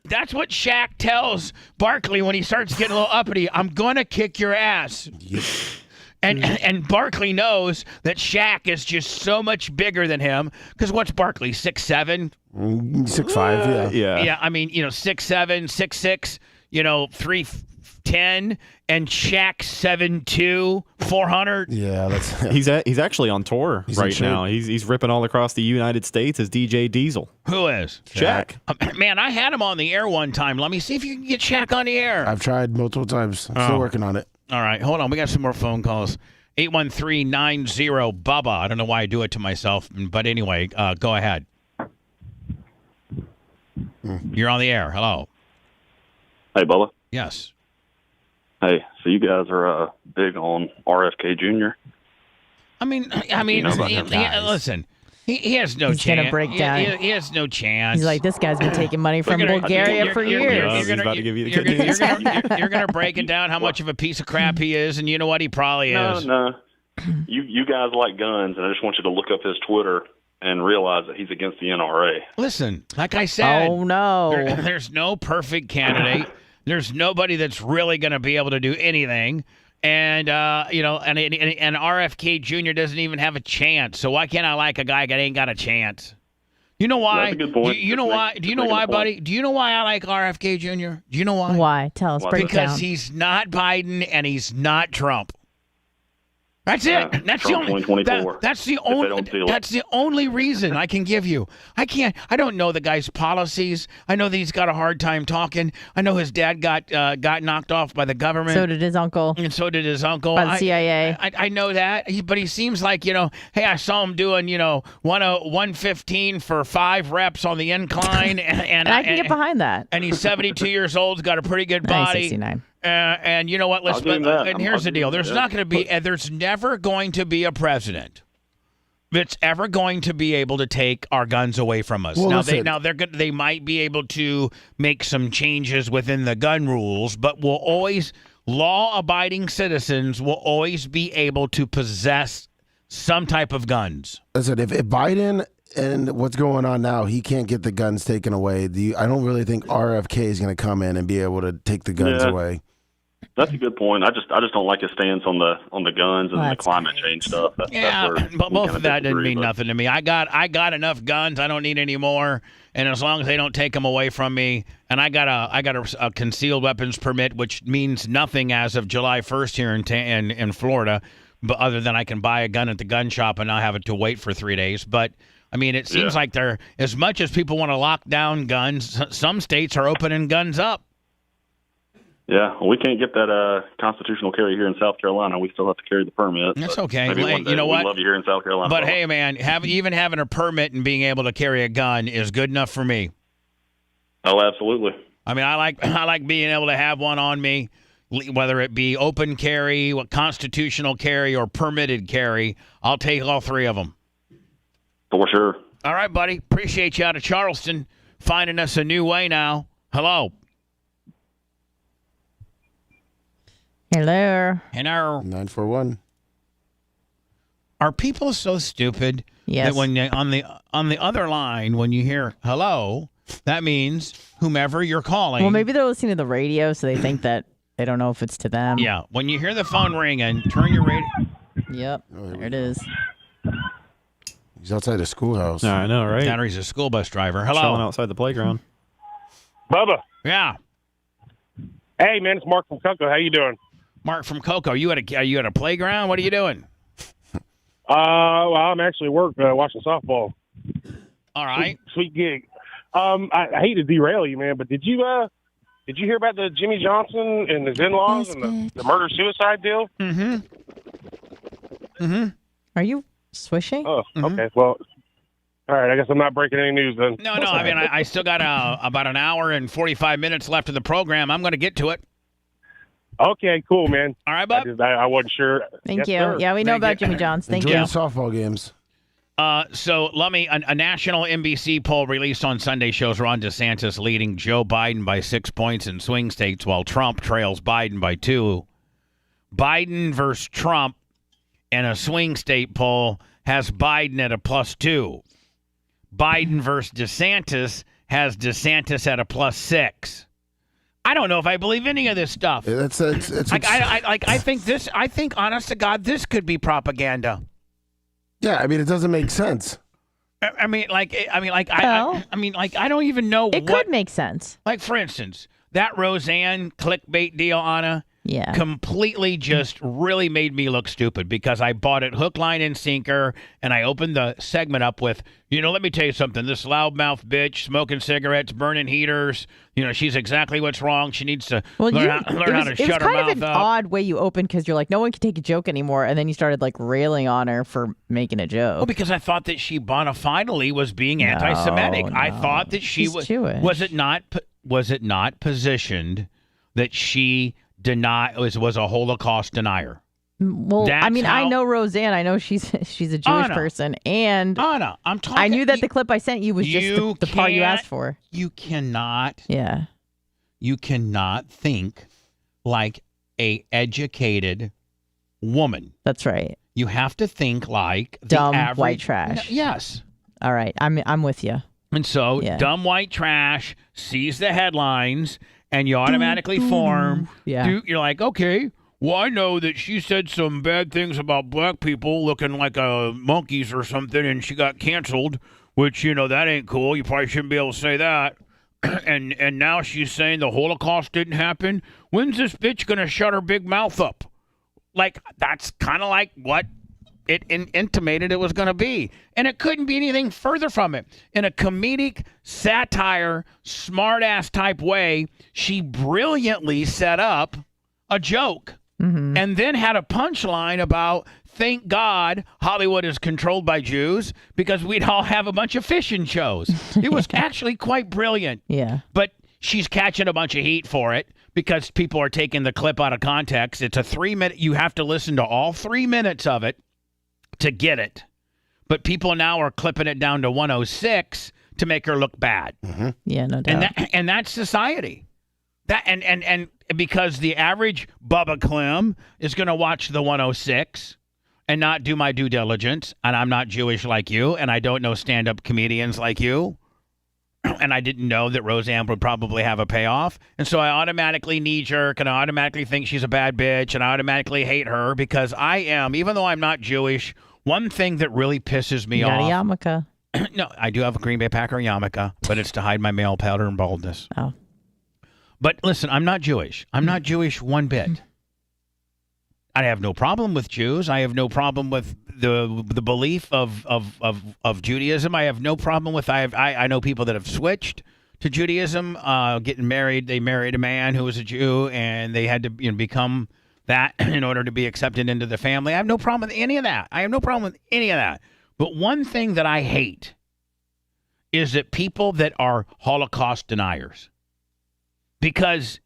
That's what Shaq tells Barkley when he starts getting a little uppity. I'm gonna kick your ass. Yep. And Barkley knows that Shaq is just so much bigger than him. Because what's Barkley, 6'7"? 6'5", yeah. Yeah, I mean, 6'7", 6'6", 310, and Shaq 7'2", 400. Yeah, that's. He's actually on tour right now. He's ripping all across the United States as DJ Diesel. Who is? Shaq. Man, I had him on the air one time. Let me see if you can get Shaq on the air. I've tried multiple times. I'm still working on it. All right, hold on. We got some more phone calls. 813-90-BUBBA. I don't know why I do it to myself, but anyway, go ahead. You're on the air. Hello. Hey, Bubba. Yes. Hey, so you guys are big on RFK Jr. I mean, You know about him. listen. He has no He's chance. gonna break down. He has no chance. He's like, this guy's been taking money from Bulgaria for years. You're going to break it down how much of a piece of crap he is, and you know what? He probably is. No. You guys like guns, and I just want you to look up his Twitter and realize that he's against the NRA. Listen, like I said. Oh, no. There's no perfect candidate. There's nobody that's really going to be able to do anything. And, and RFK Jr. doesn't even have a chance. So why can't I like a guy that ain't got a chance? You know why? That's a good point. Do you know why? Do you know why, buddy? Do you know why I like RFK Jr.? Do you know why? Why? Tell us. Break it down. Because he's not Biden and he's not Trump. That's it. That's the only. That's the only reason I can give you. I don't know the guy's policies. I know that he's got a hard time talking. I know his dad got knocked off by the government. So did his uncle. And so did his uncle. By the CIA. I know that, but he seems like hey, I saw him doing 115 for 5 reps on the incline, and I can get behind that. And he's 72 years old. He's got a pretty good body. 69. And you know what? And here's the deal: there's never going to be a president that's ever going to be able to take our guns away from us. Well, they might be able to make some changes within the gun rules, but we'll always law-abiding citizens will always be able to possess some type of guns. Listen, if Biden and what's going on now, he can't get the guns taken away. I don't really think RFK is going to come in and be able to take the guns away. That's a good point. I just don't like his stance on the guns and the climate change stuff. But both of that didn't mean nothing to me. I got enough guns. I don't need any more. And as long as they don't take them away from me, and I got a concealed weapons permit, which means nothing as of July 1st here in Florida, but other than I can buy a gun at the gun shop and not have it to wait for 3 days. But I mean, it seems like they're, as much as people want to lock down guns, some states are opening guns up. Yeah, well, we can't get that constitutional carry here in South Carolina. We still have to carry the permit. That's okay. Maybe one day. You know what? We love you here in South Carolina. But hey, man, even having a permit and being able to carry a gun is good enough for me. Oh, absolutely. I mean, I like being able to have one on me, whether it be open carry, constitutional carry, or permitted carry. I'll take all three of them. For sure. All right, buddy. Appreciate you out of Charleston finding us a new way now. Hello. Hello. 941. Are people so stupid that when you, on the other line, when you hear hello, that means whomever you're calling? Well, maybe they're listening to the radio, so they think that they don't know if it's to them. Yeah. When you hear the phone ring and turn your radio. Yep. There it is. He's outside the schoolhouse. I know, right? Tanner's a school bus driver. Hello. Chilling outside the playground. Bubba. Yeah. Hey, man, it's Mark from Cocoa. How you doing? Mark from Cocoa. Are you at a playground? What are you doing? Well, I'm actually at work watching softball. All right. Sweet gig. I hate to derail you, man, but did you hear about the Jimmy Johnson and his in-laws and the murder-suicide deal? Are you swishing? Oh, okay. Well, all right. I guess I'm not breaking any news then. No. I mean, I still got about an hour and 45 minutes left of the program. I'm going to get to it. Okay, cool, man. All right, bud. I wasn't sure. Thank Yes, you. sir. Yeah, we know about Jimmy Johnson. Thank Enjoy you. the softball games. So let me, a national NBC poll released on Sunday shows Ron DeSantis leading Joe Biden by 6 points in swing states while Trump trails Biden by 2. Biden versus Trump in a swing state poll has Biden at a +2. Biden versus DeSantis has DeSantis at a +6. I don't know if I believe any of this stuff. I think, honest to God, this could be propaganda. Yeah, I mean, it doesn't make sense. I don't even know. It could make sense. Like, for instance, that Roseanne clickbait deal, Anna. Yeah. Completely just really made me look stupid because I bought it hook, line, and sinker, and I opened the segment up with, let me tell you something. This loudmouth bitch smoking cigarettes, burning heaters, she's exactly what's wrong. She needs to learn how to shut her mouth up. It was kind of an odd way you opened because you're like, no one can take a joke anymore, and then you started like railing on her for making a joke. Well, because I thought that she bona fidely was being anti-Semitic. No. I thought that She's Jewish. Was it not positioned that she was a Holocaust denier? Well, I know Roseanne. I know she's a Jewish person, and Anna, I'm talking. I knew that the clip I sent you was just the part you asked for. You cannot. Yeah. You cannot think like a educated woman. That's right. You have to think like dumb the average, white trash. Yes. All right. I'm with you. And so, dumb white trash sees the headlines. And you automatically form. Yeah. You're like, okay, well, I know that she said some bad things about black people looking like monkeys or something, and she got canceled, which, that ain't cool. You probably shouldn't be able to say that. and now she's saying the Holocaust didn't happen. When's this bitch going to shut her big mouth up? Like, that's kind of like what it intimated it was going to be. And it couldn't be anything further from it. In a comedic, satire, smart-ass type way, she brilliantly set up a joke and then had a punchline about, thank God Hollywood is controlled by Jews because we'd all have a bunch of fishing shows. It was actually quite brilliant. Yeah. But she's catching a bunch of heat for it because people are taking the clip out of context. It's a 3-minute. You have to listen to all 3 minutes of it to get it. But people now are clipping it down to 106 to make her look bad. Yeah, no doubt. And that's society. That and because the average Bubba Clem is going to watch the 106 and not do my due diligence, and I'm not Jewish like you, and I don't know stand-up comedians like you, and I didn't know that Roseanne would probably have a payoff, and so I automatically knee-jerk, and I automatically think she's a bad bitch, and I automatically hate her because I am, even though I'm not Jewish, one thing that really pisses me You got off. a yarmulke. No, I do have a Green Bay Packer yarmulke, but it's to hide my male pattern baldness. Oh. But listen, I'm not Jewish. I'm not Jewish one bit. I have no problem with Jews. I have no problem with the belief of Judaism. I have no problem with I know people that have switched to Judaism, getting married. They married a man who was a Jew, and they had to become that in order to be accepted into the family. I have no problem with any of that. But one thing that I hate is that people that are Holocaust deniers. Because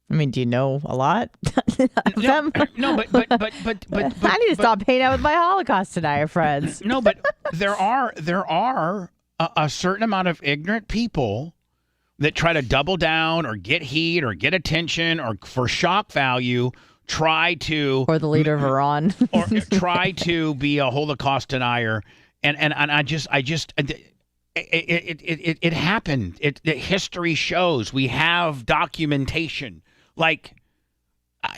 I mean, do you know a lot of them? No, but I need to stop hanging out with my Holocaust denier friends. No, but there are a certain amount of ignorant people that try to double down or get heat or get attention or for shock value try to or the leader of Iran or try to be a Holocaust denier and I just it happened. History shows. We have documentation. Like,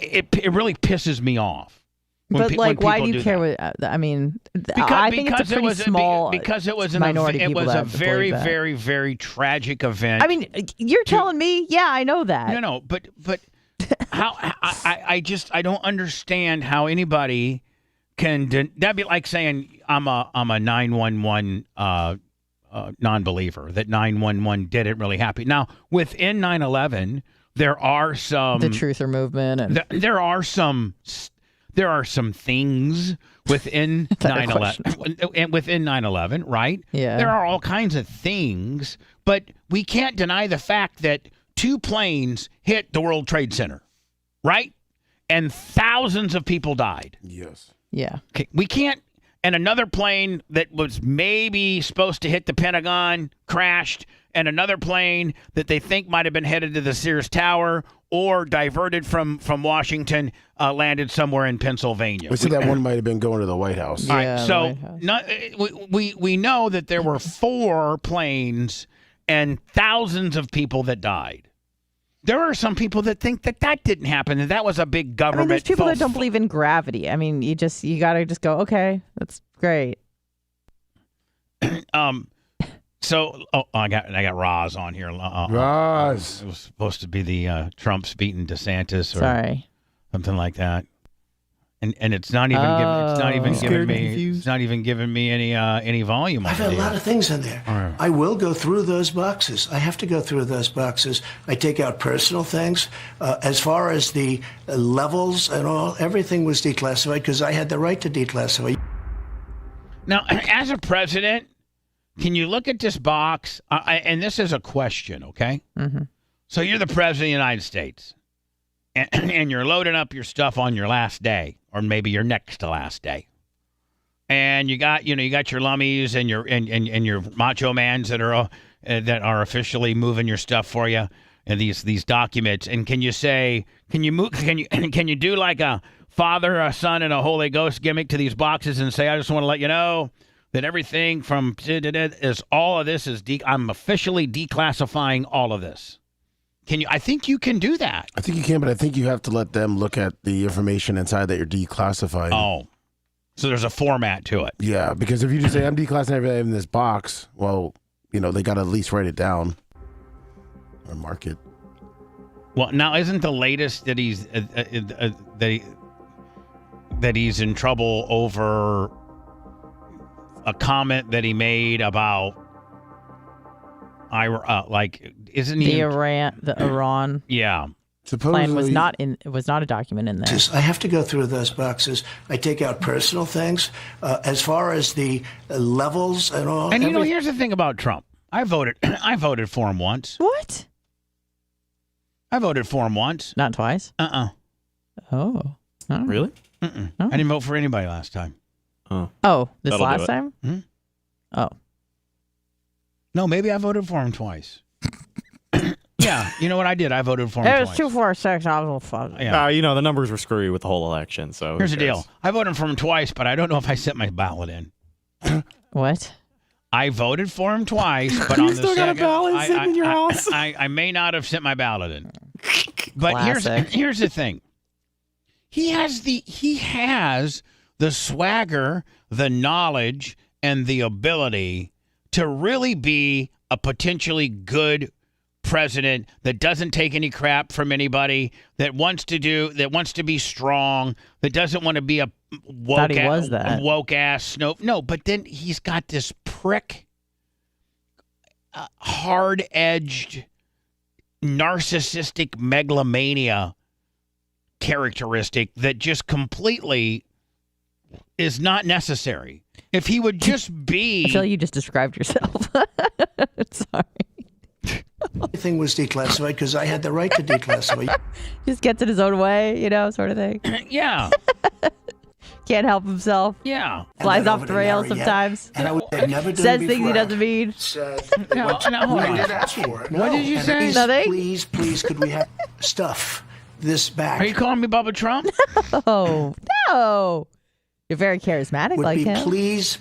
it really pisses me off. But why do you care? I mean, I think it's a pretty small because it was minority. It was a very, very, very tragic event. I mean, you're telling me? Yeah, I know that. No, but how? I don't understand how anybody can. That'd be like saying I'm a 911. Non-believer that 911 didn't really happen. Now, within 9/11, there are some the truther movement, and there are some things within 9/11 and within 9/11, right? Yeah, there are all kinds of things, but we can't deny the fact that 2 planes hit the World Trade Center, right? And thousands of people died. Yes. Yeah. Okay, we can't. And another plane that was maybe supposed to hit the Pentagon crashed, and another plane that they think might have been headed to the Sears Tower or diverted from Washington landed somewhere in Pennsylvania. We said that one might have been going to the White House. All right, so we know that there were 4 planes and thousands of people that died. There are some people that think that didn't happen, and that was a big government. I mean, there's people that don't believe in gravity. I mean, you got to just go, okay, that's great. So, I got Roz on here. Roz. It was supposed to be the Trump's beating DeSantis or something like that. And it's not even giving me any volume. I've had a lot of things in there. Right. I will go through those boxes. I have to go through those boxes. I take out personal things. As far as the levels and all, everything was declassified because I had the right to declassify. Now, as a president, can you look at this box? And this is a question, okay? Mm-hmm. So you're the president of the United States, and you're loading up your stuff on your last day, or maybe your next to last day. And you got your lummies and your macho mans that are officially moving your stuff for you, and these documents. And can you do like a Father, a Son, and a Holy Ghost gimmick to these boxes and say, I just want to let you know that everything from is all of this is I'm officially declassifying all of this. Can you? I think you can do that. I think you can, but I think you have to let them look at the information inside that you're declassifying. Oh, so there's a format to it. Yeah, because if you just say I'm declassifying everything in this box, well, they got to at least write it down or mark it. Well, now isn't the latest that he's that he's in trouble over a comment that he made about isn't he the Iran yeah plan was not a document in there. I have to go through those boxes. I take out personal things. As far as the levels and all. And here's the thing about Trump. I voted for him once. What? I voted for him once. Not twice? Oh. Really? Mm-mm. I didn't vote for anybody last time. Oh, this last time? Hmm? Oh. No, maybe I voted for him twice. Yeah, Yeah, you know what I did? I voted for him It was twice. 246. I was fuck. Yeah. The numbers were screwy with the whole election. So Here's the deal. I voted for him twice, but I don't know if I sent my ballot in. What? I voted for him twice, but You on the still got a second, ballot sitting in your house? I may not have sent my ballot in. But Classic. here's the thing. He has the swagger, the knowledge, and the ability to really be a potentially good president that doesn't take any crap from anybody, that wants to be strong, that doesn't want to be a woke ass snow. No, but then he's got this prick, hard-edged, narcissistic megalomania characteristic that just completely is not necessary. If he would just be... I feel like you just described yourself. Sorry. Everything was declassified because I had the right to declassify. Just gets in his own way, sort of thing. Yeah. Can't help himself. Yeah. Flies off the rails sometimes. And I would have never done Says it things he before. doesn't mean. Said hold on. we did ask for it. What did you And say? Please, could we have stuff this back? Are you calling me Bubba Trump? Oh, no. You're very charismatic Would like be him. please,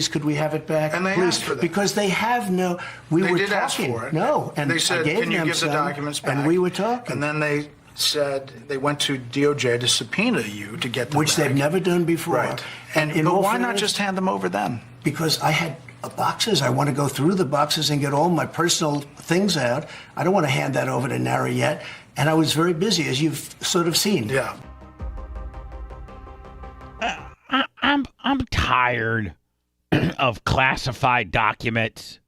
could we have it back? And they please, asked for that. Because they have no. We They were did talking. ask for it. No, and they said, I gave "Can you them give the some, documents back?" And we were talking. And then they said they went to DOJ to subpoena you to get them Which back. they've never done before. Right. And in but all why not fairness- just hand them over then? Because I had boxes. I want to go through the boxes and get all my personal things out. I don't want to hand that over to Nara yet. And I was very busy, as you've sort of seen. Yeah. I'm tired of classified documents.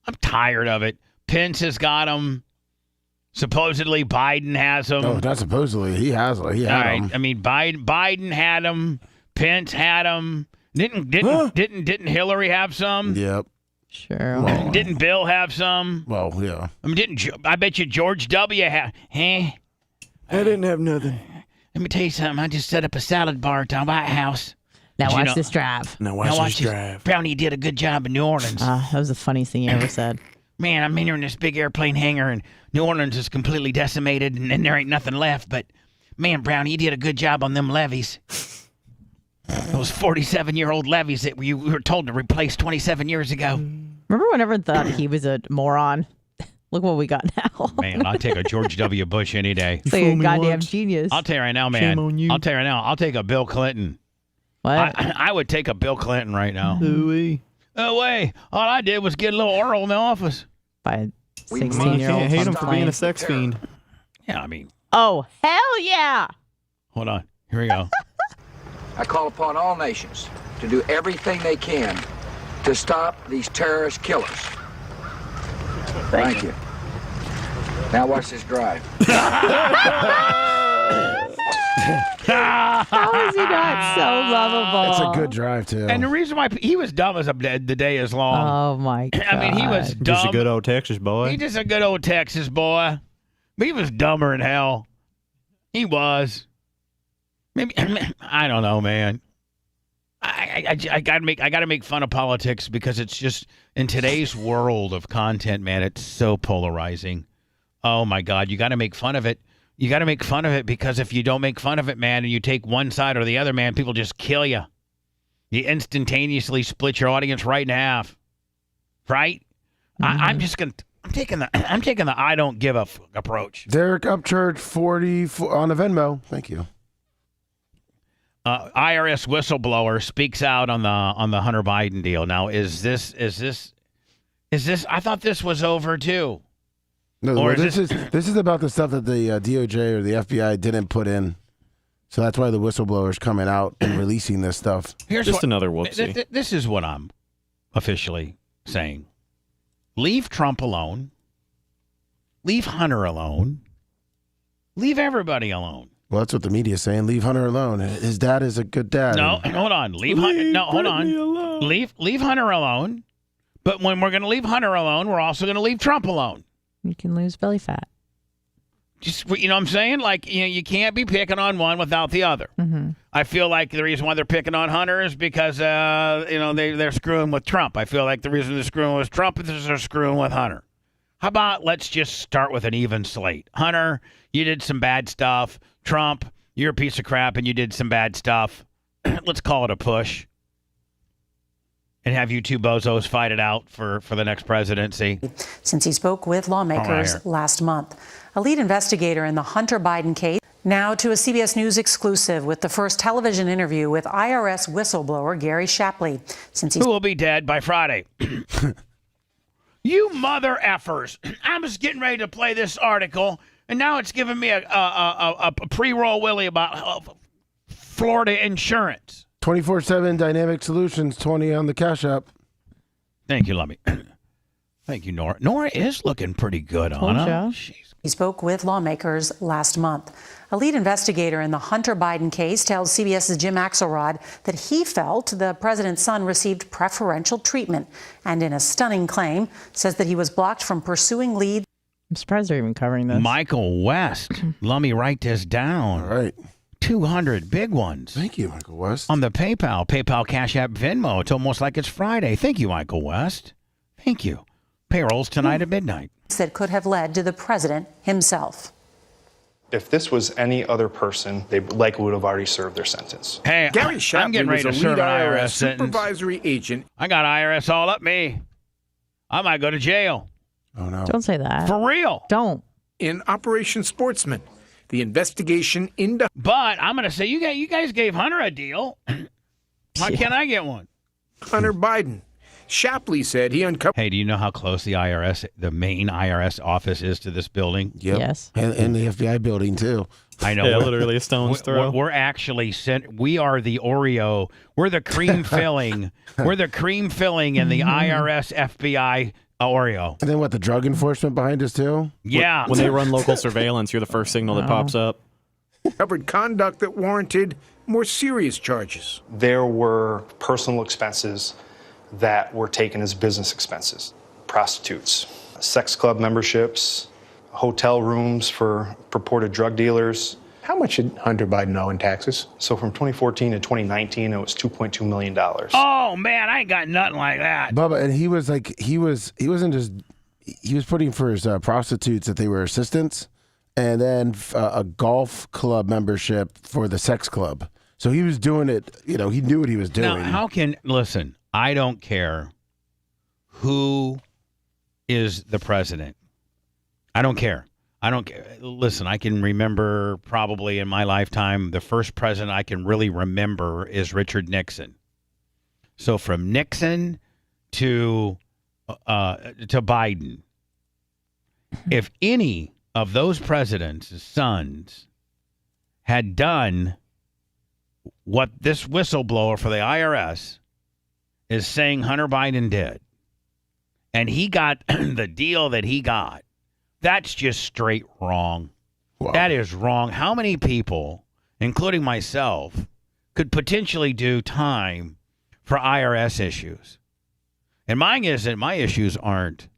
I'm tired of it. Pence has got them. Supposedly Biden has them. Oh, not supposedly. He has them. He had them. I mean, Biden had them. Pence had them. Didn't Hillary have some? Yep. Sure. Well, Didn't Bill have some? Well, yeah. I mean, I bet you George W. had? Huh? I didn't have nothing. Let me tell you something. I just set up a salad bar at the White House. Now watch this drive. Now watch this drive. Brownie did a good job in New Orleans. That was the funniest thing you ever said. Man, I'm in this big airplane hangar, and New Orleans is completely decimated, and there ain't nothing left. But, man, Brownie, you did a good job on them levees. Those 47-year-old levees that we were told to replace 27 years ago. Remember when everyone thought he was a moron? Look what we got now. Man, I'll take a George W. Bush any day. It's like a goddamn genius. I'll tell you right now, man. Shame on you. I'll tell you right now. I'll take a Bill Clinton. What? I would take a Bill Clinton right now. Ooh-wee. No way. All I did was get a little oral in the office. By a You 16-year-old. can't hate him for being a sex fiend. Yeah, I mean, Oh, hell yeah. hold on. Here we go. I call upon all nations to do everything they can to stop these terrorist killers. Thank you. Now watch this drive. How is he not so lovable? It's a good drive, too. And the reason why he was dumb as the day is long. Oh, my God. I mean, he was dumb. Just a good old Texas boy. He's just a good old Texas boy. But he was dumber than hell. He was. Maybe I don't know, man. I gotta make fun of politics because it's just in today's world of content, man. It's so polarizing. Oh my God, you got to make fun of it. You got to make fun of it because if you don't make fun of it, man, and you take one side or the other, man, people just kill you. You instantaneously split your audience right in half. Right? Mm-hmm. I'm taking the I don't give a fuck approach. Derek Upchurch 40 on the Venmo. Thank you. IRS whistleblower speaks out on the Hunter Biden deal. Now, is this? I thought this was over too. No, Or this is about the stuff that the DOJ or the FBI didn't put in. So that's why the whistleblower's coming out and releasing this stuff. Here's Just another whoopsie. This is what I'm officially saying. Leave Trump alone. Leave Hunter alone. Leave everybody alone. Well, that's what the media's saying. Leave Hunter alone. His dad is a good dad. No, hold on. Hold on. Leave Hunter alone. But when we're going to leave Hunter alone, we're also going to leave Trump alone. You can lose belly fat. Just, you know what I'm saying? Like, you can't be picking on one without the other. Mm-hmm. I feel like the reason why they're picking on Hunter is because, they're screwing with Trump. I feel like the reason they're screwing with Trump is they're screwing with Hunter. How about let's just start with an even slate? Hunter, you did some bad stuff. Trump, you're a piece of crap and you did some bad stuff. Let's call it a push. And have you two bozos fight it out for the next presidency. Since he spoke with lawmakers last month. A lead investigator in the Hunter Biden case. Now to a CBS News exclusive with the first television interview with IRS whistleblower Gary Shapley. Who will be dead by Friday. You mother effers. I was getting ready to play this article, and now it's giving me a pre-roll willy about Florida insurance. 24/7 Dynamic Solutions, 20 on the Cash App. Thank you, Lummy. Thank you, Nora. Nora is looking pretty good, Anna. He spoke with lawmakers last month. A lead investigator in the Hunter Biden case tells CBS's Jim Axelrod that he felt the president's son received preferential treatment, and in a stunning claim, says that he was blocked from pursuing leads. I'm surprised they're even covering this. Michael West. Let me write this down. All right. 200 big ones. Thank you, Michael West. On the PayPal, Cash App, Venmo. It's almost like it's Friday. Thank you, Michael West. Thank you. Payrolls tonight at midnight. That could have led to the president himself. If this was any other person, they likely would have already served their sentence. Hey, Gary I'm Shapley getting ready to was a serve lead an IRS IRS sentence. supervisory agent. I got IRS all up me. I might go to jail. Oh, no. Don't say that. For real. Don't. In Operation Sportsman, the investigation into... But I'm going to say, you guys gave Hunter a deal. Why can't I get one? Hunter Biden. Shapley said he uncovered... Hey, do you know how close the main IRS office is to this building? Yep. Yes. And the FBI building, too. I know. Yeah, literally a stone's throw. We're actually we are the Oreo. We're the cream filling. We're the cream filling in the IRS FBI Oreo. And then what, the drug enforcement behind us, too? Yeah. When they run local surveillance, you're the first signal that pops up. covered conduct that warranted more serious charges. There were personal expenses that were taken as business expenses. Prostitutes, sex club memberships, hotel rooms for purported drug dealers. How much did Hunter Biden owe in taxes? So from 2014 to 2019, it was $2.2 million. Oh, man, I ain't got nothing like that. Bubba, and he was like, he was putting for his prostitutes that they were assistants, and then a golf club membership for the sex club. So he was doing it, he knew what he was doing. Now, listen, I don't care who is the president. I don't care. Listen, I can remember probably in my lifetime, the first president I can really remember is Richard Nixon. So from Nixon to Biden, if any of those presidents' sons had done what this whistleblower for the IRS is saying Hunter Biden did, and he got the deal that he got, that's just straight wrong. Wow. That is wrong. How many people, including myself, could potentially do time for IRS issues? And mine isn't. My issues aren't.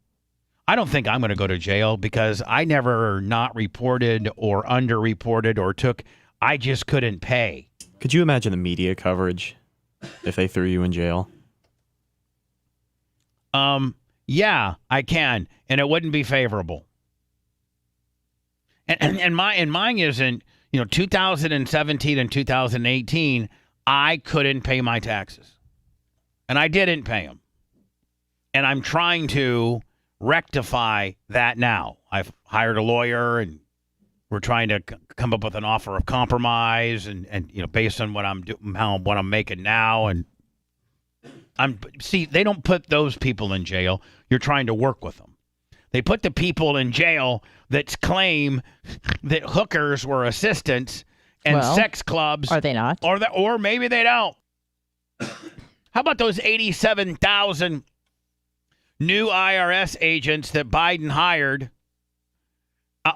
I don't think I'm going to go to jail because I never not reported or underreported or took. I just couldn't pay. Could you imagine the media coverage if they threw you in jail? Yeah, I can, and it wouldn't be favorable. And mine isn't, 2017 and 2018, I couldn't pay my taxes. And I didn't pay them. And I'm trying to rectify that now. I've hired a lawyer, and we're trying to come up with an offer of compromise and based on what I'm making now. And they don't put those people in jail. You're trying to work with them. They put the people in jail that claim that hookers were assistants and sex clubs. Are they not? Or maybe they don't. How about those 87,000 new IRS agents that Biden hired,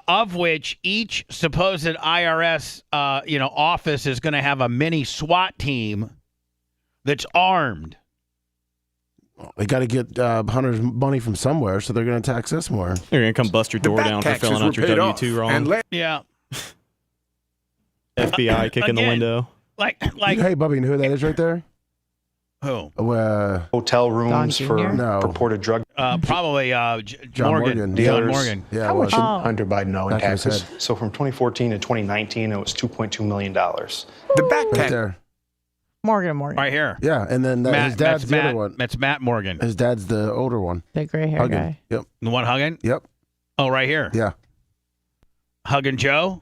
of which each supposed IRS office is going to have a mini SWAT team that's armed? They got to get Hunter's money from somewhere, so they're going to tax us more. They're going to come bust your door down for filling out your W-2 wrong. Yeah. FBI kicking the window. Like. Hey, Bubby, you know who that is right there? Who? Hotel rooms for purported drug. Probably John Morgan. dealers. John Morgan. Yeah, How it much was. did Hunter Biden owe in Back of his taxes? head. So from 2014 to 2019, it was $2.2 million. The backpack. Right there. Morgan. Right here. Yeah, and then his dad's the other one. That's Matt Morgan. His dad's the older one. The gray hair Huggin. guy. Yep. The one hugging? Yep. Oh, right here. Yeah. Hugging Joe?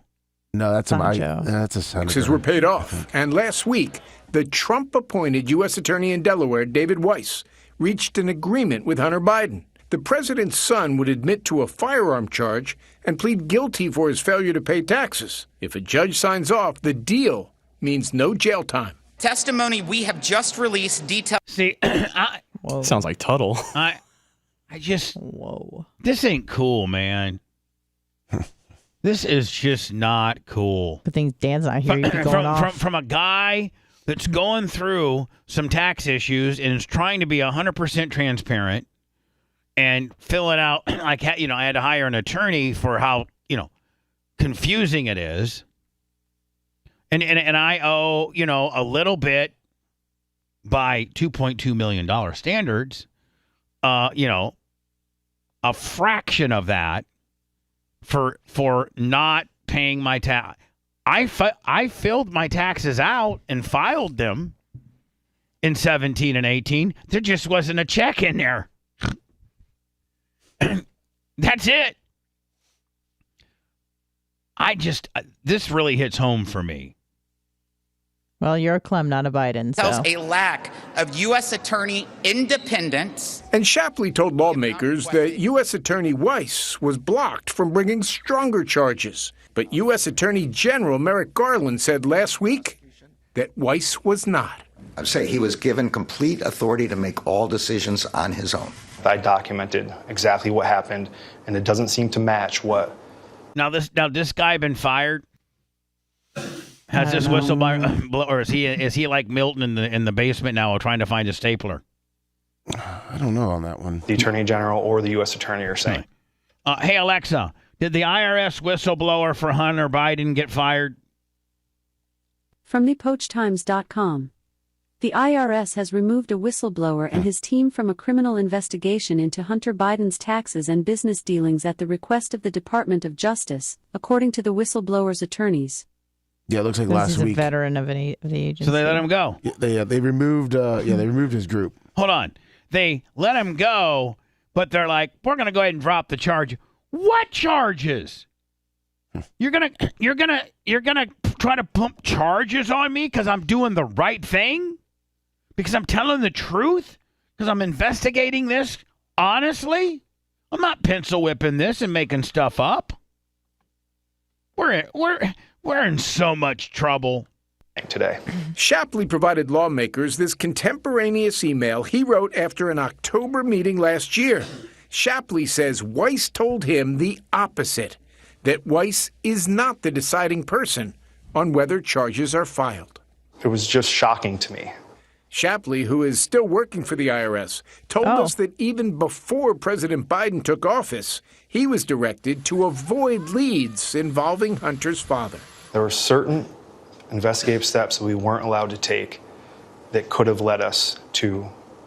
No, that's Joe. that's a senator. Taxes were paid off. And last week, the Trump-appointed U.S. Attorney in Delaware, David Weiss, reached an agreement with Hunter Biden. The president's son would admit to a firearm charge and plead guilty for his failure to pay taxes. If a judge signs off, the deal means no jail time. Testimony we have just released details. See, Sounds like Tuttle. I just... Whoa. This ain't cool, man. This is just not cool. Good thing Dan's not here. You'd be going off. From a guy that's going through some tax issues and is trying to be 100% transparent and fill it out. Like, I had to hire an attorney for how, confusing it is. And I owe, a little bit by $2.2 million standards, a fraction of that for not paying my tax. I filled my taxes out and filed them in 17 and 18. There just wasn't a check in there. That's it. This really hits home for me. Well, you're a Clem, not a Biden. Tells So. a lack of U.S. attorney independence. And Shapley told lawmakers that U.S. Attorney Weiss was blocked from bringing stronger charges. But U.S. Attorney General Merrick Garland said last week that Weiss was not. I'd say he was given complete authority to make all decisions on his own. I documented exactly what happened, and it doesn't seem to match what. Now this guy been fired? Has this whistleblower, or is he like Milton in the basement now, trying to find a stapler? I don't know on that one. The Attorney General or the U.S. Attorney are saying. Hey Alexa, did the IRS whistleblower for Hunter Biden get fired? From thepoachtimes.com. The IRS has removed a whistleblower and his team from a criminal investigation into Hunter Biden's taxes and business dealings at the request of the Department of Justice, according to the whistleblower's attorneys. Yeah, it looks like This last is a week. veteran of the agency. So they let him go. Yeah, they removed. They removed his group. Hold on, they let him go, but they're like, we're gonna go ahead and drop the charge. What charges? You're gonna try to pump charges on me because I'm doing the right thing? Because I'm telling the truth? Because I'm investigating this honestly? I'm not pencil whipping this and making stuff up. We're in so much trouble today. Shapley provided lawmakers this contemporaneous email he wrote after an October meeting last year. Shapley says Weiss told him the opposite, that Weiss is not the deciding person on whether charges are filed. It was just shocking to me. Shapley, who is still working for the IRS, told us that even before President Biden took office, he was directed to avoid leads involving Hunter's father. There were certain investigative steps that we weren't allowed to take that could have led us to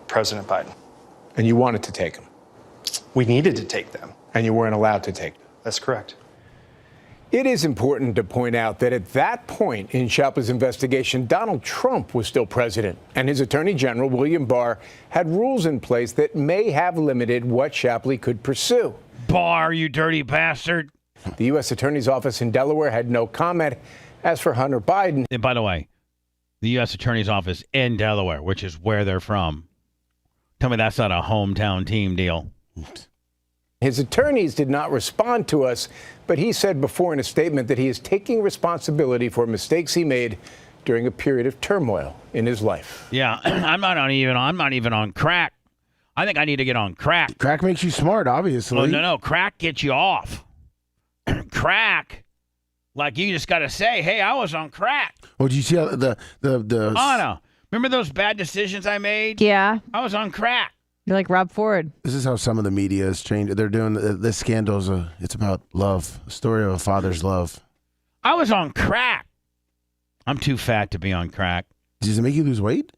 President Biden. And you wanted to take them? We needed to take them. And you weren't allowed to take them? That's correct. It is important to point out that at that point in Shapley's investigation, Donald Trump was still president, and his Attorney General, William Barr, had rules in place that may have limited what Shapley could pursue. Barr, you dirty bastard. The U.S. Attorney's Office in Delaware had no comment. As for Hunter Biden... And by the way, the U.S. Attorney's Office in Delaware, which is where they're from. Tell me that's not a hometown team deal. His attorneys did not respond to us, but he said before in a statement that he is taking responsibility for mistakes he made during a period of turmoil in his life. Yeah, I'm not even on crack. I think I need to get on crack. Crack makes you smart, obviously. Well, no, crack gets you off. Crack, like you just got to say, hey, I was on crack. Well, did you see how the Anna, remember those bad decisions I made? Yeah. I was on crack. You're like Rob Ford. This is how some of the media has changed. They're doing this scandal's it's about love, a story of a father's love. I was on crack. I'm too fat to be on crack. Does it make you lose weight?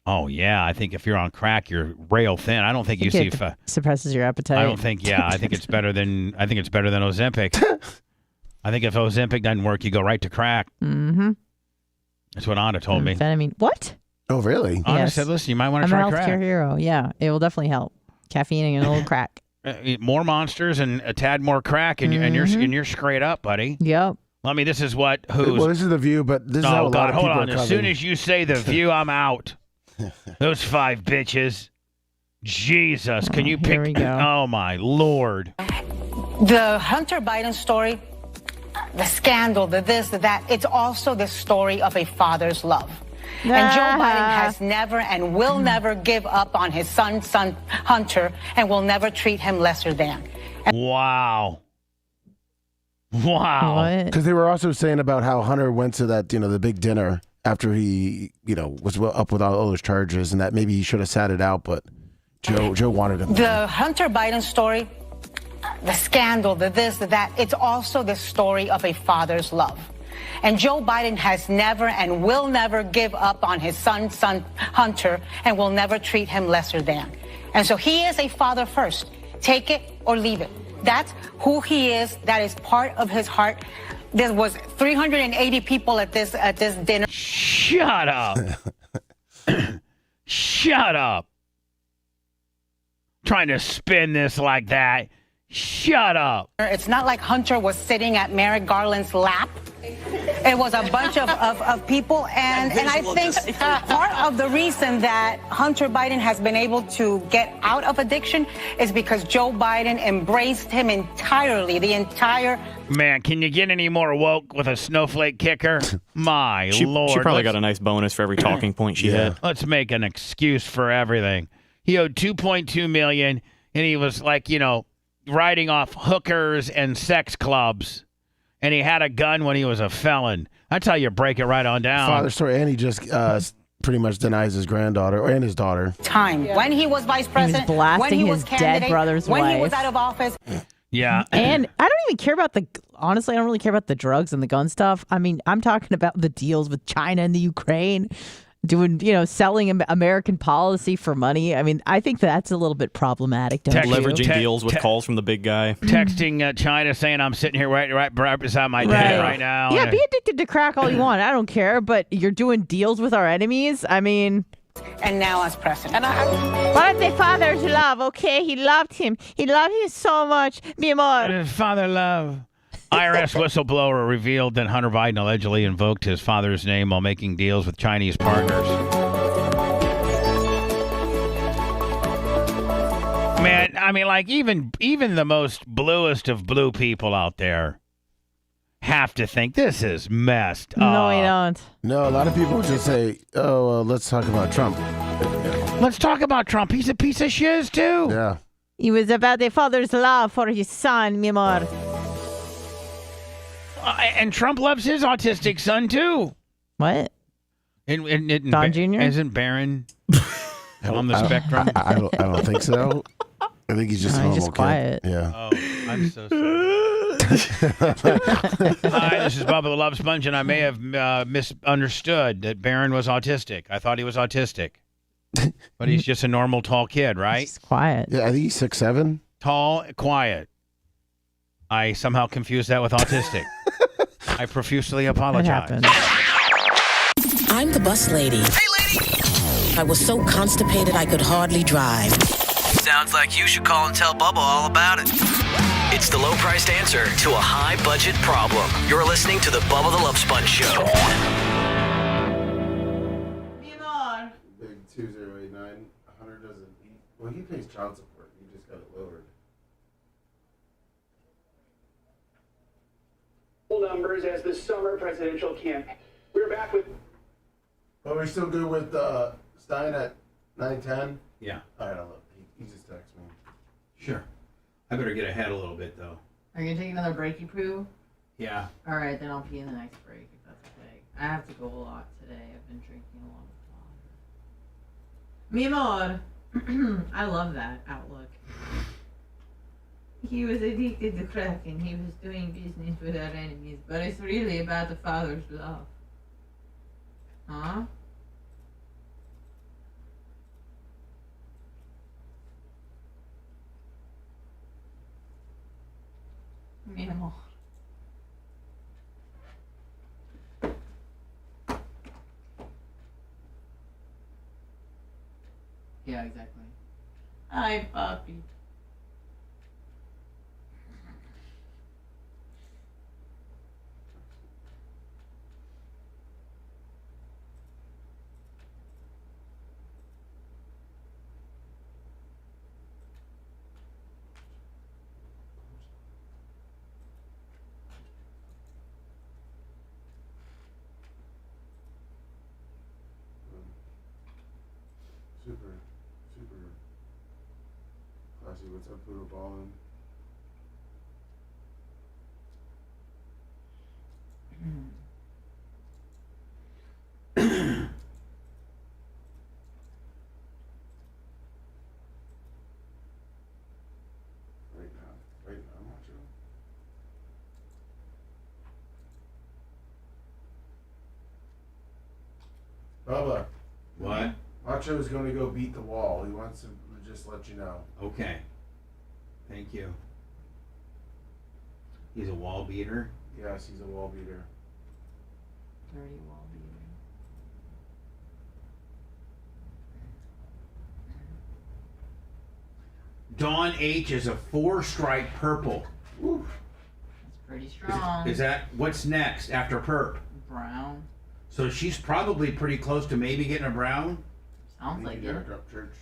Oh yeah, I think if you're on crack, you're rail thin. I don't think you see. Suppresses your appetite. I don't think. Yeah, I think it's better than. I think it's better than Ozempic. I think if Ozempic doesn't work, you go right to crack. Mm-hmm. That's what Anna told me. Amphetamine. What? Oh, really? Anna said, "Listen, you might want to I'm try a healthcare crack." hero. Yeah, it will definitely help. Caffeine and a little crack. Eat more monsters and a tad more crack, and you're straight up, buddy. Yep. Let me. This is what. Well, this is The View, but this is how a lot of hold people on. are As coming. soon as you say The View, I'm out. Those 5 bitches. Jesus, can you pick? Here we go. Oh my Lord. The Hunter Biden story, the scandal, the this, the that, it's also the story of a father's love. And Joe Biden has never and will never give up on his son Hunter, and will never treat him lesser than. Wow. Wow. Because they were also saying about how Hunter went to that, the big dinner after he, was up with all those charges, and that maybe he should have sat it out, but Joe wanted him. The Hunter Biden story, the scandal, the this, the that, it's also the story of a father's love. And Joe Biden has never and will never give up on his son Hunter, and will never treat him lesser than. And so he is a father first. Take it or leave it. That's who he is. That is part of his heart. There was 380 people at this dinner. Shut up. Shut up. Trying to spin this like that. Shut up. It's not like Hunter was sitting at Merrick Garland's lap. It was a bunch of people, and I think part of the reason that Hunter Biden has been able to get out of addiction is because Joe Biden embraced him entirely, the entire. Man, can you get any more woke with a snowflake kicker? My Lord. She probably got a nice bonus for every talking point she had. Let's make an excuse for everything. He owed $2.2 million, and he was like, riding off hookers and sex clubs. And he had a gun when he was a felon. That's how you break it right on down. Father story, and he just pretty much denies his granddaughter and his daughter. Time when he was vice president, when he was his dead candidate, brother's when he wife. was out of office. Yeah. And I don't even care about honestly, I don't really care about the drugs and the gun stuff. I mean, I'm talking about the deals with China and the Ukraine. Doing, selling American policy for money. I mean, I think that's a little bit problematic. Leveraging deals with calls from the big guy. Texting China saying, I'm sitting here right beside my dad right now. Yeah, be addicted to crack all you want. I don't care. But you're doing deals with our enemies? I mean... And now as president. But the father's love, okay? He loved him. He loved him so much. Mi amor. Father love. IRS whistleblower revealed that Hunter Biden allegedly invoked his father's name while making deals with Chinese partners. Man, I mean, like even the most bluest of blue people out there have to think this is messed up. No, we don't. No, a lot of people just say, let's talk about Trump. Let's talk about Trump. He's a piece of shiz, too. Yeah. He was about the father's love for his son, mi amor. And Trump loves his autistic son, too. What? And Don Jr.? Isn't Barron on the spectrum? I don't think so. I think he's just a normal just quiet. kid. Yeah. Oh, I'm so sorry. Hi, this is Bubba the Love Sponge, and I may have misunderstood that Barron was autistic. I thought he was autistic. But he's just a normal tall kid, right? He's quiet. Yeah, I think he's 6'7". Tall, quiet. I somehow confused that with autistic. I profusely apologize. I'm the bus lady. Hey, lady! I was so constipated I could hardly drive. Sounds like you should call and tell Bubba all about it. It's the low-priced answer to a high-budget problem. You're listening to the Bubba the Love Sponge Show. Big 2089. Hunter doesn't eat. Well, he pays child support. He just got it lowered. Numbers as the summer presidential campaign. We're back with. Are we still good with Stein at 9:10? Yeah. All right, I'll look. He just texted me. Sure. I better get ahead a little bit, though. Are you going to take another breaky poo? Yeah. All right, then I'll pee in the next break if that's okay. I have to go a lot today. I've been drinking a lot of water. Mi amor. I love that outlook. He was addicted to crack and he was doing business with our enemies, but it's really about the father's love. Huh? Meow. Yeah, exactly. Hi, puppy. Super classy. What's up, Poodle Ballin'? Right now, Macho. Bubba. What? Macho is going to go beat the wall. He wants to just let you know. Okay. Thank you. He's a wall beater? Yes, he's a wall beater. Dirty wall beater. Dawn H is a 4-stripe purple. That's pretty strong. Is that what's next after perp? Brown. So she's probably pretty close to maybe getting a brown? Sounds like it. Church.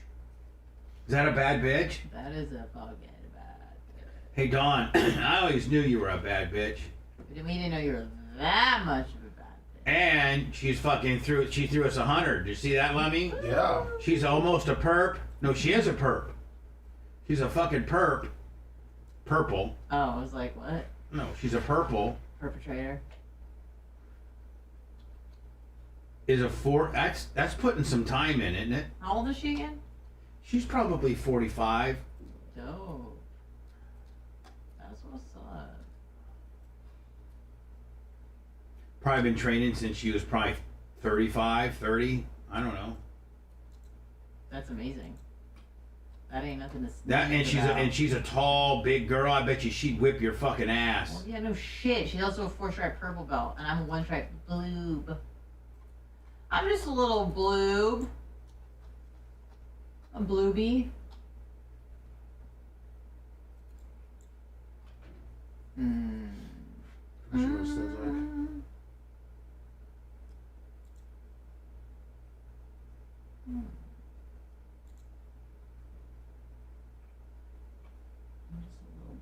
Is that a bad bitch? That is a fucking bad bitch. Hey Dawn, I always knew you were a bad bitch. We didn't know you were that much of a bad bitch. And she threw us 100. Did you see that, Lemmy? Yeah. She's almost a perp. No, she is a perp. She's a fucking perp. Purple. Oh, I was like, what? No, she's a purple. Perpetrator. Is a 4. That's putting some time in, isn't it? How old is she again? She's probably 45. Dope. That's what's up. Probably been training since she was probably 35, 30. I don't know. That's amazing. That ain't nothing to That and she's a tall, big girl. I bet you she'd whip your fucking ass. Well, yeah, no shit. She's also a 4-stripe purple belt, and I'm a 1-stripe bloob. I'm just a little bloob. A blooby.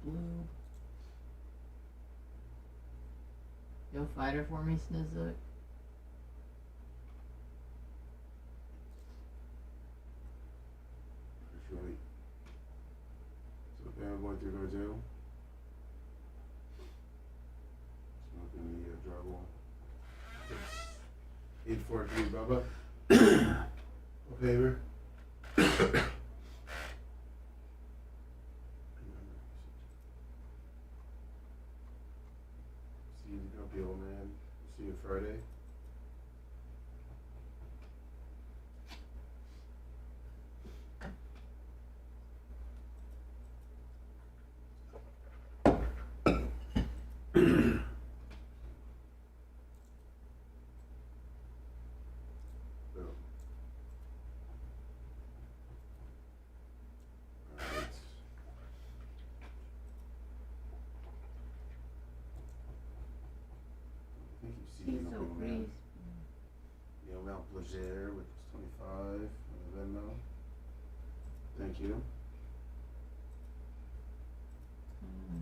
Blue. Yo, fighter for me, Snizzuk. Right. So Bam going through her too. Smoking the drug wall. 843 Bubba. A favor. See you, grumpy old man. See you Friday. He's so crazy. Neil Mount Blazer with 25 on the Venmo. Thank you.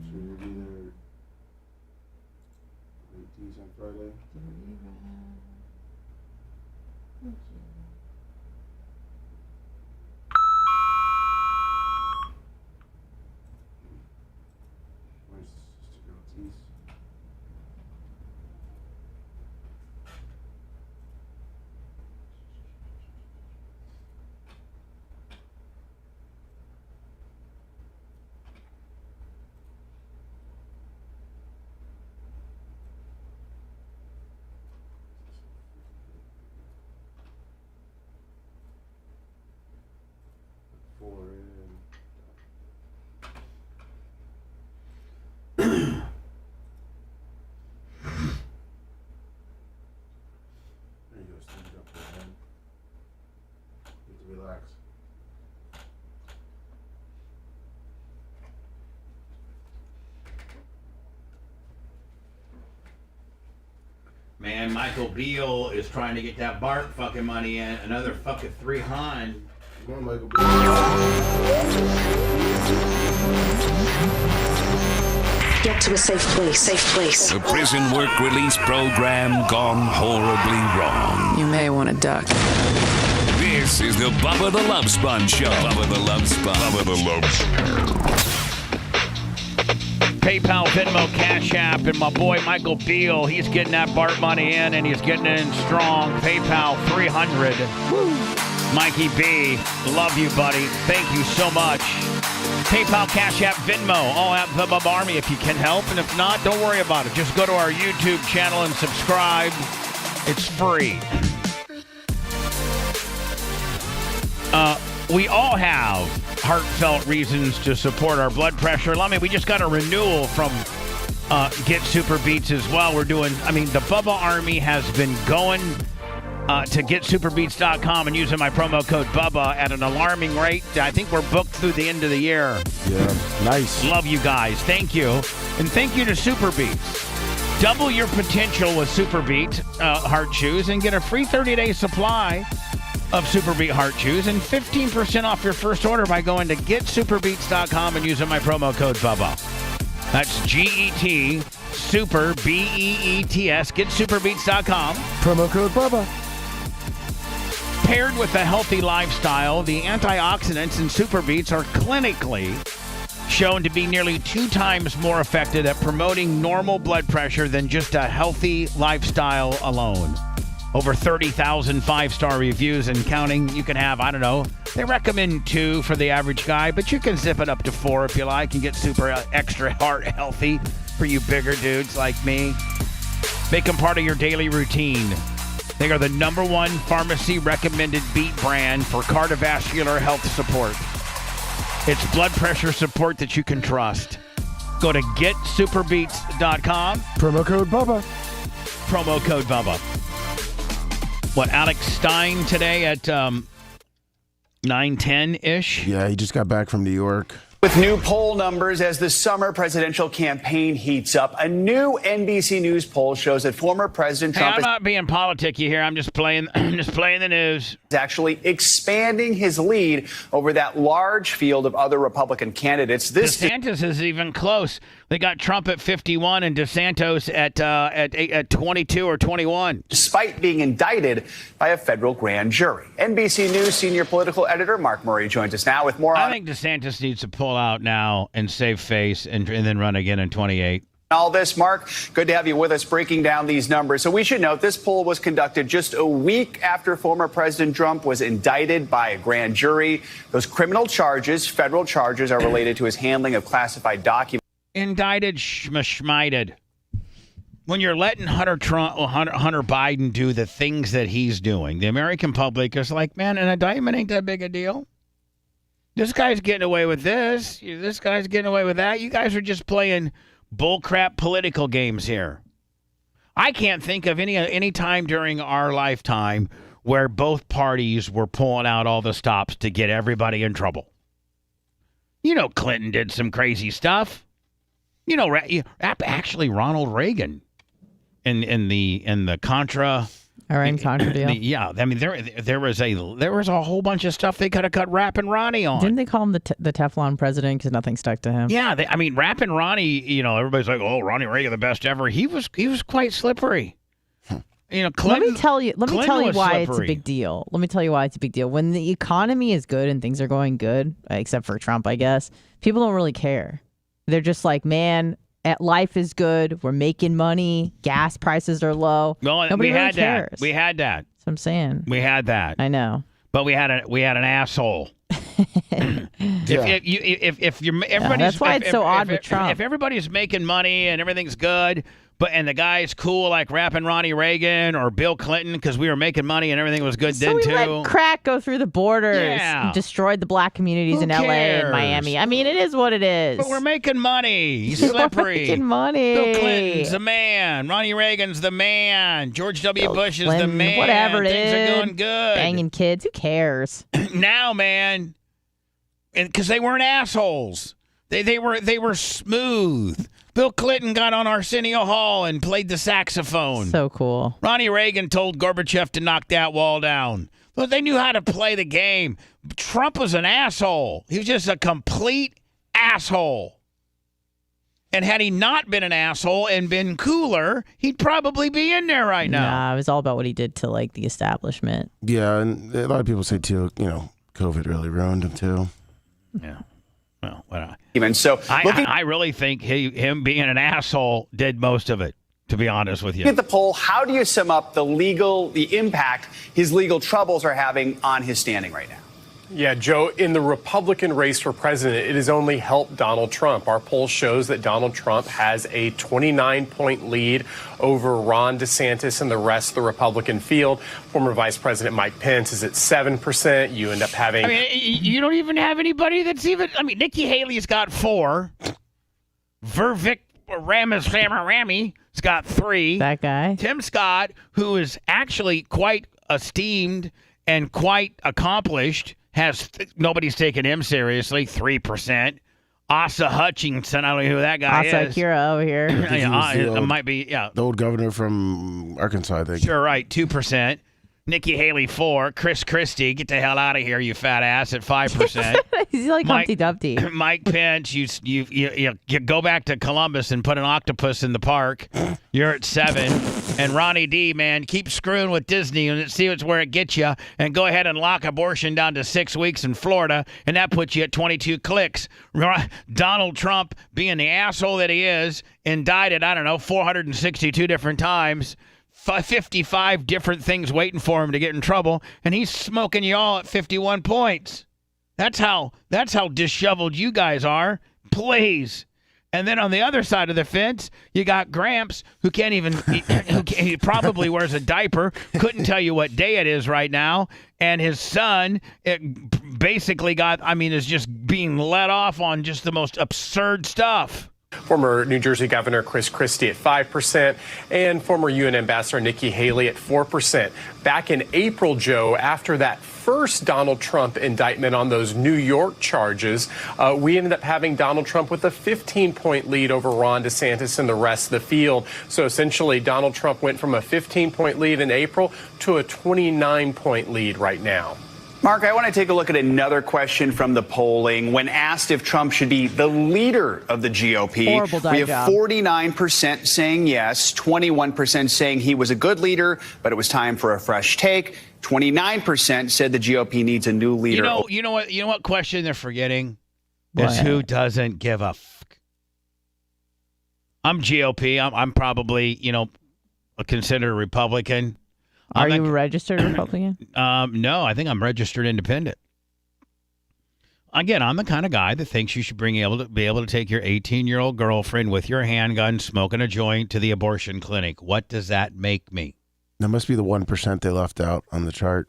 Should we be there 18th on Friday? Where's Sister Girl Tease? And Michael Beale is trying to get that Bart fucking money in. Another fucking $300. Come on, Michael Beale. Get to a safe place. Safe place. The prison work release program gone horribly wrong. You may want to duck. This is the Bubba the Love Sponge Show. Bubba the Love Sponge. Bubba the Love Sponge. PayPal, Venmo, Cash App, and my boy Michael Beale, he's getting that Bart money in, and he's getting it in strong. PayPal, $300. Woo. Mikey B, love you, buddy. Thank you so much. PayPal, Cash App, Venmo, all at the Bubba Army if you can help, and if not, don't worry about it. Just go to our YouTube channel and subscribe. It's free. We all have heartfelt reasons to support our blood pressure. We just got a renewal from Get Super Beats as well. The Bubba Army has been going to getsuperbeats.com and using my promo code Bubba at an alarming rate. I think we're booked through the end of the year. Yeah, nice. Love you guys. Thank you. And thank you to Super Beats. Double your potential with Super Beats heart chews and get a free 30-day supply of Super Beat heart chews and 15% off your first order by going to getsuperbeats.com and using my promo code Bubba. That's GET Super BEETS. Getsuperbeats.com. Promo code Bubba. Paired with a healthy lifestyle, the antioxidants in Super Beats are clinically shown to be nearly 2 times more effective at promoting normal blood pressure than just a healthy lifestyle alone. Over 30,000 5-star reviews and counting. You can have, they recommend 2 for the average guy, but you can zip it up to 4 if you like and get super extra heart healthy for you bigger dudes like me. Make them part of your daily routine. They are the #1 pharmacy recommended beet brand for cardiovascular health support. It's blood pressure support that you can trust. Go to getsuperbeats.com. Promo code Bubba. Promo code Bubba. Alex Stein today at 9:10-ish? Yeah, he just got back from New York. With new poll numbers as the summer presidential campaign heats up, a new NBC News poll shows that former President Trump I'm not being politicky here. I'm just playing the news. Is actually expanding his lead over that large field of other Republican candidates. DeSantis is even close. They got Trump at 51 and DeSantis at 22 or 21. Despite being indicted by a federal grand jury. NBC News senior political editor Mark Murray joins us now with more on. I think DeSantis needs to pull out now and save face and then run again in 28. All this, Mark, good to have you with us breaking down these numbers. So we should note this poll was conducted just a week after former President Trump was indicted by a grand jury. Those criminal charges, federal charges, are related to his handling of classified documents. Indicted, schmited. When you're letting Hunter Biden do the things that he's doing, the American public is like, man, an indictment ain't that big a deal. This guy's getting away with this. This guy's getting away with that. You guys are just playing bullcrap political games here. I can't think of any time during our lifetime where both parties were pulling out all the stops to get everybody in trouble. Clinton did some crazy stuff. Actually, Ronald Reagan in the Contra. Contra deal. There was a whole bunch of stuff they could have cut Rap and Ronnie on. Didn't they call him the Teflon president because nothing stuck to him? Yeah, Rap and Ronnie. Everybody's like, oh, Ronnie Reagan the best ever. He was quite slippery. Clinton, let me tell you why slippery. It's a big deal. Let me tell you why it's a big deal. When the economy is good and things are going good, except for Trump, I guess, people don't really care. They're just like, man, life is good. We're making money. Gas prices are low. Well, Nobody really cares. We had that. That's what I'm saying. We had that. I know. But we had an asshole. If you're everybody's, that's why it's so odd with Trump. If everybody's making money and everything's good, and the guy's cool like rapping Ronnie Reagan or Bill Clinton because we were making money and everything was good so then we too. Let crack go through the borders. Yeah. Destroyed the black communities Who in LA cares? and Miami. I mean, it is what it is. But we're making money. He's slippery. We're making money. Bill Clinton's the man. Ronnie Reagan's the man. George W. Bush is the man. Whatever it Things is. are going good. Banging kids. Who cares? Now, man, because they weren't assholes. They were smooth. Bill Clinton got on Arsenio Hall and played the saxophone. So cool. Ronnie Reagan told Gorbachev to knock that wall down. Well, they knew how to play the game. Trump was an asshole. He was just a complete asshole. And had he not been an asshole and been cooler, he'd probably be in there right now. Nah, it was all about what he did to like the establishment. Yeah, and a lot of people say too, COVID really ruined him too. Yeah. Well, even so, I really think him being an asshole did most of it, to be honest with you. At the poll, how do you sum up the impact his legal troubles are having on his standing right now? Yeah, Joe, in the Republican race for president, it has only helped Donald Trump. Our poll shows that Donald Trump has a 29-point lead over Ron DeSantis and the rest of the Republican field. Former Vice President Mike Pence is at 7%. You end up having... you don't even have anybody that's even... Nikki Haley's got 4. Vivek Ramaswamy has got 3. That guy. Tim Scott, who is actually quite esteemed and quite accomplished... nobody's taking him seriously. 3%. Asa Hutchinson, I don't know who that guy is. Asa Akira over here. It might be, the old governor from Arkansas, I think. Sure, right. 2%. Nikki Haley 4. Chris Christie, get the hell out of here, you fat ass, at 5%. He's like Humpty Dumpty. Mike Pence, you go back to Columbus and put an octopus in the park. You're at 7. And Ronnie D, man, keep screwing with Disney and see where it gets you. And go ahead and lock abortion down to 6 weeks in Florida, and that puts you at 22 clicks. Donald Trump, being the asshole that he is, indicted, 462 different times. 55 different things waiting for him to get in trouble, and he's smoking you all at 51 points. That's how disheveled you guys are. Please. And then on the other side of the fence, you got Gramps, who can't even, he probably wears a diaper, couldn't tell you what day it is right now, and his son basically is just being let off on just the most absurd stuff. Former New Jersey Governor Chris Christie at 5%, and former UN Ambassador Nikki Haley at 4%. Back in April, Joe, after that first Donald Trump indictment on those New York charges, we ended up having Donald Trump with a 15-point lead over Ron DeSantis and the rest of the field. So essentially, Donald Trump went from a 15-point lead in April to a 29-point lead right now. Mark, I want to take a look at another question from the polling. When asked if Trump should be the leader of the GOP, we have 49% saying yes, 21% saying he was a good leader, but it was time for a fresh take. 29% said the GOP needs a new leader. You know what question they're forgetting? Is who doesn't give a fuck. I'm GOP. I'm probably, considered a Republican. Are you a registered Republican? No, I think I'm registered independent. Again, I'm the kind of guy that thinks you should be able to take your 18-year-old girlfriend with your handgun, smoking a joint to the abortion clinic. What does that make me? That must be the 1% they left out on the chart.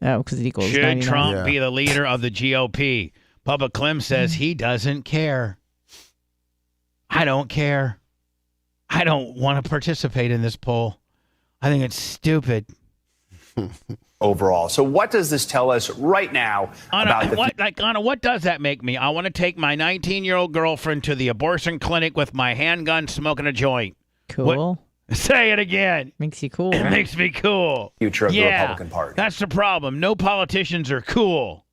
Oh, because it equals Should 99. Trump be the leader of the GOP? Bubba Clem says he doesn't care. I don't care. I don't want to participate in this poll. I think it's stupid. Overall. So what does this tell us right now about what does that make me? I want to take my 19-year-old girlfriend to the abortion clinic with my handgun smoking a joint. Cool. Say it again. Makes you cool. It makes me cool. Future of the Republican Party. That's the problem. No politicians are cool.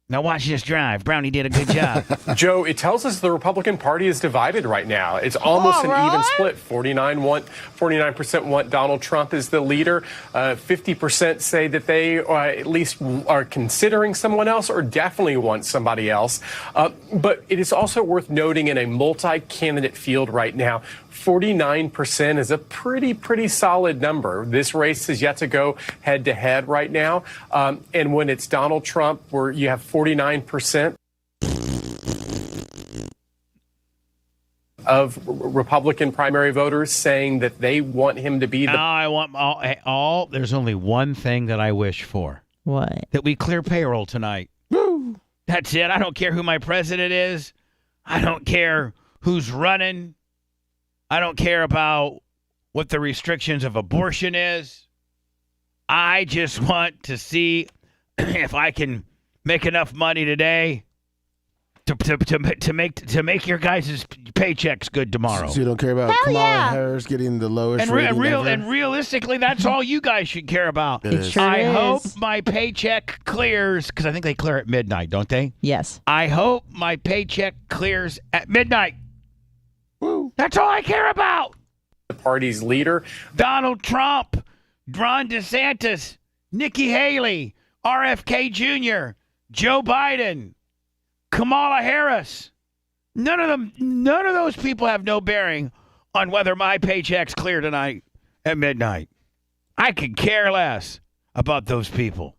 Now watch this drive. Brownie did a good job. Joe, it tells us the Republican Party is divided right now. It's almost an even split. 49% want Donald Trump as the leader. 50% say that they at least are considering someone else or definitely want somebody else. But it is also worth noting in a multi-candidate field right now, 49% is a pretty solid number. This race is yet to go head-to-head right now. And when it's Donald Trump, where you have 49% of Republican primary voters saying that they want him to be the... I want all. There's only one thing that I wish for. What? That we clear payroll tonight. Woo! That's it. I don't care who my president is. I don't care who's running. I don't care about what the restrictions of abortion is. I just want to see if I can make enough money today to make your guys' paychecks good tomorrow. So you don't care about Kamala Harris getting the lowest rating ever? And realistically, that's all you guys should care about. It sure I is. hope my paycheck clears, because I think they clear at midnight, don't they? Yes. I hope my paycheck clears at midnight. Woo. That's all I care about. The party's leader, Donald Trump, Ron DeSantis, Nikki Haley, RFK Jr., Joe Biden, Kamala Harris. None of those people have no bearing on whether my paycheck's clear tonight at midnight. I could care less about those people.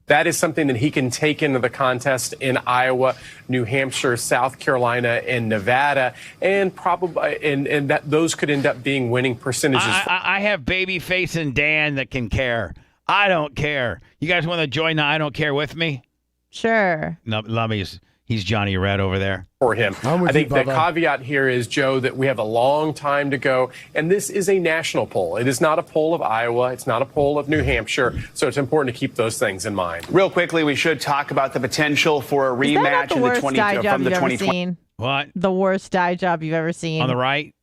that is something that he can take into the contest in Iowa, New Hampshire, South Carolina, and Nevada, and probably and that those could end up being winning percentages. I have Babyface and Dan that can care. I don't care. You guys want to join the I don't care with me? Sure. No, Lummy's he's Johnny Red over there. For him. I think the caveat here is, Joe, that we have a long time to go, and this is a national poll. It is not a poll of Iowa. It's not a poll of New Hampshire, so it's important to keep those things in mind. Real quickly, we should talk about the potential for a rematch in the 2020. What? The worst dye job you've ever seen. On the right?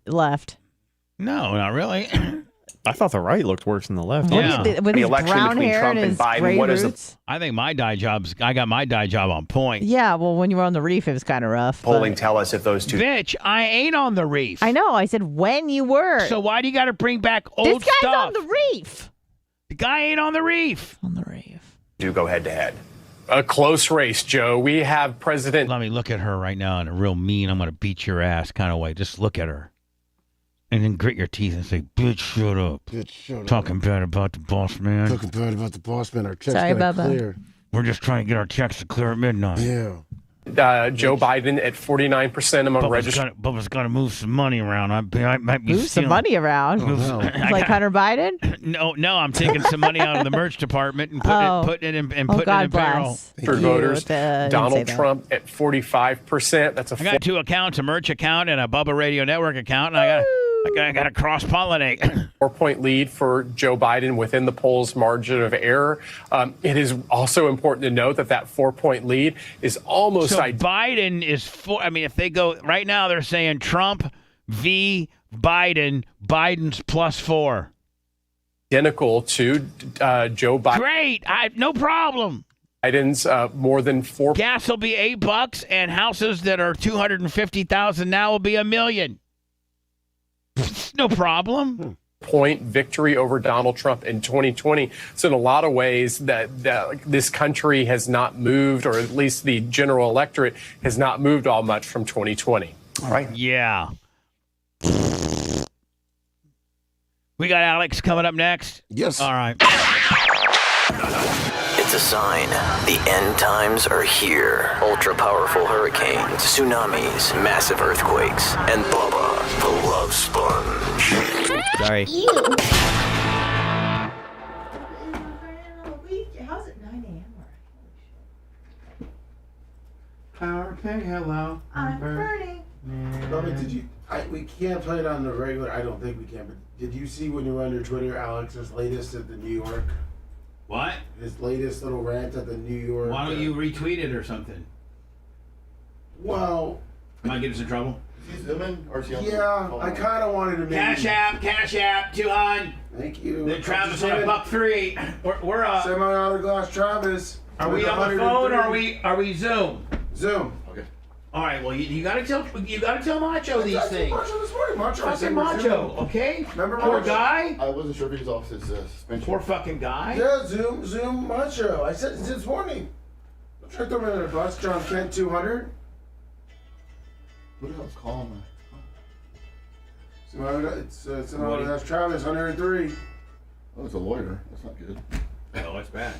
Left. No, not really. I thought the right looked worse than the left. Yeah. With his brown hair and his gray roots. I think my dye jobs. I got my dye job on point. Yeah, well, when you were on the reef, it was kind of rough. Polling tell us if those two. Bitch, I ain't on the reef. I know. I said when you were. So why do you got to bring back old This guy's stuff? on the reef. The guy ain't on the reef. On the reef. Do go head to head. A close race, Joe. We have President. Let me look at her right now in a real mean, I'm going to beat your ass kind of way. Just look at her. And then grit your teeth and say, bitch, shut up. Bitch, shut up. Talking bad about the boss man. Talking bad about the boss man. Our check's Sorry, gonna Bubba. clear. We're just trying to get our checks to clear at midnight. Yeah. Joe Biden at 49% among registered. Bubba's got to move some money around. I might be Move some money around. Like Hunter Biden? No, I'm taking some money out of the merch department and putting it in payroll. Thank Voters. you. I didn't say Donald that. Trump at 45%. That's a I got two accounts, a merch account and a Bubba Radio Network account, and I got to cross-pollinate. 4-point lead for Joe Biden within the poll's margin of error. It is also important to note that 4-point lead is almost So Biden is if they go right now, they're saying Trump v. Biden. Biden's +4. identical to Joe Biden. Great, no problem. Biden's more than 4. Gas will be $8, and houses that are $250,000 now will be $1 million. No problem. Point victory over Donald Trump in 2020. So in a lot of ways that this country has not moved, or at least the general electorate has not moved all much from 2020. All right. Yeah. We got Alex coming up next. Yes. All right. It's a sign. The end times are here. Ultra powerful hurricanes, tsunamis, massive earthquakes, and Bubba the Love Sponge. Sorry. How's it 9 a.m.? Power pig, hello. I'm burning. Bubba, did you? We can't play it on the regular. I don't think we can. But did you see when you were on your Twitter, Alex's latest at the New York? What? His latest little rant at the New York. Why don't you retweet it or something? Well, Might get us in trouble. is he zooming or is he? Yeah, I kind of wanted to make. Cash app, 200. Thank you. Then Travis on $1.03. We're up. Semi-autograph Travis. Are we on the phone or are we Zoom? Zoom. Okay. All right. Well, you gotta tell Macho these things. Macho this morning. Macho. Fucking Macho. Okay. Remember Poor Macho? guy. I wasn't sure if he was off his suspension. Poor fucking guy. Yeah, Zoom Macho. I said this morning. I'm trying to throw him in a bus. John Kent 200. Who the hell's calling me? That's Travis 103. Oh, it's a lawyer. That's not good. Oh, it's bad.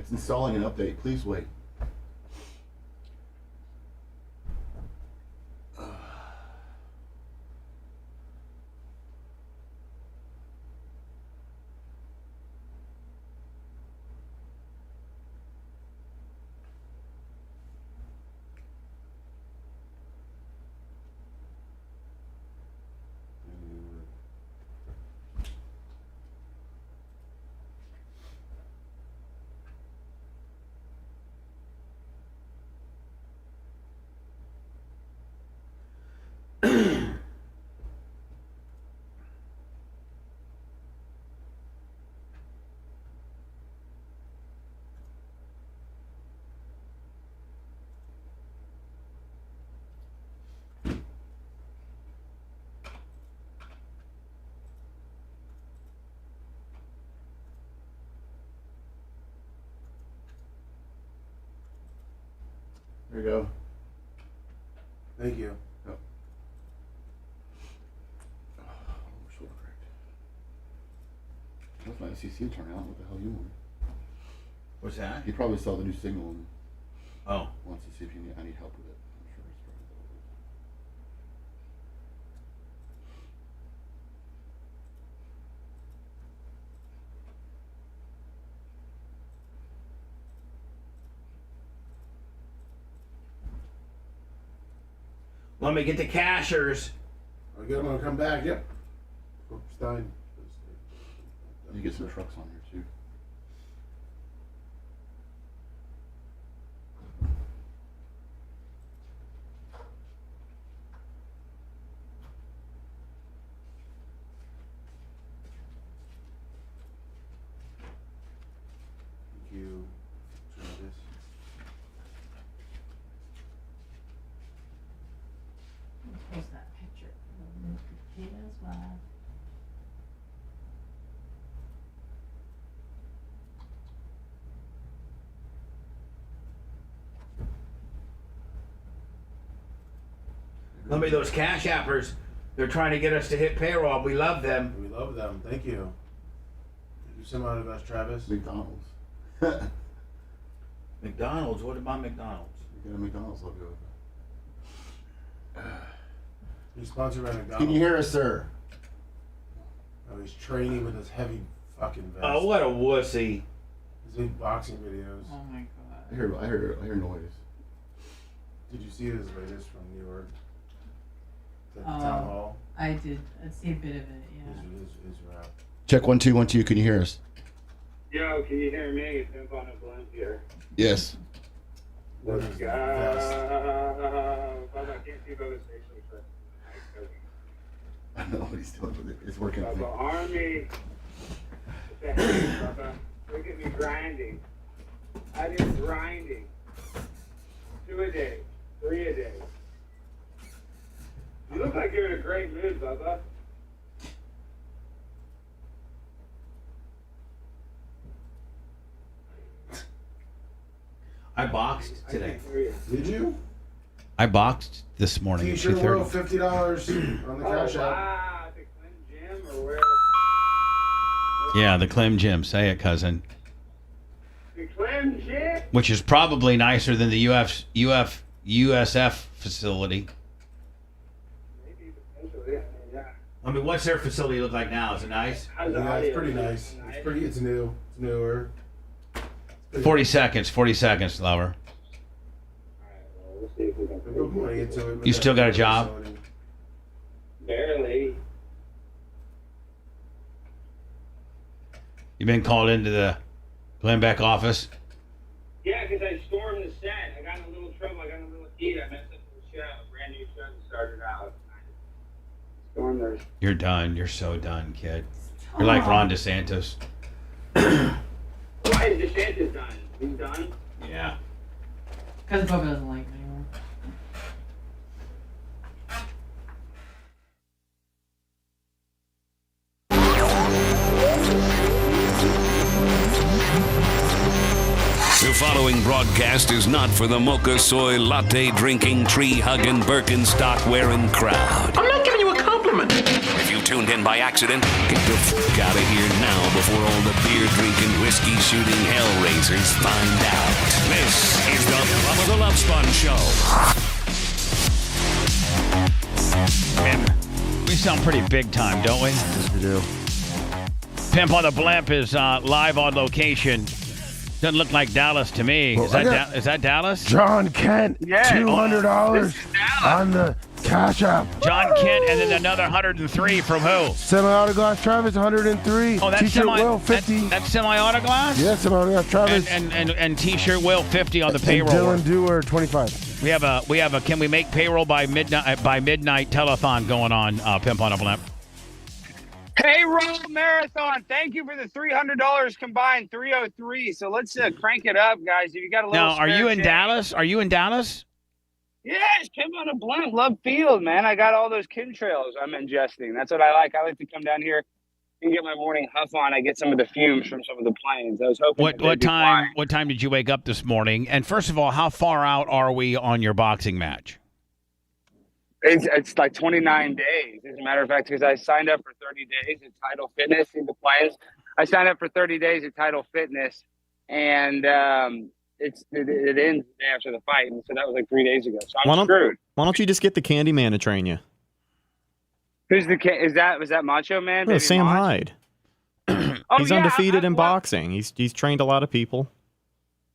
It's installing an update. Please wait. There you go. Thank you. Yep. Oh, shoulder cracked. That's my SEC turnout. What the hell you want? What's that? You probably saw the new signal and Oh. wants to see if I need help with it. I'm sure it's probably what it is. Let me get the cashers. I get them when I come back. Yep. Stein. You get some trucks on here too. Thank you. Travis. Post that picture. Potatoes, wow. Let me those cash appers. They're trying to get us to hit payroll. We love them. We love them. Thank you. Thank you so much, Travis. McDonald's. McDonald's? What about McDonald's? You got a McDonald's logo. He's sponsored by McDonald's. Can you hear us, sir? Oh, he's training with his heavy fucking vest. Oh, what a wussy. His big boxing videos. Oh my god. I hear noise. Did you see his latest from New York? At the town hall? I did. I see a bit of it, yeah. His rap. Check 1 2 1 2. Can you hear us? Yo, can you hear me? It's Pimp on a Blend here. Yes. What is that vest? Bubba, I can't see Bubba's facial expression. I know what he's doing with it. It's working. Bubba, Army. It's a headache, Bubba. Look at me grinding. I did grinding. 2 a day. 3 a day. You look like you're in a great mood, Bubba. I boxed today. Did you? I boxed this morning at T-shirt 2:30. world, $50 on the cash app. Wow, the Clem Gym or where? Yeah, the Clem Gym. Say it, cousin. The Clem Gym? Which is probably nicer than the USF facility. Maybe potentially, yeah. I mean, what's their facility look like now? Is it nice? Yeah, it's pretty nice. It's new. It's newer. 40 seconds, lover. We'll see if we can Put money into it. You still got a job? barely. You been called into the Glenn Beck office? Yeah, because I stormed the set. I got in a little trouble. I got in a little heat. I messed up the show. A brand new show that started out. Stormed there. You're done. You're so done, kid. You're like Ron DeSantis. Why is DeSantis done? He's done? Yeah. Because Bubba doesn't like me anymore. The following broadcast is not for the mocha soy latte drinking, tree hugging, Birkenstock wearing crowd. I'm not giving you a compliment. If you tuned in by accident, get the fuck out of here now before all the beer-drinking, whiskey-shooting hellraisers find out. This is the Bubba the Love Sponge Show. Man, we sound pretty big time, don't we? Yes, we do. Pimp on the Blimp is live on location. Doesn't look like Dallas to me. Well, Is that Dallas? John Kent, $200 on the Cash App. John Kent, and then another 103 from who? Semi-autograph Travis, 103. Oh, that's T-shirt semi. Will, 50. That's semi-autograph. Yeah, semi-autograph Travis. And T-shirt Will 50 on the payroll. And Dylan Dewar 25. We have a. Can we make payroll by midnight? Telethon going on. Pimp on a Blimp. Payroll marathon. Thank you for the $300 combined, 303. So let's crank it up, guys. If you got a little. Now, are you in Dallas? Are you in Dallas? Yes, Pimp on a Blimp. Love Field, man. I got all those chemtrails I'm ingesting. That's what I like. I like to come down here and get my morning huff on. I get some of the fumes from some of the planes. I was hoping. What time did you wake up this morning? And first of all, how far out are we on your boxing match? It's like 29 days, as a matter of fact, because I signed up for 30 days at Title Fitness in the plans. I signed up for 30 days at Title Fitness, and it ends the day after the fight, and so that was like 3 days ago. So I'm screwed. Why don't you just get the Candyman to train you? Was that Macho Man? No, Sam Hyde. He's undefeated in well, boxing. He's trained a lot of people.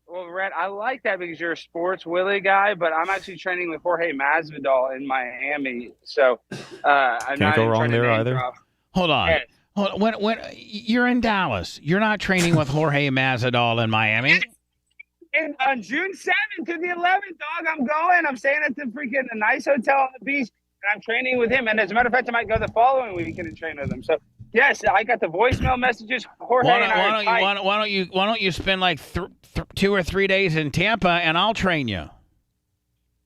Well, Rhett, I like that because you're a sports Willie guy, but I'm actually training with Jorge Masvidal in Miami, so I'm Can't go wrong there either. Hold on. Yes. When you're in Dallas, you're not training with Jorge Masvidal in Miami. And on June 7th to the 11th, dog, I'm going. I'm staying at a nice hotel on the beach, and I'm training with him. And as a matter of fact, I might go the following weekend and train with him. So, yes, I got the voicemail messages. Jorge Why don't you spend like 2 or 3 days in Tampa, and I'll train you.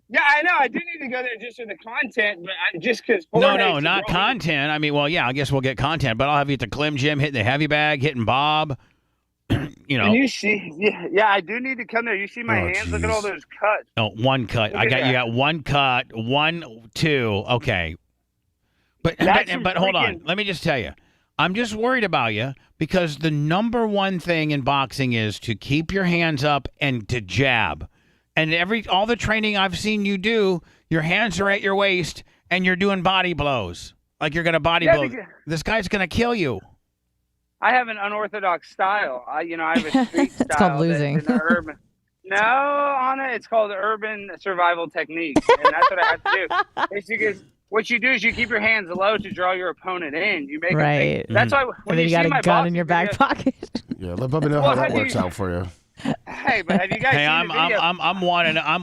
Yeah, I know. I do need to go there just for the content, but just because. No, not content. I mean, well, yeah, I guess we'll get content, but I'll have you at the Clim Gym, hitting the heavy bag, hitting Bob. You know. And you see, yeah, I do need to come there. You see my hands? Geez. Look at all those cuts. No, one cut. You got one cut, 1, 2. Okay. But hold on. Let me just tell you. I'm just worried about you because the number one thing in boxing is to keep your hands up and to jab. And all the training I've seen you do, your hands are at your waist and you're doing body blows. Like you're going to body blow. This guy's going to kill you. I have an unorthodox style. I have a street style. It's called losing. No, Anna, it's called urban survival technique. And that's what I have to do. It's because what you do is you keep your hands low to draw your opponent in. You make right. That's why when you got a gun in your back pocket. Yeah, let Bubba know how that works out for you. Hey, but have you guys seen the video? I'm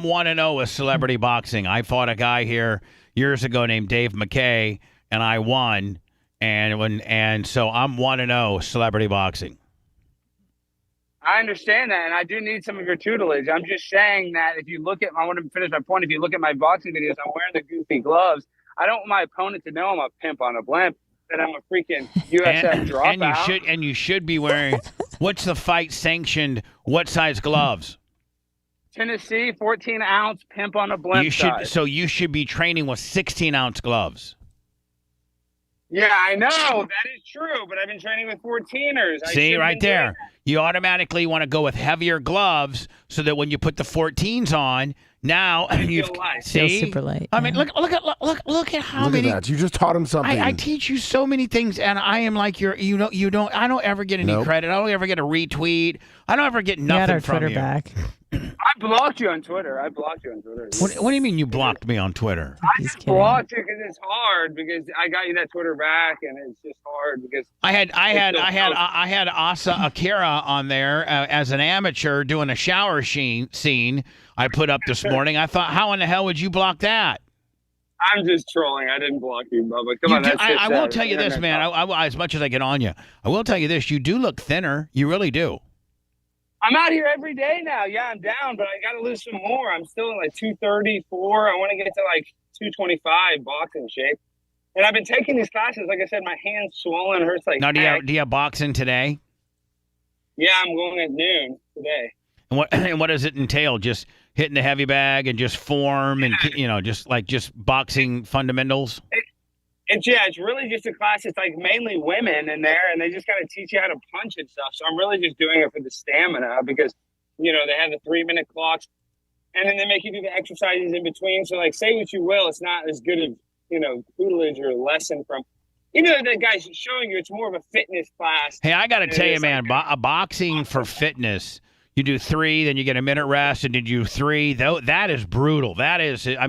1-0 with celebrity boxing. I fought a guy here years ago named Dave McKay, and I won. And so I'm 1-0 celebrity boxing. I understand that, and I do need some of your tutelage. I'm just saying that if you look at, I want to finish my point. If you look at my boxing videos, I'm wearing the goofy gloves. I don't want my opponent to know I'm a pimp on a blimp, that I'm a freaking USF dropout. And you should be wearing. What's the fight sanctioned? What size gloves? Tennessee 14-ounce pimp on a blimp. You should be training with 16-ounce gloves. Yeah, I know. That is true, but I've been training with 14ers. See, right there. You automatically want to go with heavier gloves so that when you put the 14s on, now you feel super light. I mean, look at how look many. At that. You just taught him something. I teach you so many things, and I am like I don't ever get any credit. I don't ever get a retweet. I don't ever get nothing from Twitter you. Back. I blocked you on Twitter. What do you mean you blocked me on Twitter? I just blocked you because it's hard because I got you that Twitter back, and it's just hard because I had Asa Akira on there as an amateur doing a shower scene I put up this morning. I thought, how in the hell would you block that? I'm just trolling. I didn't block you, Bubba. Come on, I will tell you this, man. I as much as I get on you, I will tell you this: you do look thinner. You really do. I'm out here every day now. Yeah, I'm down, but I got to lose some more. I'm still in like 234. I want to get to like 225 boxing shape. And I've been taking these classes. Like I said, my hand's swollen. Hurts like now, do you have boxing today? Yeah, I'm going at noon today. And what does it entail? Just hitting the heavy bag and just form and just boxing fundamentals? It's really just a class. It's like mainly women in there, and they just kind of teach you how to punch and stuff. So I'm really just doing it for the stamina because, they have the 3-minute clocks, and then they make you do the exercises in between. So like, say what you will, it's not as good of, tutelage or lesson from, even though the guy's showing you, it's more of a fitness class. Hey, I got to tell you, man, boxing for fitness. You do 3, then you get a minute rest, and then you do 3. Though that is brutal. That is, I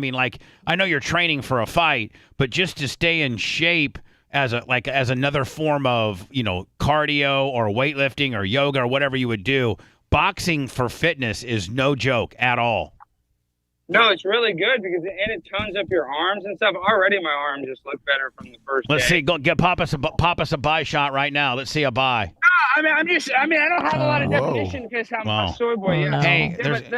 know you're training for a fight, but just to stay in shape as another form of, cardio or weightlifting or yoga or whatever you would do, boxing for fitness is no joke at all. No, it's really good because it tones up your arms and stuff. Already my arms just look better from the first Let's day. see. Go get pop us a buy shot right now. Let's see a buy. No, I don't have a lot of definition because I'm a soy boy. Yeah. No. Hey,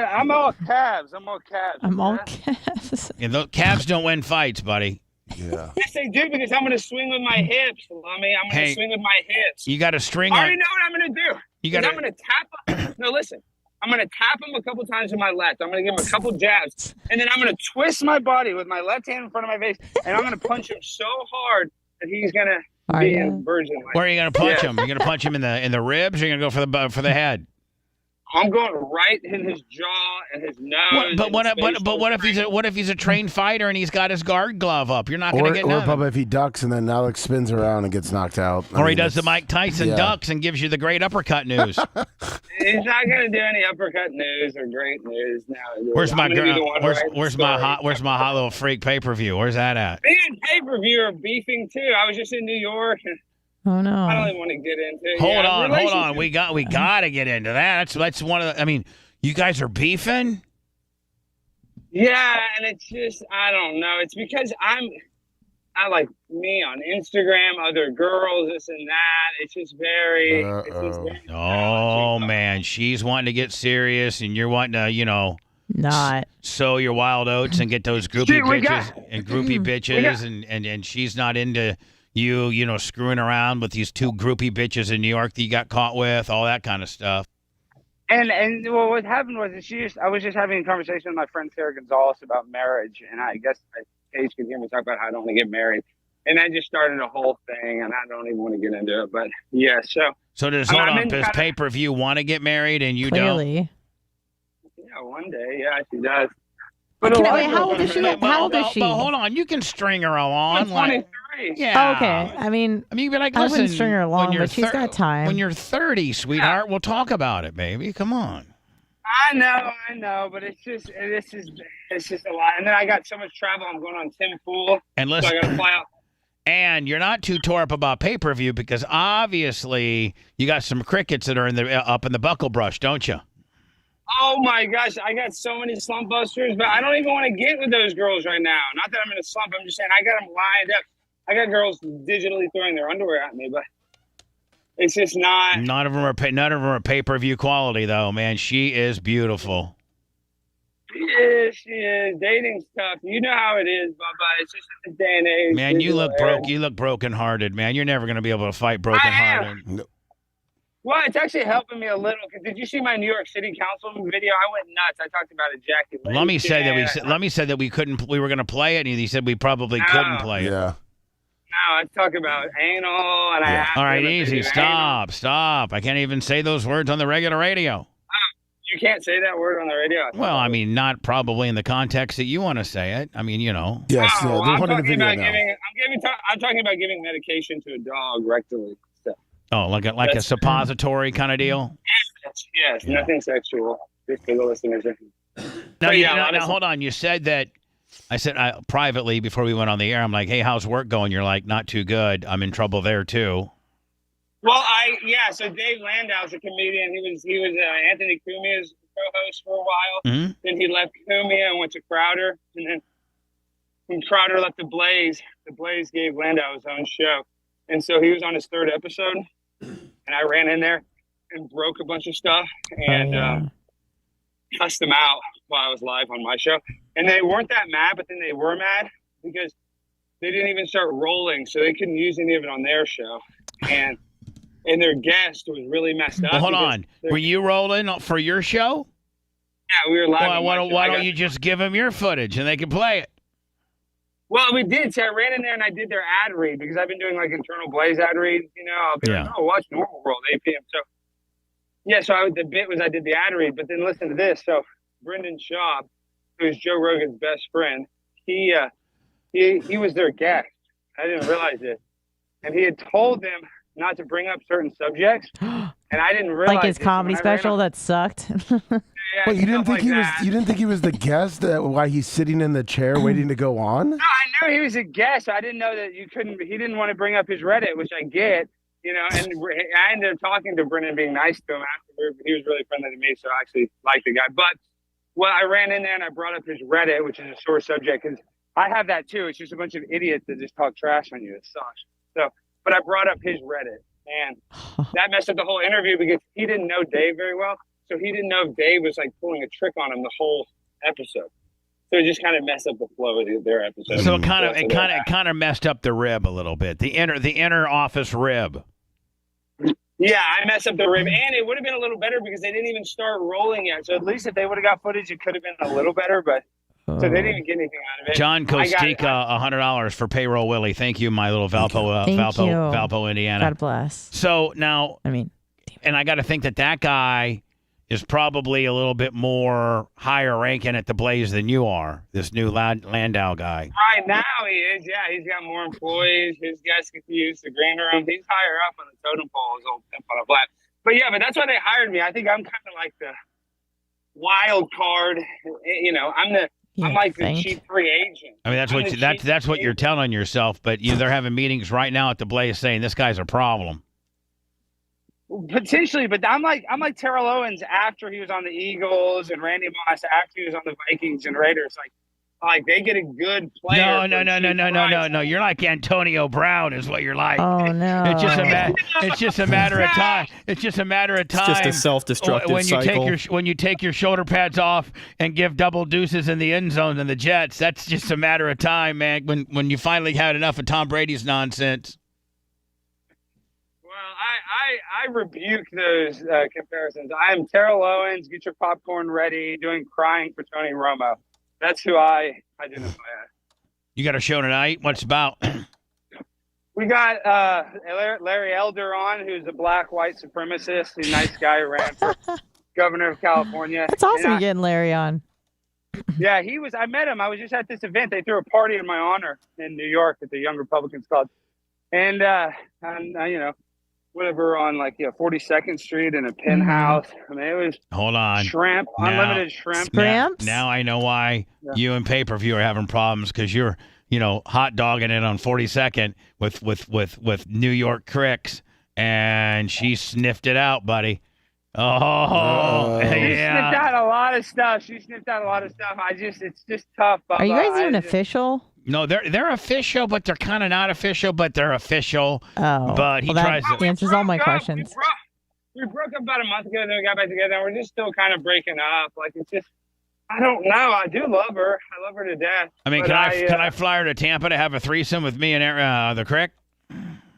I'm all calves. I'm all calves. And those calves don't win fights, buddy. Yeah. Yes, they do because I'm going to swing with my hips, Lummy. I'm going to swing with my hips. You got to string. I already know what I'm going to do. I'm going to tap. No, listen. I'm going to tap him a couple times with my left. I'm going to give him a couple jabs. And then I'm going to twist my body with my left hand in front of my face. And I'm going to punch him so hard that he's going to be a virgin. Where are you going to punch him? You're going to punch him in the ribs, or you're going to go for the head? I'm going right in his jaw and his nose. But what if he's a trained fighter and he's got his guard glove up? You're not going to get nothing. Or Bubba, if he ducks and then Alex spins around and gets knocked out. Or he does the Mike Tyson ducks and gives you the great uppercut news. He's not going to do any uppercut news or great news now. Where's my hot little freak pay-per-view? Where's that at? Me and pay-per-view are beefing too. I was just in New York. Oh no! I don't even want to get into it. Hold on. We got to get into that. That's one of the. You guys are beefing. Yeah, and it's just I don't know. It's because I like me on Instagram, other girls, this and that. It's just very. Oh man, she's wanting to get serious, and you're wanting to, not sow your wild oats and get those groupie bitches, and she's not into. You screwing around with these 2 groupie bitches in New York that you got caught with, all that kind of stuff. And what happened was I was just having a conversation with my friend Sarah Gonzalez about marriage, and I guess Paige could hear me talk about how I don't want to get married, and that just started a whole thing, and I don't even want to get into it. But yeah, does pay-per-view want to get married and you clearly. don't? Yeah, one day, yeah, she does. But how old is she? How old is she? But hold on, you can string her along. 23. Yeah. Okay. I mean, you'd be like, I listen, wouldn't string her along, but she's got time. When you're 30, sweetheart, we'll talk about it, baby. Come on. I know, but it's just a lot. And then I got so much travel. I'm going on Tim Pool, and so I got to fly out. And you're not too tore up about pay-per-view because obviously you got some crickets that are up in the buckle brush, don't you? Oh my gosh, I got so many slump busters, but I don't even want to get with those girls right now. Not that I'm in a slump. I'm just saying I got them lined up. I got girls digitally throwing their underwear at me, but it's just not. None of them are pay-per-view quality, though, man. She is beautiful. She is. Dating stuff. You know how it is, Bubba. It's just in this day and age. Man, you look broke. You look brokenhearted, man. You're never going to be able to fight brokenhearted. Well, it's actually helping me a little. Cause did you see my New York City Councilman video? I went nuts. I talked about a Jackie. Lummy said that we couldn't. We were going to play it, and he said we probably couldn't play it. Yeah. No, I talk about anal, and All right, easy. Stop. I can't even say those words on the regular radio. You can't say that word on the radio. Well, not probably in the context that you want to say it. Yes, I'm talking about giving medication to a dog rectally. So. Oh, like a suppository kind of deal? Yes, nothing sexual. Just for the listeners. Now, hold on. You said that. I said privately before we went on the air, I'm like, hey, how's work going? You're like, not too good. I'm in trouble there, too. Well, so Dave Landau's a comedian. He was Anthony Cumia's co-host for a while. Mm-hmm. Then he left Cumia and went to Crowder. And then when Crowder left The Blaze gave Landau his own show. And so he was on his 3rd episode. And I ran in there and broke a bunch of stuff and cussed them out while I was live on my show. And they weren't that mad, but then they were mad because they didn't even start rolling, so they couldn't use any of it on their show. And their guest was really messed up. Well, hold on. Were you rolling for your show? Yeah, we were live. Why don't you just give them your footage and they can play it? Well, we did. See, I ran in there and I did their ad read because I've been doing like internal Blaze ad reads. I'll be like, oh, watch Normal World, 8 p.m. So, yeah, so the bit was I did the ad read, but then listen to this. So, Brendan Schaub, who's Joe Rogan's best friend, he was their guest. I didn't realize it. And he had told them not to bring up certain subjects. And I didn't realize like his comedy special that sucked. Wait, you didn't think you didn't think he was the guest? Why he's sitting in the chair waiting to go on? No, I knew he was a guest. I didn't know that you couldn't. He didn't want to bring up his Reddit, which I get. And I ended up talking to Brendan, being nice to him afterward. He was really friendly to me, so I actually liked the guy. But I ran in there and I brought up his Reddit, which is a sore subject, because I have that too. It's just a bunch of idiots that just talk trash on you. It sucks. So, but I brought up his Reddit, and that messed up the whole interview because he didn't know Dave very well. So he didn't know if Dave was like pulling a trick on him the whole episode. So it just kind of messed up the flow of their episode. So it kind of messed up the rib a little bit. The inner office rib. Yeah, I messed up the rib, and it would have been a little better because they didn't even start rolling yet. So at least if they would have got footage, it could have been a little better. But so they didn't even get anything out of it. John Kostika, $100 for payroll, Willie. Thank you, my little Valpo, Valpo, Indiana. God bless. So now, and I got to think that guy is probably a little bit more higher ranking at the Blaze than you are. This new Landau guy. Right now he is. Yeah, he's got more employees. His guys get to use the green room. He's higher up on the totem pole as old pimp on a black. But yeah, that's why they hired me. I think I'm kind of like the wild card. I'm like the cheap free agent. I mean, that's what you're telling yourself. But they're having meetings right now at the Blaze saying this guy's a problem. Potentially, but I'm like Terrell Owens after he was on the Eagles, and Randy Moss after he was on the Vikings and Raiders. Like they get a good player. No. You're like Antonio Brown, is what you're like. Oh no! It's just a matter of time. It's just a matter of time. It's just a self-destructive cycle. When you take your shoulder pads off and give double deuces in the end zone and the Jets, that's just a matter of time, man. When you finally had enough of Tom Brady's nonsense. I rebuke those comparisons. I am Terrell Owens. Get your popcorn ready. Doing crying for Tony Romo. That's who I identify as. You got a show tonight? What's it about? We got Larry Elder on, who's a black white supremacist. He's a nice guy who ran for governor of California. That's awesome you're getting Larry on. Yeah, he was. I met him. I was just at this event. They threw a party in my honor in New York at the Young Republicans Club, and whatever on 42nd Street in a penthouse. I mean, it was shrimp, unlimited shrimp. Now I know why you and pay-per-view are having problems, because you're hot dogging it on 42nd with New York Cricks, and she sniffed it out, buddy. Oh, yeah. She sniffed out a lot of stuff. It's just tough. Bubba. Are you guys even official? No, they're official, but they're kind of not official, but they're official. Oh, but he tries to answers all my questions. We broke up about a month ago, then we got back together, and we're just still kind of breaking up. Like, it's just, I don't know. I do love her. I love her to death. I mean, can I fly her to Tampa to have a threesome with me and the Crick?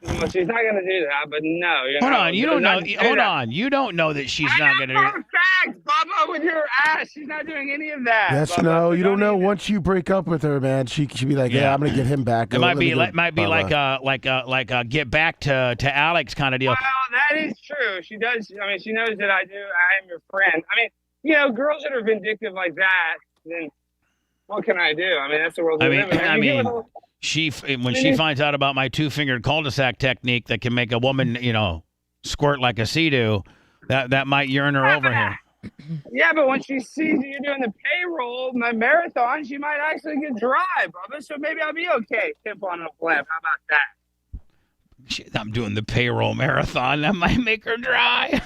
Well, she's not going to do that, but no. Hold on. You don't know. Hold on. You don't know that she's not going to do it. Fact, Bubba, with your ass. She's not doing any of that. Yes, Bubba, no. You don't know. Once you break up with her, man, she'd be like, "Yeah, I'm going to get him back." It might be like a get back to Alex kind of deal. Well, that is true. She does. I mean, she knows that I am your friend. I mean, girls that are vindictive like that, then what can I do? I mean, that's the world we live in. When she finds out about my two-fingered cul-de-sac technique that can make a woman, squirt like a sea-doo, that might yearn her over here. Yeah, but when she sees you doing the payroll, my marathon, she might actually get dry, Bubba. So maybe I'll be okay. Tip on a flip. How about that? I'm doing the payroll marathon. That might make her dry.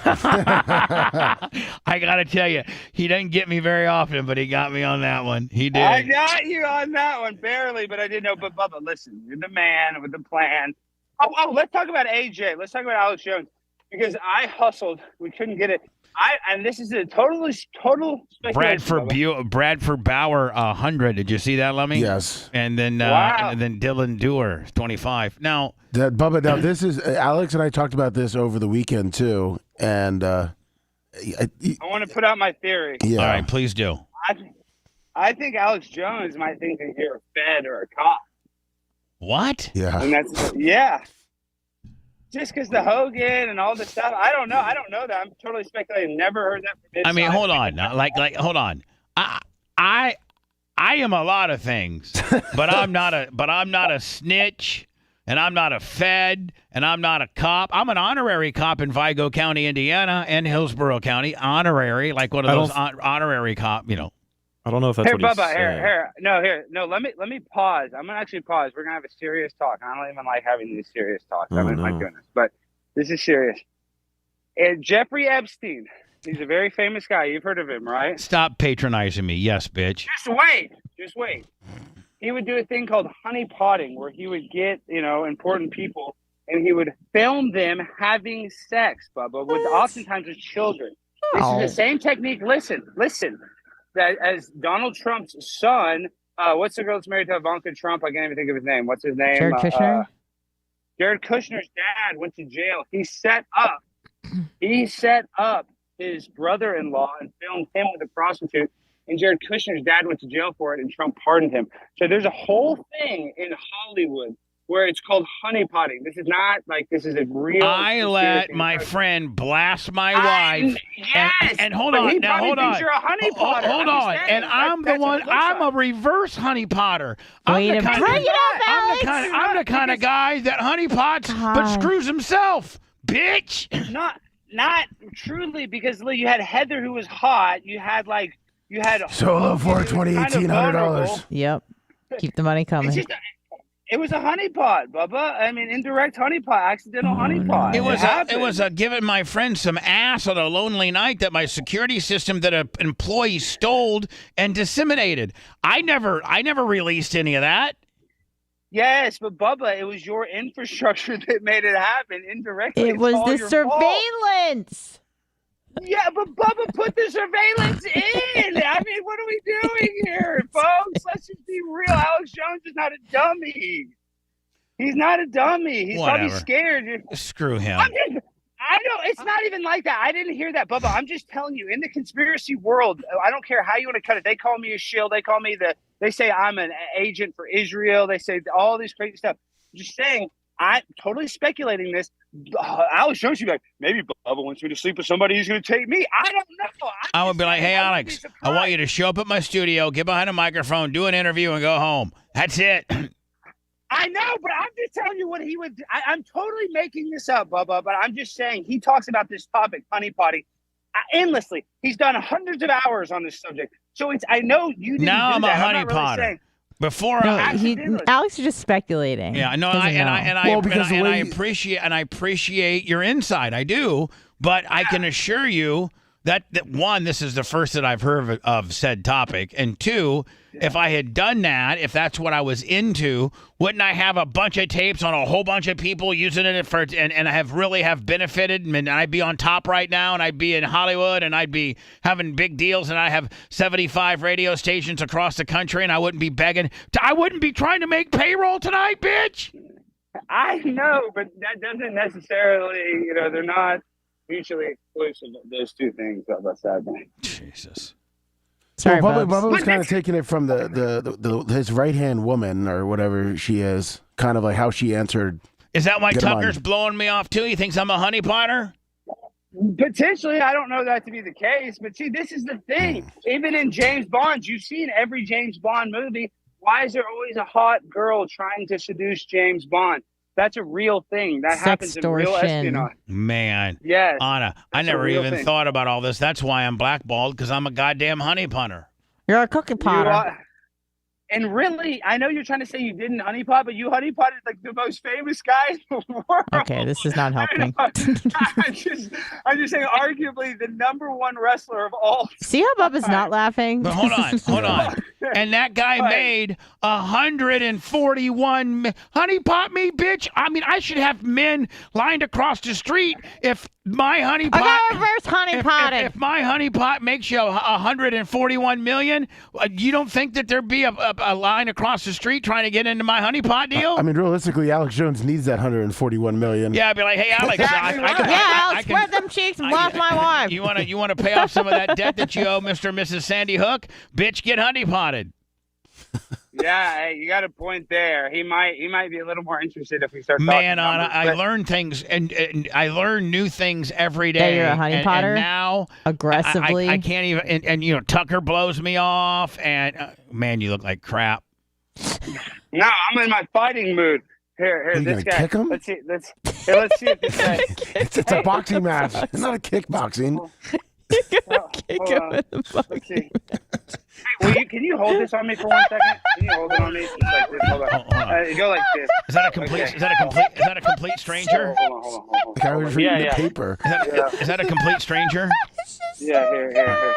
I got to tell you, he doesn't get me very often, but he got me on that one. He did. I got you on that one, barely, but I didn't know. But, Bubba, listen, you're the man with the plan. Oh, let's talk about AJ. Let's talk about Alex Jones, because I hustled. We couldn't get it. And this is a total speculation. Bradford Bauer 100. Did you see that, Lummy? Yes. And then Dylan Dewar 25. Now, Bubba, now this is Alex and I talked about this over the weekend too, and I want to put out my theory. Yeah. All right, please do. I think Alex Jones might think that you're a Fed or a cop. What? Yeah. And that's just because the Hogan and all this stuff. I don't know that. I'm totally speculating. Never heard that from his I mean, side. hold on. Now, hold on. I am a lot of things, but I'm not a snitch, and I'm not a Fed, and I'm not a cop. I'm an honorary cop in Vigo County, Indiana, and Hillsborough County. Honorary, like one of those honorary cop, I don't know if that's Here, what he Bubba, said. No, let me pause. I'm gonna actually pause. We're gonna have a serious talk. I don't even like having these serious talks. Oh, My goodness, but this is serious. And Jeffrey Epstein, he's a very famous guy. You've heard of him, right? Stop patronizing me. Yes, bitch. Just wait. He would do a thing called honey potting, where he would get important people and he would film them having sex, Bubba, with oftentimes with children. This is the same technique. Listen. That as Donald Trump's son, what's the girl that's married to Ivanka Trump? I can't even think of his name. What's his name? Jared Kushner? Jared Kushner's dad went to jail. He set up his brother-in-law and filmed him with a prostitute. And Jared Kushner's dad went to jail for it, and Trump pardoned him. So there's a whole thing in Hollywood where it's called honeypotting. This is not like this is a real. I let my friend blast my wife. And hold on. Now, hold on. You're a honeypotter. Hold on. And I'm the one. I'm a reverse honeypotter. I'm the kind of guy that honeypots but screws himself, bitch. Not truly, because you had Heather who was hot. You had Solo for $1,800. Yep. Keep the money coming. It was a honeypot, Bubba. I mean, indirect honeypot, accidental honeypot. It was giving my friend some ass on a lonely night that my security system that an employee stole and disseminated. I never released any of that. Yes, but Bubba, it was your infrastructure that made it happen indirectly. It was the surveillance. Yeah, but Bubba put the surveillance in. I mean, what are we doing here, folks? Let's just be real. Alex Jones is not a dummy. He's not a dummy. He's probably scared. Screw him. I know. It's not even like that. I didn't hear that, Bubba. I'm just telling you, in the conspiracy world, I don't care how you want to cut it. They call me a shill. They call me they say I'm an agent for Israel. They say all this crazy stuff. I'm just saying, I'm totally speculating this. Alex Jones should be like, maybe Bubba wants me to sleep with somebody who's going to take me. I don't know. I would be like, hey, Alex, I want you to show up at my studio, get behind a microphone, do an interview, and go home. That's it. I know, but I'm just telling you what he would do. I'm totally making this up, Bubba, but I'm just saying he talks about this topic, honeypotting, endlessly. He's done hundreds of hours on this subject. So I know you didn't now do I'm that. a honeypotter. Really Before Alex is just speculating. Yeah, no, I appreciate your insight. I do, but I can assure you that one, this is the first that I've heard of said topic, and two, if I had done that, if that's what I was into, wouldn't I have a bunch of tapes on a whole bunch of people using it for and have benefited, and I'd be on top right now, and I'd be in Hollywood, and I'd be having big deals, and I have 75 radio stations across the country, and I wouldn't be begging. I wouldn't be trying to make payroll tonight, bitch. I know, but that doesn't necessarily, they're not mutually exclusive. Those two things, Bubba, sadly. Jesus. Sorry, Bubba was kind of taking it from his right-hand woman or whatever she is, kind of like how she answered. Is that why Tucker's blowing me off too? He thinks I'm a honeypotter? Potentially, I don't know that to be the case, but see, this is the thing. Even in James Bond, you've seen every James Bond movie. Why is there always a hot girl trying to seduce James Bond? That's a real thing. That happens in real espionage. Man. Yes. Anna, I never even thought about all this. That's why I'm blackballed, because I'm a goddamn honey punter. You're a cookie potter. And really, I know you're trying to say you didn't honeypot, but you honeypotted like the most famous guy in the world. Okay, this is not helping. I'm just saying, arguably the *1 wrestler of all time. See how Bubba's not laughing? But hold on. And that guy made 141. Honeypot me, bitch. I mean, I should have men lined across the street if my honeypot. I got reverse honeypotting. If my honeypot makes you 141 million, you don't think that there'd be a line across the street trying to get into my honeypot deal? I mean, realistically, Alex Jones needs that 141 million. Yeah, I'd be like, hey, Alex, I'll spread them cheeks and wash my wife. You want to pay off some of that debt that you owe Mr. and Mrs. Sandy Hook? Bitch, get honeypotted. Yeah, hey, you got a point there. He might be a little more interested if we start talking Man, numbers, I but- learn things, and I learn new things every day. That you're a honey and potter? now Aggressively? I can't even. And Tucker blows me off, and man, you look like crap. No, I'm in my fighting mood. Here, you this gonna guy. kick him? Let's see if this guy. It's a boxing match. It's not a kickboxing. Kick him in the Let's see. Hey, can you hold this on me for 1 second? Can you hold it on me? Just like this. Hold on. Go like this. Is that a complete? Okay. Is that a complete stranger? Hold on. The guy was reading the Yeah. paper. Is that a complete stranger? Yeah, here. Yeah.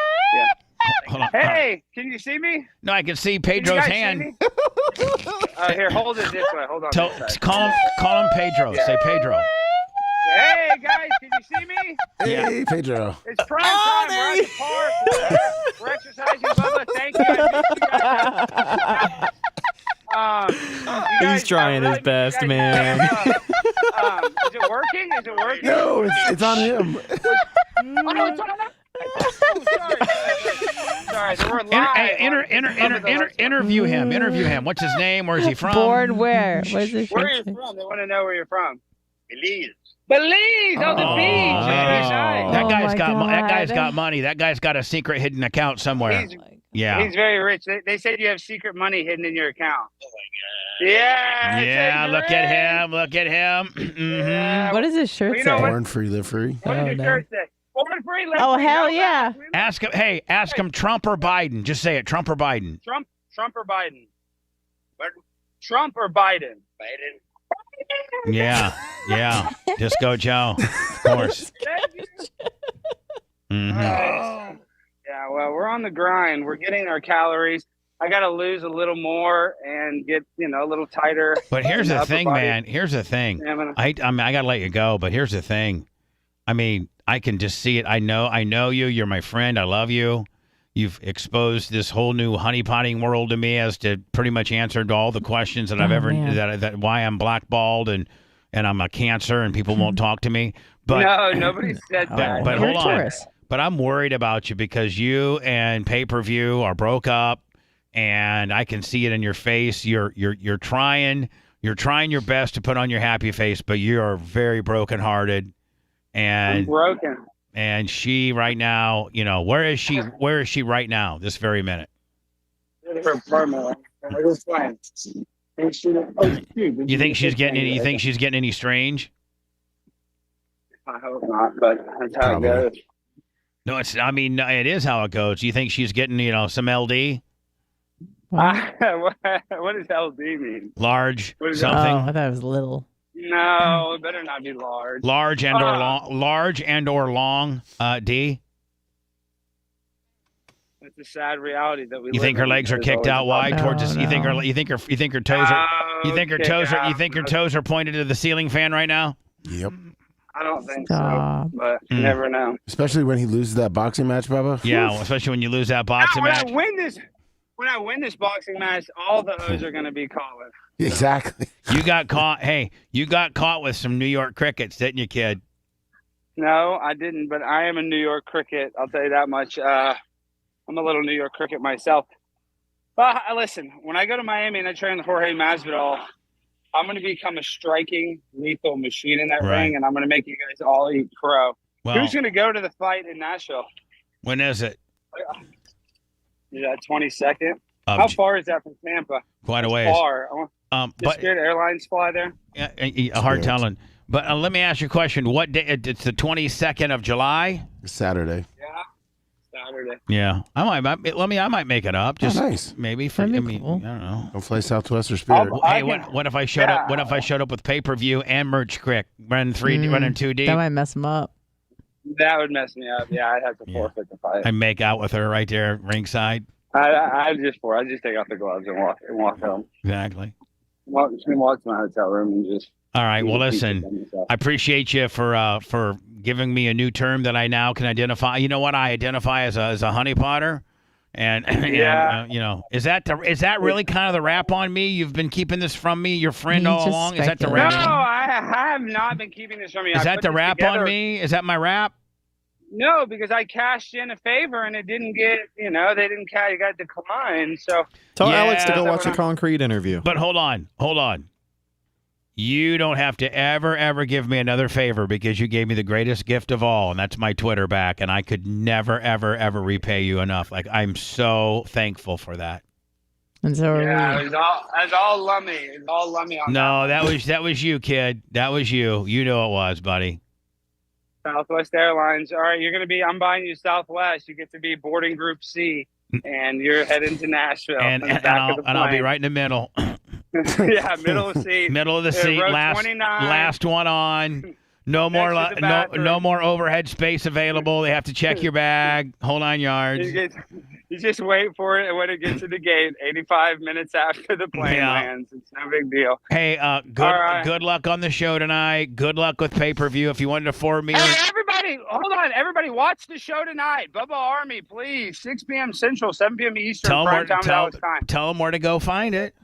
Hold on. Hey, can you see me? No, I can see Can you Pedro's guys see hand. me? Here, hold it this way. Hold on. this side. Call him Pedro. Yeah. Say Pedro. Hey, guys, can you see me? Hey, Pedro. It's prime time. We're at the park. We're exercising, Bubba. Thank you. I missed you guys. You He's guys, trying I his really best, miss you man. guys. Is it working? Is it working? No, it's on him. Oh, it's on him. Sorry, so we're live. Interview him. Interview him. What's his name? Where's he from? Born where? Where's his Where are you from? They want to know where you're from. Belize. Belize. Oh, the beach. Man. Nice. That guy's got money. That guy's got a secret hidden account somewhere. He's very rich. They said you have secret money hidden in your account. Oh my god. Yeah. Yeah. Look at him. Look at him. Mm-hmm. What does his shirt say? Born free, live free. What does your shirt say? Born free, live Oh, free. hell No, yeah. Ask him. Hey, ask him Trump or Biden. Just say it. Trump or Biden. Trump or Biden? Trump or Biden? Biden. Yeah. Just go, Joe. Of course. Mm-hmm. Yeah, well, we're on the grind. We're getting our calories. I got to lose a little more and get, a little tighter. But here's the thing, body. man. Here's the thing. Yeah, I mean, I got to let you go, but here's the thing. I mean, I can just see it. I know you. You're my friend. I love you. You've exposed this whole new honeypotting world to me as to pretty much answered all the questions that I've ever that why I'm blackballed and I'm a cancer and people won't talk to me. But no, nobody said that. But hold on. But I'm worried about you because you and pay-per-view are broke up, and I can see it in your face. You're trying your best to put on your happy face, but you are very brokenhearted. And I'm broken. And she right now, where is she? Where is she right now? This very minute. Her apartment. You think she's getting any? You think she's getting any strange? I hope not, but that's how it goes. No, it is how it goes. You think she's getting, some LD? What does LD mean? Large What is something? Oh, I thought it was little. No, it better not be large. Large and or long, D. It's a sad reality that we. You think her legs are kicked out wide towards us? You think her toes are? You think her toes are pointed to the ceiling fan right now? Yep. I don't think so, but you never know. Especially when he loses that boxing match, Bubba. Yeah, well, especially when you lose that boxing match. When I win this boxing match, all the O's are going to be calling. Exactly. You got caught. Hey, you got caught with some New York crickets, didn't you, kid? No, I didn't, but I am a New York cricket. I'll tell you that much. I'm a little New York cricket myself. But listen, when I go to Miami and I train with Jorge Masvidal, I'm going to become a striking, lethal machine in that ring, and I'm going to make you guys all eat crow. Well, who's going to go to the fight in Nashville? When is it? Is that 22nd? How far is that from Tampa? Quite a ways. Far. Does Spirit Airlines fly there? Yeah, hard telling. But let me ask you a question. What day? It's the 22nd of July? Saturday. Yeah, Saturday. Yeah, I might make it up. Just nice. Maybe for. Cool. I don't know. Don't fly Southwest or Spirit. Hey, what if I showed up? What if I showed up with pay-per-view and merch crick running 2 deep? That might mess him up. That would mess me up. Yeah, I'd have to forfeit the fight. I make out with her right there ringside. I just take off the gloves and walk home. Exactly. Walk to my hotel room and just. All right. Well, listen. I appreciate you for giving me a new term that I now can identify. You know what? I identify as a honey potter, and is that really kind of the rap on me? You've been keeping this from me, your friend, all along. Is that the rap? No, I have not been keeping this from you. Is that the rap on me? Is that my rap? No, because I cashed in a favor and it didn't get, they didn't it got declined. So Tell Alex to Yeah. go watch a concrete interview. But hold on. You don't have to ever give me another favor because you gave me the greatest gift of all, and that's my Twitter back, and I could never, ever repay you enough. Like, I'm so thankful for that. And so yeah, it was all Lummy. It was all Lummy on No, that was you, kid. That was you. You know it was, buddy. Southwest Airlines. All right, I'm buying you Southwest. You get to be boarding group C, and you're heading to Nashville. And I'll be right in the middle. Yeah, middle of the seat. Middle of the seat. Row Last 29. last one on. No more no more overhead space available. They have to check your bag. Hold on, yards. You just wait for it, and when it gets to the gate, 85 minutes after the plane lands, it's no big deal. Hey, good luck on the show tonight. Good luck with pay-per-view. If you wanted to forward me. Hey, everybody, hold on. Everybody, watch the show tonight. Bubba Army, please. 6 p.m. Central, 7 p.m. Eastern. Tell them where to go find it.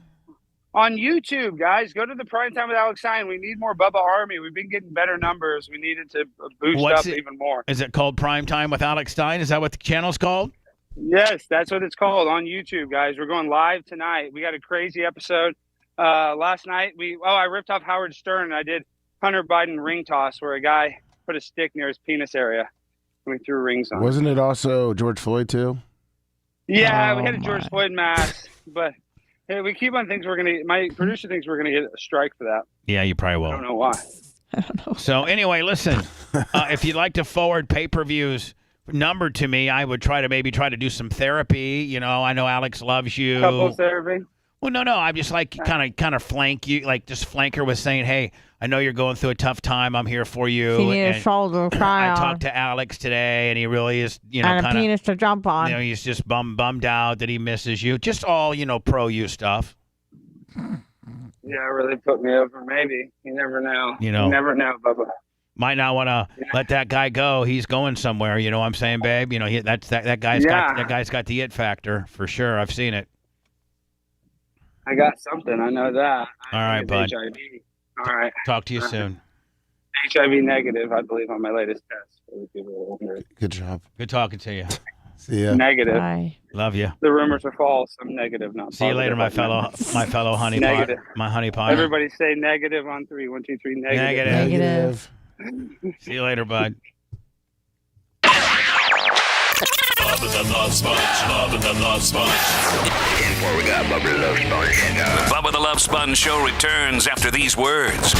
On YouTube, guys, go to the Prime Time with Alex Stein. We need more Bubba Army. We've been getting better numbers. We need it to boost up even more. Is it called Prime Time with Alex Stein? Is that what the channel's called? Yes, that's what it's called on YouTube, guys. We're going live tonight. We got a crazy episode. Last night, I ripped off Howard Stern, and I did Hunter Biden ring toss where a guy put a stick near his penis area and we threw rings on. Wasn't it also George Floyd, too? Yeah, we had a George Floyd mask, but... Hey, we keep on thinking my producer thinks we're gonna get a strike for that. Yeah, you probably will. I don't know why. I don't know. So anyway, listen, if you'd like to forward pay-per-views number to me, I would try to do some therapy. You know, I know Alex loves you. Couple therapy. Well, no, I'm just like kind of flank you, like just flank her with saying, hey, I know you're going through a tough time. I'm here for you. She needs a shoulder to cry on. I talked to Alex today, and he really is, and a penis to jump on. You know, he's just bummed out that he misses you. Just all, pro you stuff. Yeah, really put me over. Maybe you never know. You never know, Bubba. Might not want to let that guy go. He's going somewhere. You know what I'm saying, babe? That guy's got the it factor for sure. I've seen it. I got something. I know that. All right, bud. HIV. All right. Talk to you soon. HIV negative, I believe, on my latest test. Good job. Good talking to you. See ya. Negative. Bye. Love you. The rumors are false. I'm negative, not See you later, my fellow honey pot. My honey pot. Everybody say negative on 3. 1, 2, 3. Negative. See you later, bud. Bubba the Love Sponge. Bubba the Love Sponge. And where we got Bubba the Love Sponge. The Bubba the Love Sponge show returns after these words.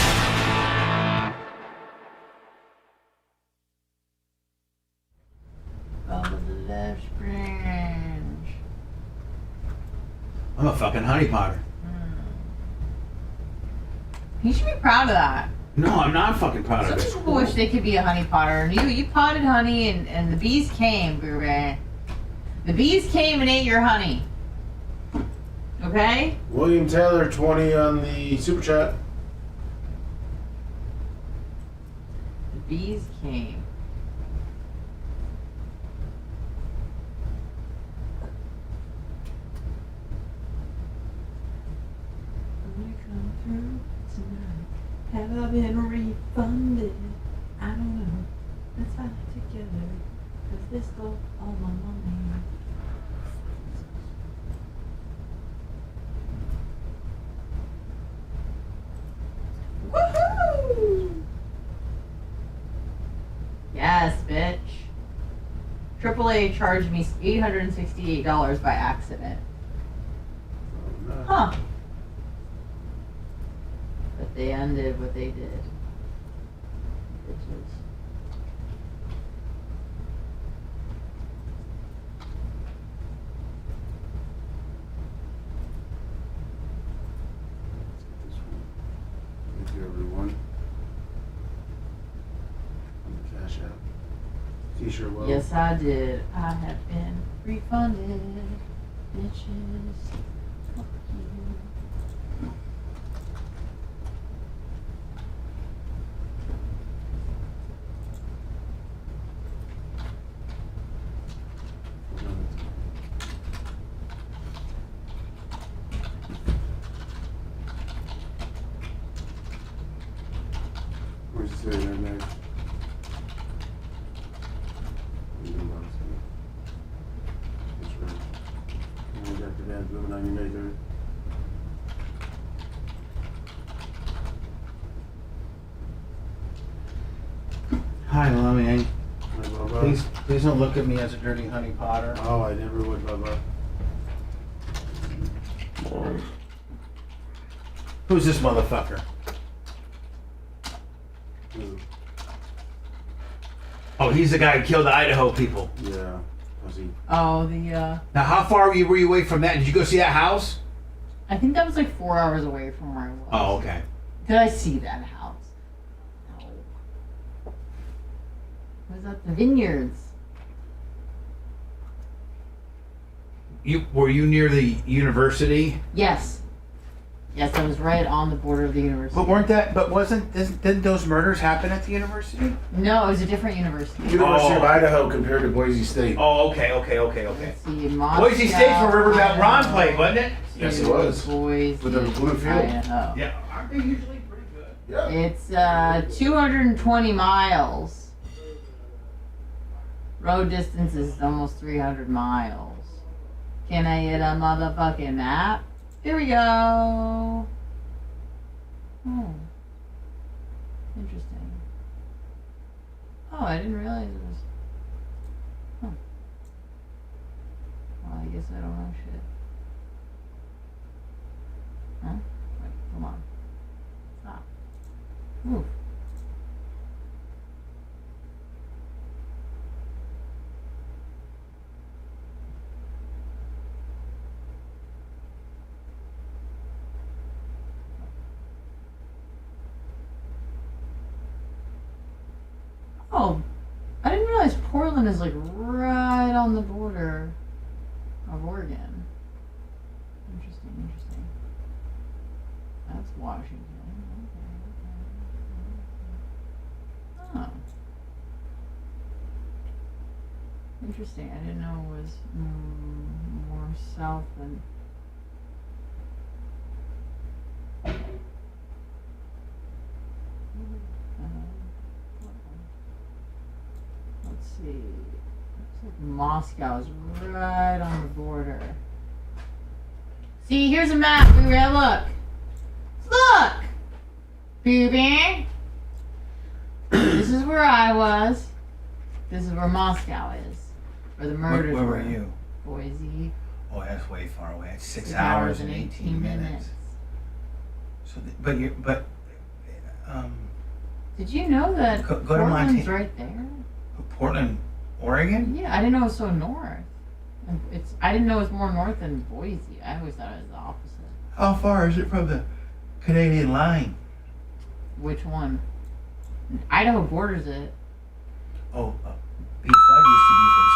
Bubba the Love Sponge. I'm a fucking honey potter. You should be proud of that. No, I'm not fucking proud of it. Some people wish they could be a honey potter. You potted honey and the bees came, Groovy. The bees came and ate your honey. Okay? William Taylor, 20 on the super chat. The bees came. Have I been refunded? I don't know. Let's find it together. Cause this goes all my money. Woohoo! Yes, bitch. AAA charged me $868 by accident. Huh. But they undid what they did. Bitches. Thank you, everyone. On the Cash App. T-shirt well. Yes, I did. I have been refunded. Bitches. Fuck you. Where's it sitting right there? Advanced Bubba 90 May 3rd. Hi, Lummy. Please don't look at me as a dirty honey potter. Oh, I never would, Bubba. Who's this motherfucker? Who? Oh, he's the guy who killed the Idaho people. Yeah. Was he? Oh, Now, how far were you away from that? Did you go see that house? I think that was like 4 hours away from where I was. Oh, okay. Did I see that house? No. Was that the vineyards? Were you near the university? Yes. Yes, I was right on the border of the university. Didn't those murders happen at the university? No, it was a different university. University of Idaho compared to Boise State. Oh, okay. Let's see, Boise State's where Riverbound Ron played, wasn't it? Yes, it was. Boise, With the blue field. Idaho. Yeah, aren't they usually pretty good? Yeah. It's 220 miles. Road distance is almost 300 miles. Can I get a motherfucking map? Here we go. Oh. Interesting. Oh, I didn't realize it was... Huh. Well, I guess I don't know shit. Huh? Wait, come on. Stop. Move. Oh, I didn't realize Portland is like right on the border of Oregon. Interesting. That's Washington. Okay. Oh. Interesting. I didn't know it was more south than. Let's see. Looks like Moscow's right on the border. See, here's a map. Look. Look! Booby. This is where I was. This is where Moscow is. Where the murders Where were. were you? Boise. Oh, that's way far away. It's 6 hours and 18 minutes. So, Did you know that Go to Portland's Montana. right there? Portland, Oregon? Yeah, I didn't know it was so north. I didn't know it was more north than Boise. I always thought it was the opposite. How far is it from the Canadian line? Which one? Idaho borders it. Oh, B. Flood used to be from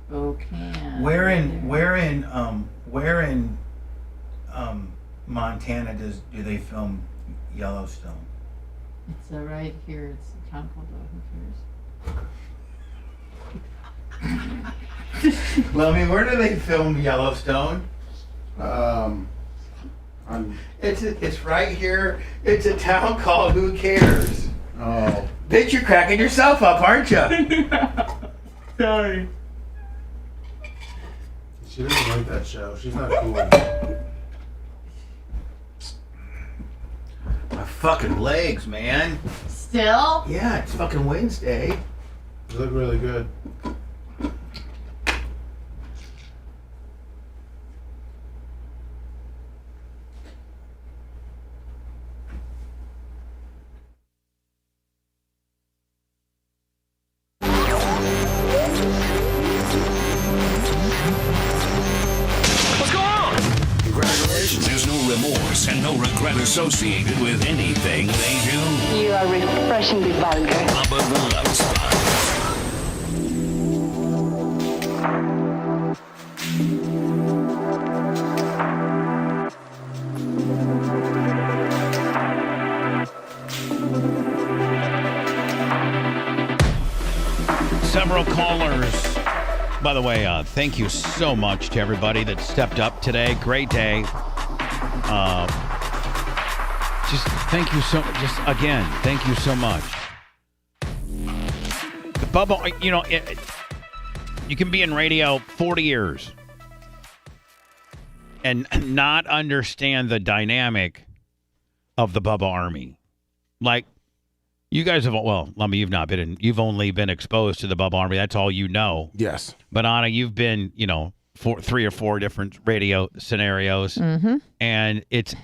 Spokane. Spokane. Where in Montana do they film Yellowstone? It's right here. It's a town called Who Cares? Well, I mean, where do they film Yellowstone? It's right here. It's a town called Who Cares? Oh. Bitch, you're cracking yourself up, aren't you? Sorry. She doesn't like that show. She's not cool. My fucking legs, man. Still? Yeah, it's fucking Wednesday. You look really good. Congratulations. There's no remorse and no regret associated with anything they do. You are refreshingly vulgar. Bubba the Love Sponge. Several callers. By the way, thank you so much to everybody that stepped up today. Great day. Just thank you so. Just again, thank you so much. Bubba, you know, you can be in radio 40 years, and not understand the dynamic of the Bubba Army. Like, you guys have, well, Lummy, you've not been in, you've only been exposed to the Bubba Army. That's all you know. Yes. But Anna, you've been, 3 or 4 different radio scenarios, and it's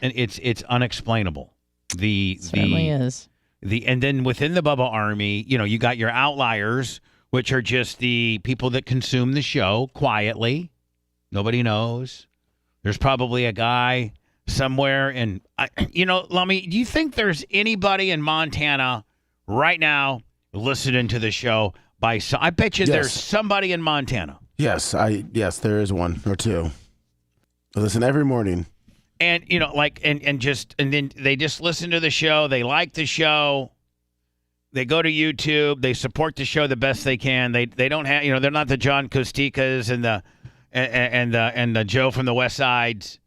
unexplainable. Certainly is. And then within the Bubba Army, you got your outliers, which are just the people that consume the show quietly. Nobody knows. There's probably a guy somewhere, and Lummy, do you think there's anybody in Montana right now listening to the show? I bet you there's somebody in Montana. Yes, there is one or two. I listen every morning. And and then they just listen to the show. They like the show. They go to YouTube. They support the show the best they can. They don't have they're not the John Costikas and the Joe from the West Sides,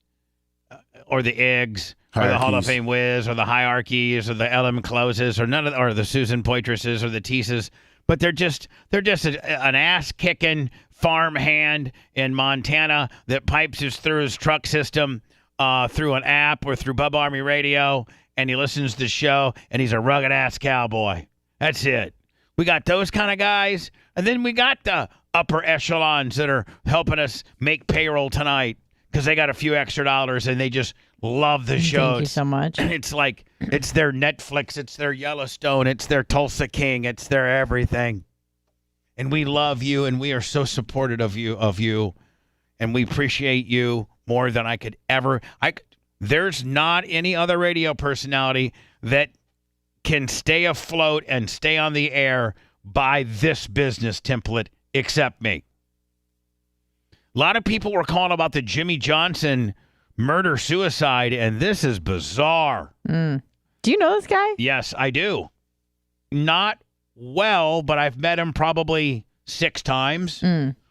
or the Eggs, or the Hall of Fame Wiz, or the Hierarchies, or the LM Closes, or the Susan Poitrases, or the Teases. But they're just an ass kicking farm hand in Montana that pipes through his truck system, through an app or through Bubba Army Radio, and he listens to the show, and he's a rugged ass cowboy. That's it. We got those kind of guys, and then we got the upper echelons that are helping us make payroll tonight because they got a few extra dollars and they just love the show. Thank you so much. It's like it's their Netflix, it's their Yellowstone, it's their Tulsa King, it's their everything. And we love you, and we are so supportive of you, and we appreciate you more than I could ever. There's not any other radio personality that can stay afloat and stay on the air by this business template except me. A lot of people were calling about the Jimmy Johnson murder-suicide, and this is bizarre. Do you know this guy? Yes, I do. Not well, but I've met him probably 6 times.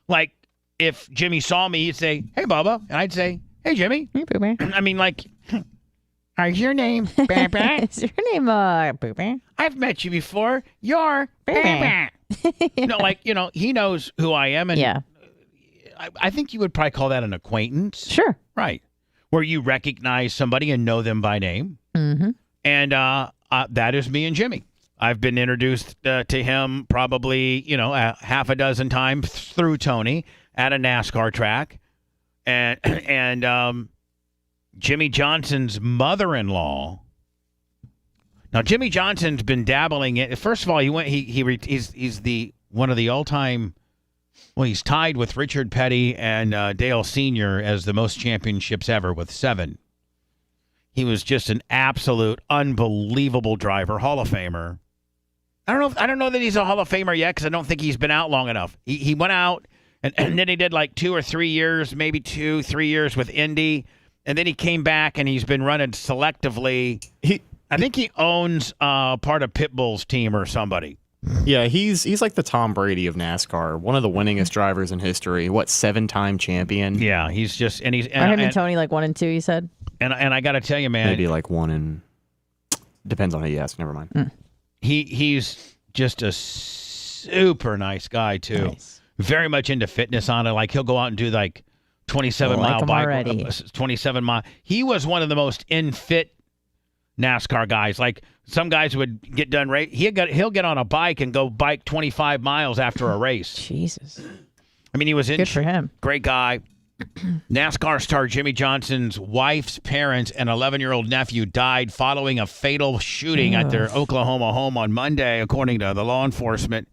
Like, if Jimmy saw me, he'd say, "Hey, Bubba," and I'd say, "Hey, Jimmy." Hey, Boober. I mean, like, is your name Baba? Is your name Boober? I've met you before. You're Baba. He knows who I am, and yeah. I think you would probably call that an acquaintance. Sure. Right. Where you recognize somebody and know them by name. Mm-hmm. And that is me and Jimmy. I've been introduced to him probably, a half a dozen times through Tony at a NASCAR track. And Jimmy Johnson's mother-in-law. Now, Jimmy Johnson's been dabbling in. First of all, he's one of the all-time. Well, he's tied with Richard Petty and Dale Sr. as the most championships ever with 7. He was just an absolute unbelievable driver, Hall of Famer. I don't know that he's a Hall of Famer yet because I don't think he's been out long enough. He went out and then he did like 2 or 3 years, maybe 2-3 years with Indy, and then he came back and he's been running selectively. I think he owns part of Pitbull's team or somebody. Yeah, he's like the Tom Brady of NASCAR, one of the winningest drivers in history. 7-time champion? Yeah, he's just Are him and Tony like 1 and 2? You said. And I got to tell you, man, maybe like 1 and depends on who you ask. Never mind. He's just a super nice guy too. Nice. Very much into fitness on it. Like he'll go out and do like 27-mile bike, 27 mile. He was one of the most fit NASCAR guys. Like some guys would get done he'll get on a bike and go bike 25 miles after a race. Jesus. I mean, he was good for him. Great guy. NASCAR star Jimmy Johnson's wife's parents and 11-year-old nephew died following a fatal shooting at their Oklahoma home on Monday, according to the law enforcement.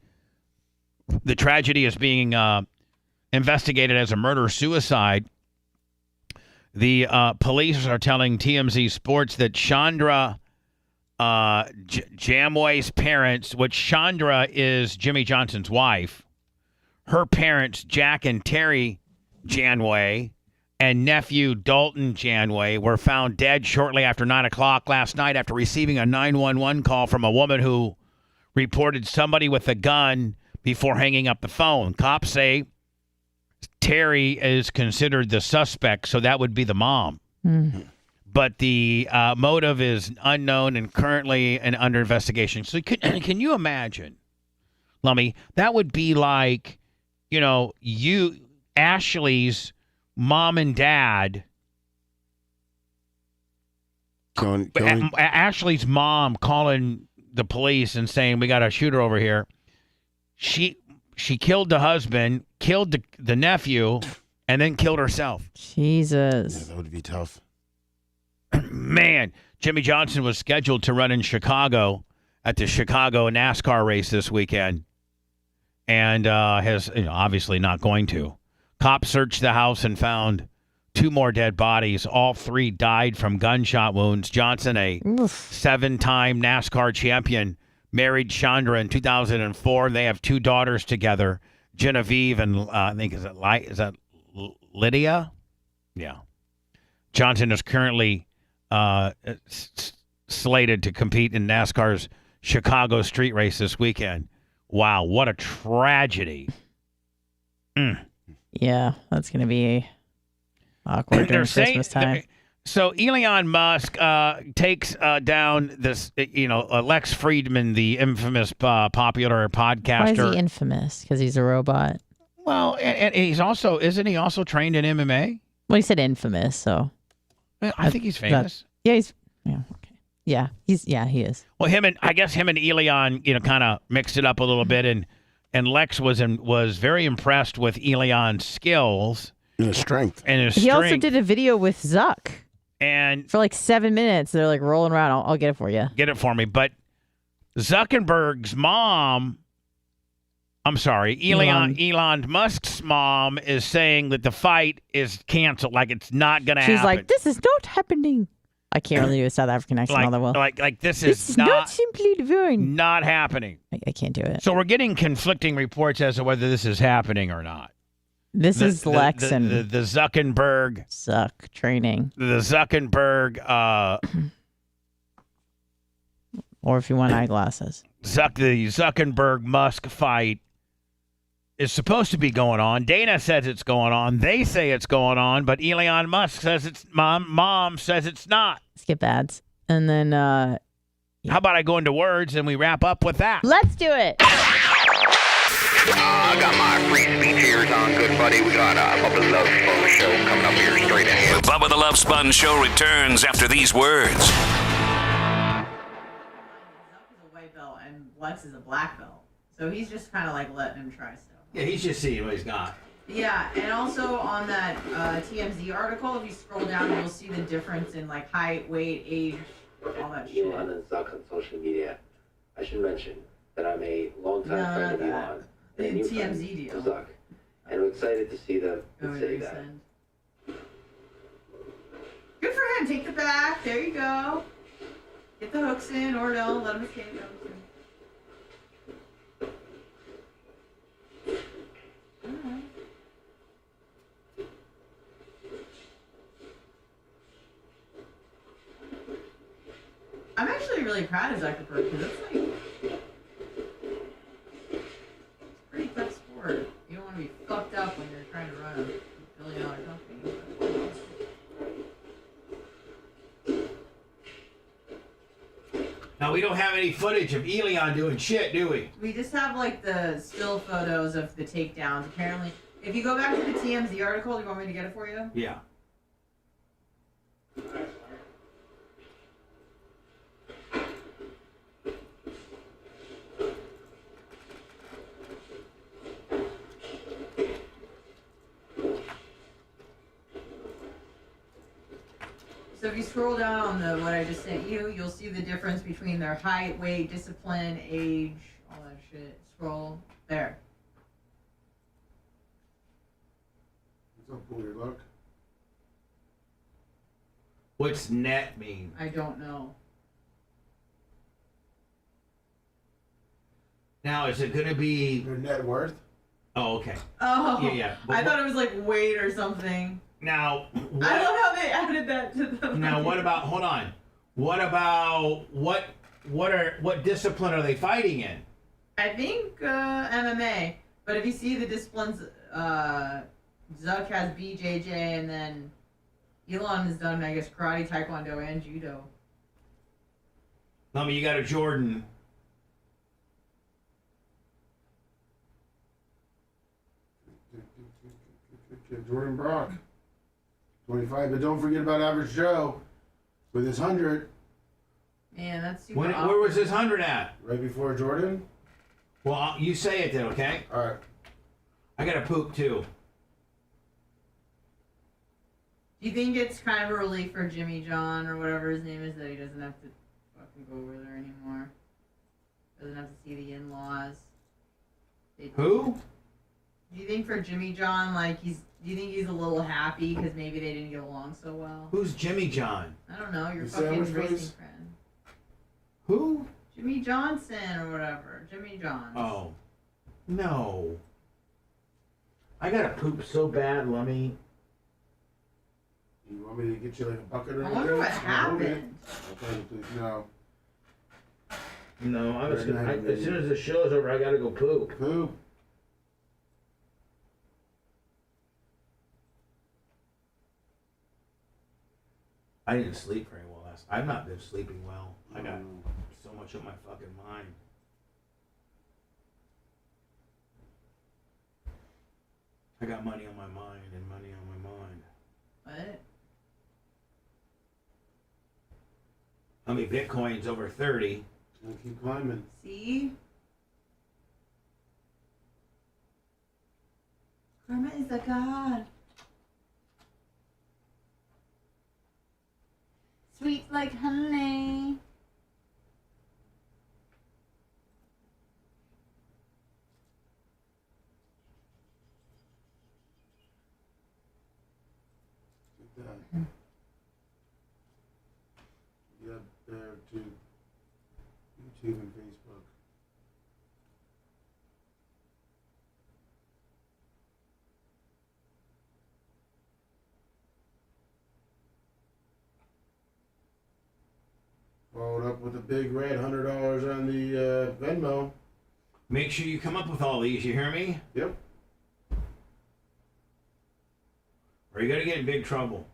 The tragedy is being investigated as a murder-suicide. The police are telling TMZ Sports that Chandra Janway's parents, which Chandra is Jimmy Johnson's wife, her parents, Jack and Terry Janway, and nephew Dalton Janway, were found dead shortly after 9 o'clock last night after receiving a 911 call from a woman who reported somebody with a gun before hanging up the phone. Cops say Terry is considered the suspect, so that would be the mom. But the motive is unknown and currently under investigation. So can you imagine, Lummy, that would be like, Ashley's mom and dad Ashley's mom calling the police and saying, we got a shooter over here. She killed the husband, killed the nephew, and then killed herself. Jesus. Yeah, that would be tough. Man, Jimmy Johnson was scheduled to run in Chicago at the Chicago NASCAR race this weekend, and has obviously not going to. Cops searched the house and found 2 more dead bodies. All 3 died from gunshot wounds. Johnson, a 7-time NASCAR champion, married Chandra in 2004. They have 2 daughters together, Genevieve and I think is that Lydia? Yeah. Johnson is currently slated to compete in NASCAR's Chicago street race this weekend. Wow, what a tragedy. Yeah, that's going to be awkward during Christmas time. So Elon Musk takes down this, Lex Friedman, the infamous popular podcaster. Why is he infamous? Because he's a robot. Well, and isn't he also trained in MMA? Well, he said infamous, so. I think he's famous. Yeah, okay. Yeah, he is. Well, I guess him and Elon, kind of mixed it up a little bit, and Lex was very impressed with Elon's skills and his strength. He also did a video with Zuck. And for like 7 minutes, they're like rolling around. I'll get it for you. Get it for me. But Zuckerberg's mom, I'm sorry, Elon Musk's mom is saying that the fight is canceled. Like it's not going to happen. She's like, this is not happening. I can't really do a South African accent all that well. Like this is not simply divine. Not happening. I can't do it. So we're getting conflicting reports as to whether this is happening or not. This is Lex and the Zuckerberg Zuck training. The Zuckerberg, or if you want eyeglasses, the Zuckerberg Musk fight is supposed to be going on. Dana says it's going on. They say it's going on, but Elon Musk says it's mom says it's not. Skip ads, and then how about I go into words and we wrap up with that? Let's do it. I got my free speech ears on, good buddy. We got Bubba the Love Sponge show coming up here straight ahead. The Bubba the Love Sponge show returns after these words. Zuck is a white belt and Lex is a black belt, so he's just kind of like letting him try stuff. Yeah, he's just seeing what he's got. Yeah, and also on that TMZ article, if you scroll down, you'll see the difference in like height, weight, age, all that shit. Elon and Zuck on social media. I should mention that I'm a longtime friend of Elon. The TMZ deal. Zuck. And I'm excited to see them say that. Good for him. Take the back. There you go. Get the hooks in, or don't let him escape. Alright. I'm actually really proud of Zuckerberg because it's like pretty tough sport. You don't want to be fucked up when you're trying to run a billion-dollar company. Now, we don't have any footage of Elon doing shit, do we? We just have like the still photos of the takedowns. Apparently, if you go back to the TMZ article, do you want me to get it for you? Yeah. So if you scroll down on what I just sent you, you'll see the difference between their height, weight, discipline, age, all that shit. Scroll there. What's up, boy? Look. What's net mean? I don't know. Now, is it going to be their net worth? Oh, okay. Oh, yeah. I thought it was like weight or something. Now, I love how they added that to the. Now, what about? Hold on. What about what discipline are they fighting in? I think MMA. But if you see the disciplines, Zuck has BJJ, and then Elon has done, I guess, karate, taekwondo, and judo. I mean, you got a Jordan. Jordan Brock. 25, but don't forget about Average Joe. With his 100. Man, that's super Where was his 100 at? Right before Jordan. Well, you say it then, okay? All right. I got to poop too. Do you think it's kind of a relief for Jimmy John or whatever his name is that he doesn't have to fucking go over there anymore? Doesn't have to see the in-laws. Who? Do you think for Jimmy John, like do you think he's a little happy because maybe they didn't get along so well? Who's Jimmy John? I don't know. Your The fucking sandwich racing place? friend. Who? Jimmy Johnson or whatever. Jimmy John. Oh. No. I got to poop so bad, Lummy. You want me to get you like a bucket or I anything? wonder what happened. Okay, please. No. No, as soon as the show's over, I got to go poop. Poop. I didn't sleep very well last night. I've not been sleeping well. I got so much on my fucking mind. I got money on my mind and money on my mind. What? I mean, Bitcoin's over 30. I'll keep climbing. See? Karma is a god. Sweet like honey. Get that. Yeah, there to YouTube and Facebook. Followed up with a big red $100 on the Venmo. Make sure you come up with all these, you hear me? Yep. Or you're going to get in big trouble.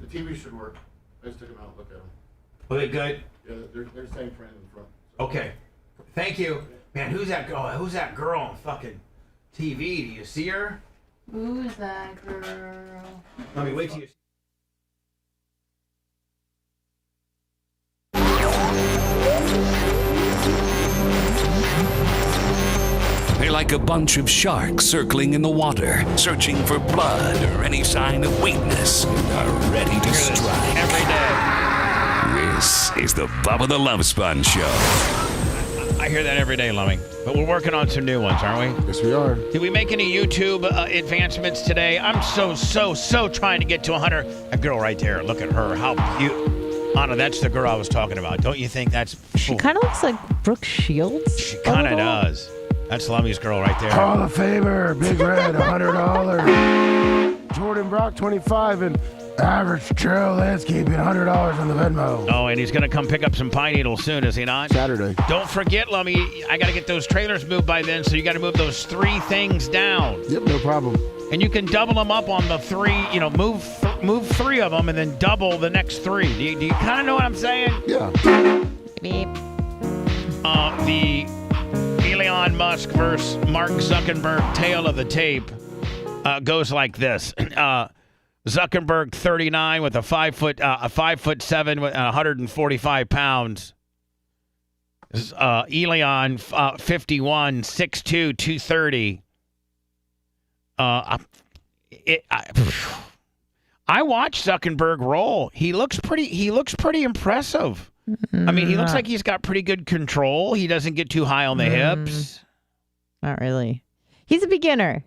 The TV should work. I just took them out and looked at them. Are they good? Yeah, they're staying frame in the front. Okay. Thank you. Man, who's that girl? Who's that girl on fucking TV? Do you see her? Who's that girl? Let me wait till you. They're like a bunch of sharks circling in the water, searching for blood or any sign of weakness, are ready to strike. Every day. This is the Bubba the Love Sponge Show. I hear that every day, Lummy. But we're working on some new ones, aren't we? Yes, we are. Did we make any YouTube advancements today? I'm so trying to get to 100. That girl right there, look at her. How cute. Anna, that's the girl I was talking about. Don't you think that's... She kind of looks like Brooke Shields. She kind of does. That's Lummy's girl right there. Hall of Famer, Big Red, $100. Jordan Brock, 25, and Average Joe Landscaping, $100 on the Venmo. Oh, and he's going to come pick up some pine needles soon, is he not? Saturday. Don't forget, Lummy, I got to get those trailers moved by then, so you got to move those 3 things down. Yep, no problem. And you can double them up on the 3, move 3 of them and then double the next 3. Do you kind of know what I'm saying? Yeah. Beep. The Elon Musk versus Mark Zuckerberg tale of the tape. goes like this. Zuckerberg, 39, with a 5'7" with 145 pounds. Elon, 51, 6'2", 230. I watched Zuckerberg roll. He looks pretty impressive. I mean, he looks like he's got pretty good control. He doesn't get too high on the hips. Not really. He's a beginner.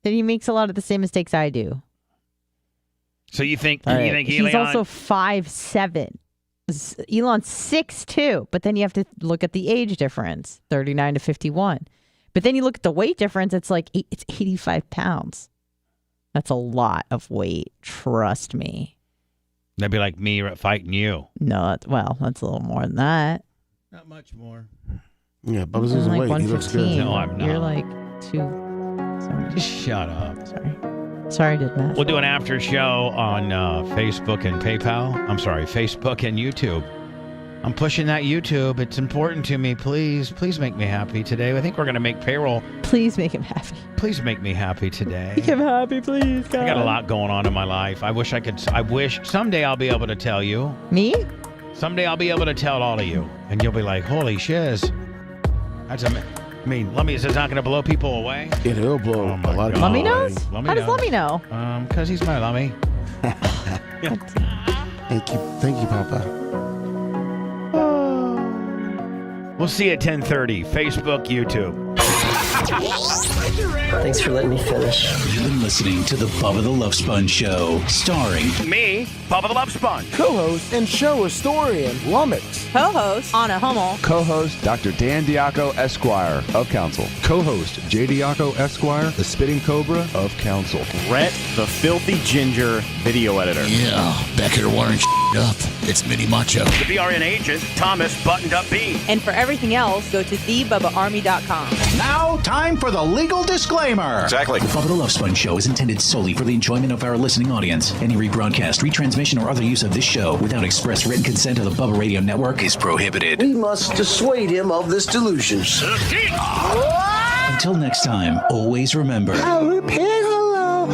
And he makes a lot of the same mistakes I do. So you think Elon... He's also 5'7". Elon's 6'2", but then you have to look at the age difference, 39 to 51. But then you look at the weight difference, it's like it's 85 pounds. That's a lot of weight. Trust me. That'd be like me fighting you. No, that's a little more than that. Not much more. Yeah, Bubba's losing like weight. He looks good. No, I'm not. You're like 2. Sorry. Just shut up. Sorry, I did math. We'll do an after show on Facebook and PayPal. I'm sorry, Facebook and YouTube. I'm pushing that YouTube. It's important to me. Please make me happy today. I think we're going to make payroll. Please make him happy. Please make me happy today. Make him happy, please, God. I got a lot going on in my life. I wish someday I'll be able to tell you. Me? Someday I'll be able to tell all of you. And you'll be like, holy shiz. Lummy is not going to blow people away. It'll blow a lot of people Lummy away. knows? How does Lummy know? Because he's my Lummy. Thank you, Papa. We'll see you at 10:30. Facebook, YouTube. Thanks for letting me finish. You've been listening to the Bubba the Love Sponge Show, starring me, Bubba the Love Sponge. Co-host and show historian, Lummox. Co-host, Anna Hummel. Co-host, Dr. Dan Diaco, Esquire, of Council. Co-host, J. Diaco, Esquire, the Spitting Cobra, of Council. Brett, the Filthy Ginger, video editor. Yeah, back here wiring up. It's Mini Macho. The BRN agent, Thomas Buttoned Up B. And for everything else, go to thebubbaarmy.com. Now, time for the legal disclaimer. Exactly. The Bubba the Love Sponge Show is intended solely for the enjoyment of our listening audience. Any rebroadcast, retransmission, or other use of this show without express written consent of the Bubba Radio Network is prohibited. We must dissuade him of this delusion. Until next time, always remember... I'll repeat hello.